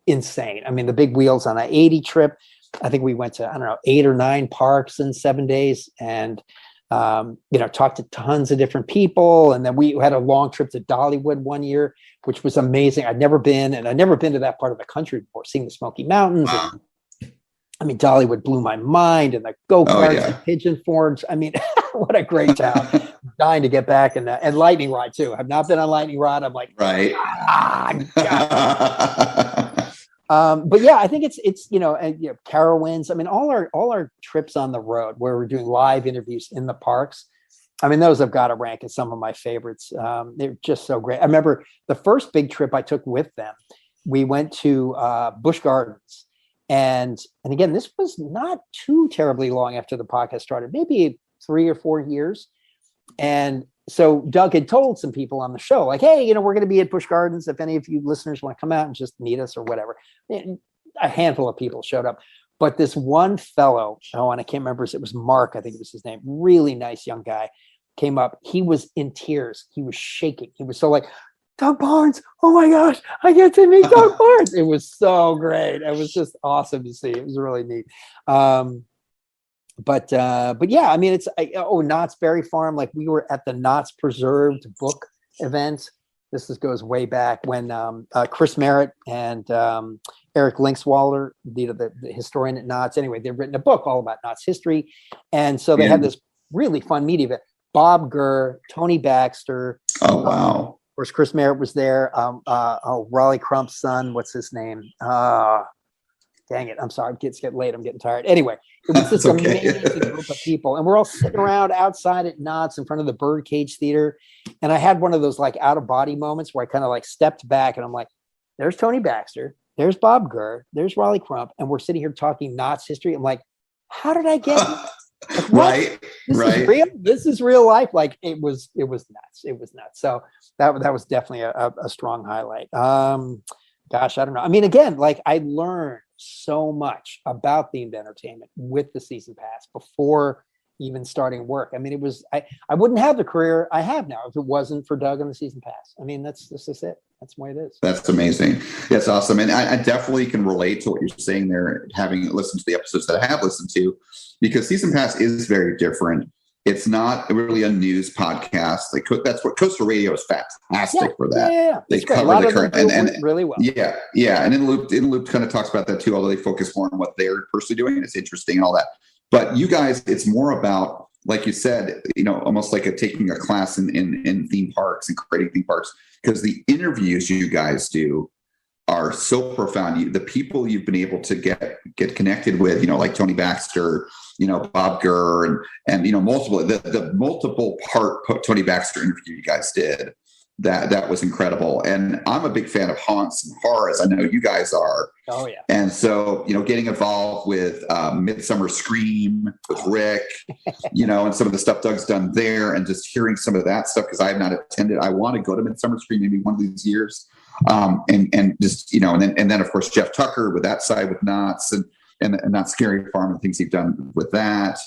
insane. I mean, the big wheels on an 80 trip, I think we went to, 8 or 9 parks in 7 days, and, you know, talked to tons of different people. And then we had a long trip to Dollywood one year, which was amazing. I'd never been to that part of the country before, seeing the Smoky Mountains. Wow. And, I mean, Dollywood blew my mind, and the go-karts and Pigeon Forge. I mean, what a great town. Dying to get back, and Lightning Rod too. I've not been on Lightning Rod. I'm like, right. But yeah, I think it's you know, and you know, Carowinds. I mean, all our trips on the road where we're doing live interviews in the parks. I mean, those have got to rank as some of my favorites. They're just so great. I remember the first big trip I took with them. We went to Busch Gardens. And again, this was not too terribly long after the podcast started, maybe 3 or 4 years. And so Doug had told some people on the show, like, hey, you know, we're going to be at Busch Gardens. If any of you listeners want to come out and just meet us or whatever. And a handful of people showed up. But this one fellow, and I can't remember, it was Mark, I think it was his name, really nice young guy, came up. He was in tears. He was shaking. He was so like, Doug Barnes, oh my gosh, I get to meet Doug Barnes. It was so great. It was just awesome to see. It was really neat. But yeah, I mean, Knott's Berry Farm. Like, we were at the Knott's Preserved book event. This goes way back when Chris Merritt and Eric Linkswaller, the historian at Knott's. Anyway, they've written a book all about Knott's history. And so they had this really fun media event. Bob Gurr, Tony Baxter. Oh, wow. Of course, Chris Merritt was there. Raleigh Crump's son, what's his name? Dang it. I'm sorry. It's getting late. I'm getting tired. Anyway, it was this amazing group of people. And we're all sitting around outside at Knott's in front of the Birdcage Theater. And I had one of those like out of body moments where I kind of like stepped back and I'm like, there's Tony Baxter. There's Bob Gurr. There's Raleigh Crump. And we're sitting here talking Knott's history. I'm like, how did I get like, right? This is real. This is real life. Like, it was nuts. It was nuts. So that was definitely a strong highlight. Gosh, I don't know. I mean, again, like, I learned so much about themed entertainment with the season pass before even starting work. I mean, it was, I wouldn't have the career I have now if it wasn't for Doug and the season pass. I mean, this is it. That's the way it is. That's amazing. That's awesome. And I definitely can relate to what you're saying there, having listened to the episodes that I have listened to, because season pass is very different. It's not really a news podcast. Like, that's what Coastal Radio is fantastic for that. Yeah. They cover the current and really well. Yeah. And In Loop kind of talks about that too, although they focus more on what they're personally doing. And it's interesting and all that. But you guys, it's more about, like you said, almost like taking a class in theme parks and creating theme parks, because the interviews you guys do are so profound. The people you've been able to get connected with, like Tony Baxter, Bob Gurr, and multiple the multiple part Tony Baxter interview you guys did. That was incredible. And I'm a big fan of haunts and horrors. I know you guys are. Oh yeah. And so, getting involved with Midsummer Scream with Rick, and some of the stuff Doug's done there, and just hearing some of that stuff, because I have not attended. I want to go to Midsummer Scream maybe one of these years. And just, and then of course, Jeff Tucker with that side with Knott's and Not Scary Farm and things he's done with that.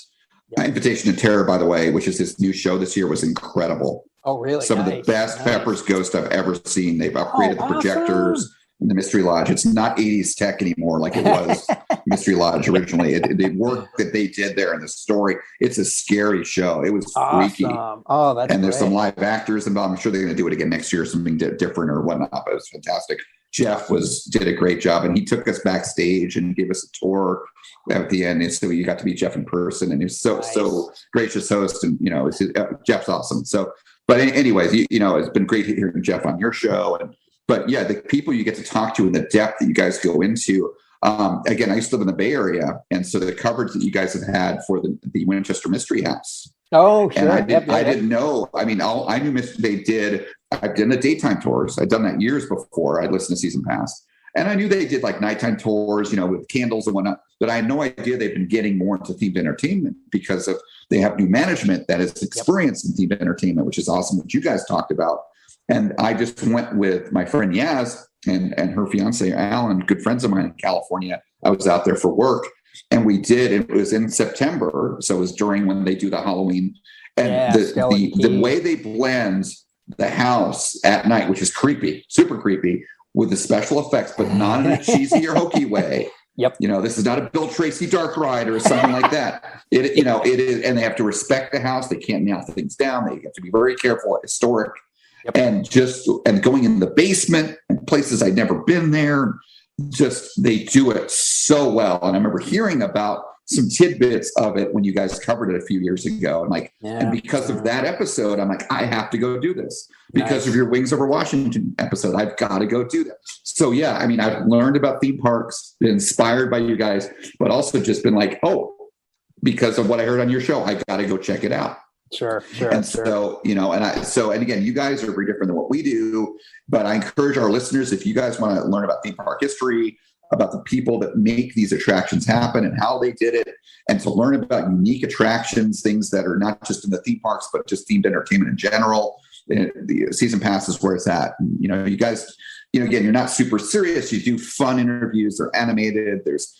Yeah. Invitation to Terror, by the way, which is his new show this year, was incredible. Oh, really? Some of the best Pepper's Ghost I've ever seen. They've upgraded the projectors in the Mystery Lodge. It's not 80s tech anymore like it was Mystery Lodge originally. The work that they did there in the story, it's a scary show. It was freaky. Oh, that's And there's great. some live actors involved. I'm sure they're going to do it again next year, something different or whatnot, but it was fantastic. Jeff did a great job, and he took us backstage and gave us a tour at the end. And so you got to meet Jeff in person, and he's so gracious host, and Jeff's awesome. So, but anyways, it's been great hearing Jeff on your show, but yeah, the people you get to talk to and the depth that you guys go into. Again, I used to live in the Bay Area, and so the coverage that you guys have had for the Winchester Mystery House. Oh, sure. And I didn't know. I mean, I knew they did. I've done the daytime tours. I'd done that years before. I'd listened to Season Pass, and I knew they did like nighttime tours, with candles and whatnot. But I had no idea they've been getting more into themed entertainment because they have new management that is experienced in themed entertainment, which is awesome. What you guys talked about, and I just went with my friend Yaz and her fiance Alan, good friends of mine in California. I was out there for work. And we did. It was in September, so it was during when they do the Halloween, and the way they blend the house at night, which is creepy, super creepy, with the special effects, but not in a cheesy or hokey way. Yep. This is not a Bill Tracy Dark Ride or something like that. It is, and they have to respect the house. They can't nail things down. They have to be very careful, historic, and going in the basement and places I'd never been there. They do it so well. And I remember hearing about some tidbits of it when you guys covered it a few years ago. And because of that episode, I'm like, I have to go do this because of your Wings Over Washington episode. I've got to go do that. So yeah, I mean, I've learned about theme parks, been inspired by you guys, but also just been like, because of what I heard on your show, I got to go check it out. Sure. So, and again, you guys are very different than what we do, but I encourage our listeners, if you guys want to learn about theme park history, about the people that make these attractions happen and how they did it, and to learn about unique attractions, things that are not just in the theme parks, but just themed entertainment in general, the season pass is where it's at. And, you guys again, you're not super serious. You do fun interviews. They're animated. There's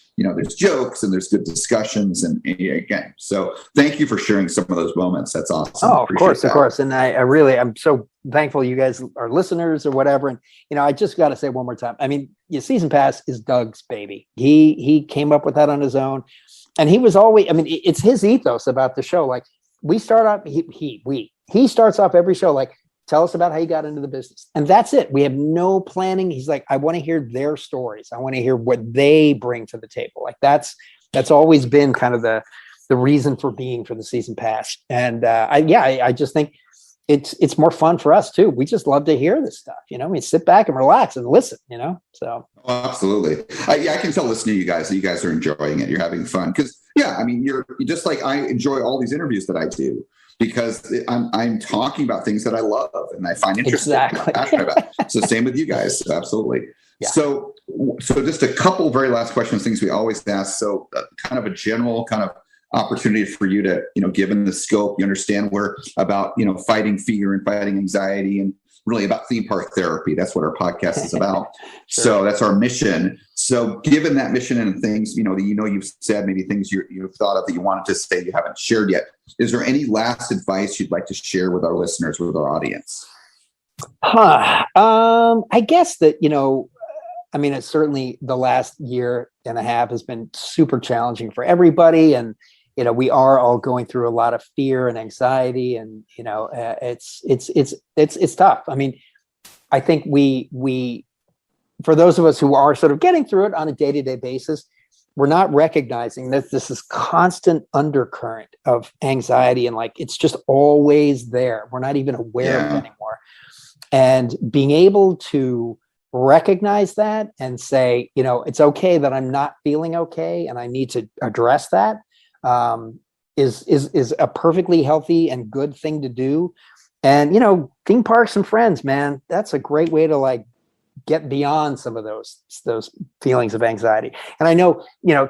jokes and there's good discussions. And again, so thank you for sharing some of those moments. That's awesome. Oh, of course. And I'm so thankful you guys are listeners or whatever. And, I just got to say one more time. I mean, Season Pass is Doug's baby. He came up with that on his own. And he was always, it's his ethos about the show. Like we start off, he starts off every show like, tell us about how you got into the business. And that's it. We have no planning. He's like, I want to hear their stories. I want to hear what they bring to the table. Like that's always been kind of the reason for being for the Season Pass. And I just think it's more fun for us too. We just love to hear this stuff. Sit back and relax and listen, so. Oh, absolutely. I can tell listening to you guys that you guys are enjoying it. You're having fun. Cause you're just like, I enjoy all these interviews that I do. Because I'm talking about things that I love and I find interesting. Exactly. So same with you guys. Absolutely. Yeah. So just a couple very last questions, things we always ask. So kind of a general kind of opportunity for you to, given the scope, you understand we're about, fighting fear and fighting anxiety and really about theme park therapy. That's what our podcast is about. Sure. So that's our mission. So given that mission and things, you've said maybe things you've thought of that you wanted to say you haven't shared yet. Is there any last advice you'd like to share with our listeners, with our audience? I guess that, it's certainly the last year and a half has been super challenging for everybody. And, we are all going through a lot of fear and anxiety and, it's tough. I think we, for those of us who are sort of getting through it on a day-to-day basis, we're not recognizing that this is constant undercurrent of anxiety and like, it's just always there. We're not even aware of it anymore. And being able to recognize that and say, it's okay that I'm not feeling okay and I need to address that. Is a perfectly healthy and good thing to do. And, theme parks and friends, man, that's a great way to like get beyond some of those feelings of anxiety. And I know,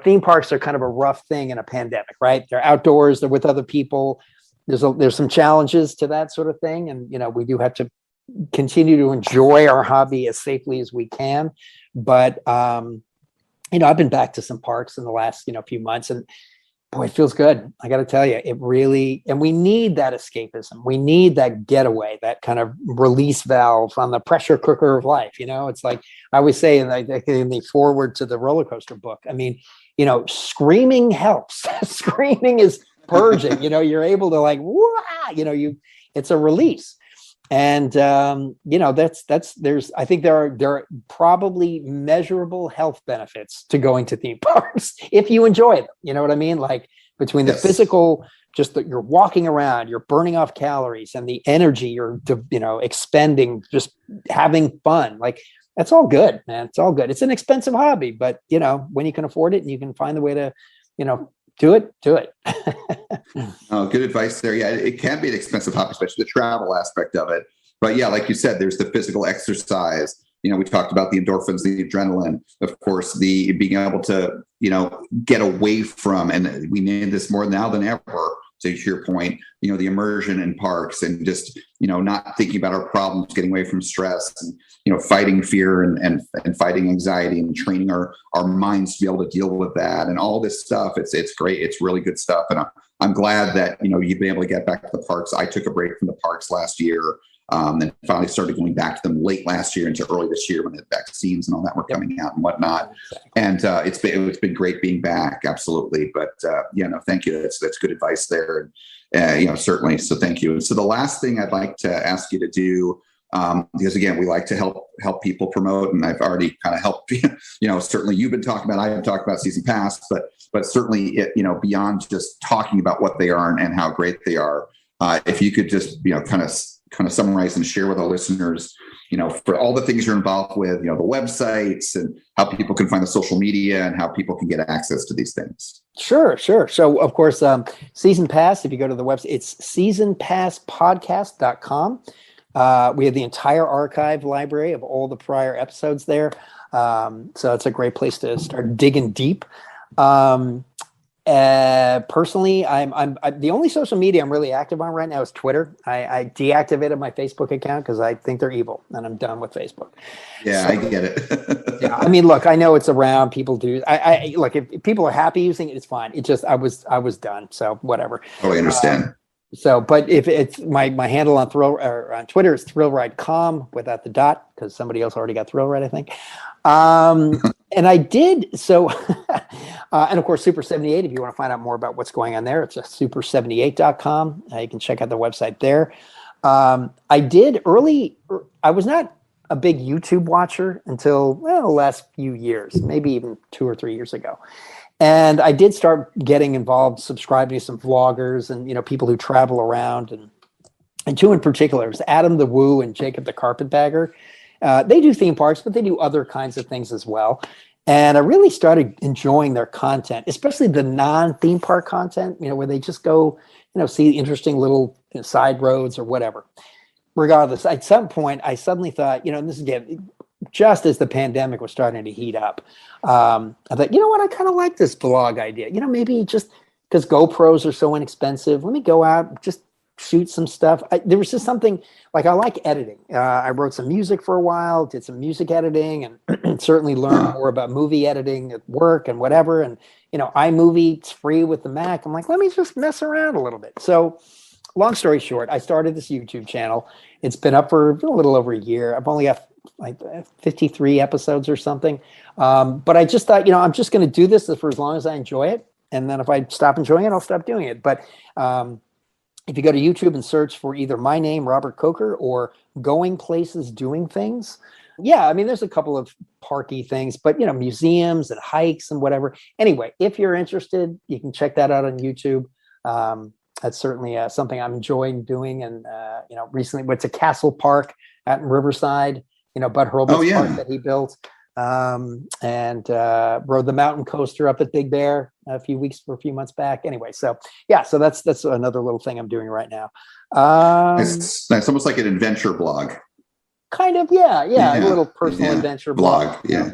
theme parks are kind of a rough thing in a pandemic, right? They're outdoors, they're with other people. There's some challenges to that sort of thing. And, we do have to continue to enjoy our hobby as safely as we can. But, I've been back to some parks in the last, few months and boy, it feels good. I got to tell you, it really, and we need that escapism. We need that getaway, that kind of release valve on the pressure cooker of life. It's like I always say in the foreword to the roller coaster book. Screaming helps. Screaming is purging. You're able to like, it's a release. And, I think there are probably measurable health benefits to going to theme parks if you enjoy them. You know what I mean? Like between the physical, just that you're walking around, you're burning off calories and the energy you're, expending, just having fun. Like that's all good, man. It's all good. It's an expensive hobby, but when you can afford it and you can find the way to, do it. Oh, good advice there. Yeah, it can be an expensive hobby, especially the travel aspect of it. But yeah, like you said, there's the physical exercise. We talked about the endorphins, the adrenaline, of course, the being able to, get away from, and we need this more now than ever, to your point, the immersion in parks and just, not thinking about our problems, getting away from stress and, fighting fear and fighting anxiety and training our minds to be able to deal with that and all this stuff. It's great. It's really good stuff. And I'm glad that, you've been able to get back to the parks. I took a break from the parks last year. And finally started going back to them late last year into early this year when the vaccines and all that were coming out and whatnot. And it's been great being back. Absolutely. But thank you. That's good advice there. And, certainly. So thank you. And so the last thing I'd like to ask you to do, because again, we like to help people promote, and I've already kind of helped, certainly you've been talking about, I haven't talked about Season Pass, but certainly it, beyond just talking about what they are and how great they are. If you could just, kind of summarize and share with our listeners, for all the things you're involved with, the websites and how people can find the social media and how people can get access to these things. Sure. So of course, Season Pass, if you go to the website, it's seasonpasspodcast.com. We have the entire archive library of all the prior episodes there. So it's a great place to start digging deep. Personally, I'm the only social media I'm really active on right now is Twitter. I deactivated my Facebook account because I think they're evil, and I'm done with Facebook. Yeah, So, I get it. yeah, I mean, look, I know it's around. People do. I look, if people are happy using it, it's fine. It just I was done. So whatever. Oh, I understand. But if it's my handle on on Twitter is ThrillRideCom without the dot because somebody else already got ThrillRide, I think. And I did so, and of course, Super 78. If you want to find out more about what's going on there, it's just super78.com. You can check out the website there. I did early. I was not a big YouTube watcher until the last few years, maybe even 2 or 3 years ago. And I did start getting involved, subscribing to some vloggers and, people who travel around and two in particular, is Adam the Woo and Jacob the Carpetbagger. They do theme parks, but they do other kinds of things as well. And I really started enjoying their content, especially the non-theme park content, where they just go, see interesting little side roads or whatever. Regardless, at some point, I suddenly thought, this is again, just as the pandemic was starting to heat up, I thought, what, I kind of like this vlog idea. Maybe just because GoPros are so inexpensive, let me go out, just shoot some stuff. There was just something like I like editing. I wrote some music for a while, did some music editing, and certainly learned more about movie editing at work and whatever. And iMovie, it's free with the Mac. I'm like, let me just mess around a little bit. So long story short, I started this YouTube channel. It's been up for a little over a year. I've only got like 53 episodes or something. But I just thought, I'm just going to do this for as long as I enjoy it. And then if I stop enjoying it, I'll stop doing it. But if you go to YouTube and search for either my name, Robert Coker, or Going Places Doing Things, there's a couple of parky things, but museums and hikes and whatever. Anyway, if you're interested, you can check that out on YouTube. That's certainly something I'm enjoying doing. And recently went to Castle Park out in Riverside, Bud Hurlbut's park that he built, and rode the mountain coaster up at Big Bear a few months back. Anyway, so that's another little thing I'm doing right now. It's almost like an adventure blog. Kind of, yeah, a little personal adventure blog. Yeah.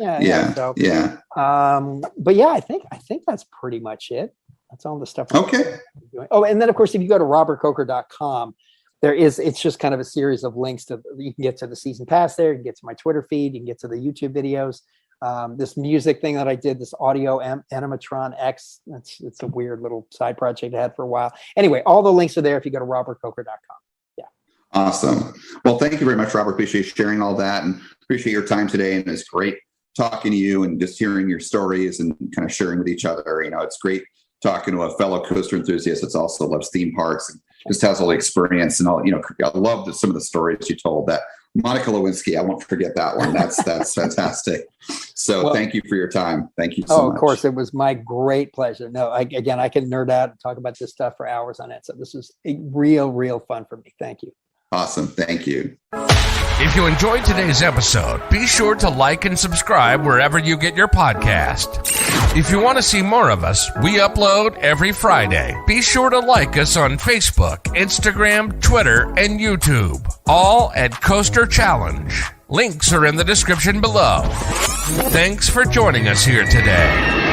But yeah, I think that's pretty much it. That's all the stuff. Okay. I'm doing. Oh, and then of course, if you go to robertcoker.com, it's just kind of a series of links you can get to the season pass there, you can get to my Twitter feed, you can get to the YouTube videos. This music thing that I did, this audio animatron X, it's a weird little side project I had for a while. Anyway, all the links are there if you go to robertcoker.com. Yeah. Awesome. Well, thank you very much, Robert. Appreciate you sharing all that and appreciate your time today. And it's great talking to you and just hearing your stories and kind of sharing with each other. It's great talking to a fellow coaster enthusiast that's also loves theme parks and just has all the experience and all. I love some of the stories you told. That Monica Lewinsky, I won't forget that one. That's fantastic. So thank you for your time. Thank you so much. Of course, it was my great pleasure. No, I can nerd out and talk about this stuff for hours on it. So this was a real fun for me. Thank you. Awesome. Thank you. If you enjoyed today's episode, be sure to like and subscribe wherever you get your podcast. If you want to see more of us, we upload every Friday. Be sure to like us on Facebook, Instagram, Twitter, and YouTube. All at Coaster Challenge. Links are in the description below. Thanks for joining us here today.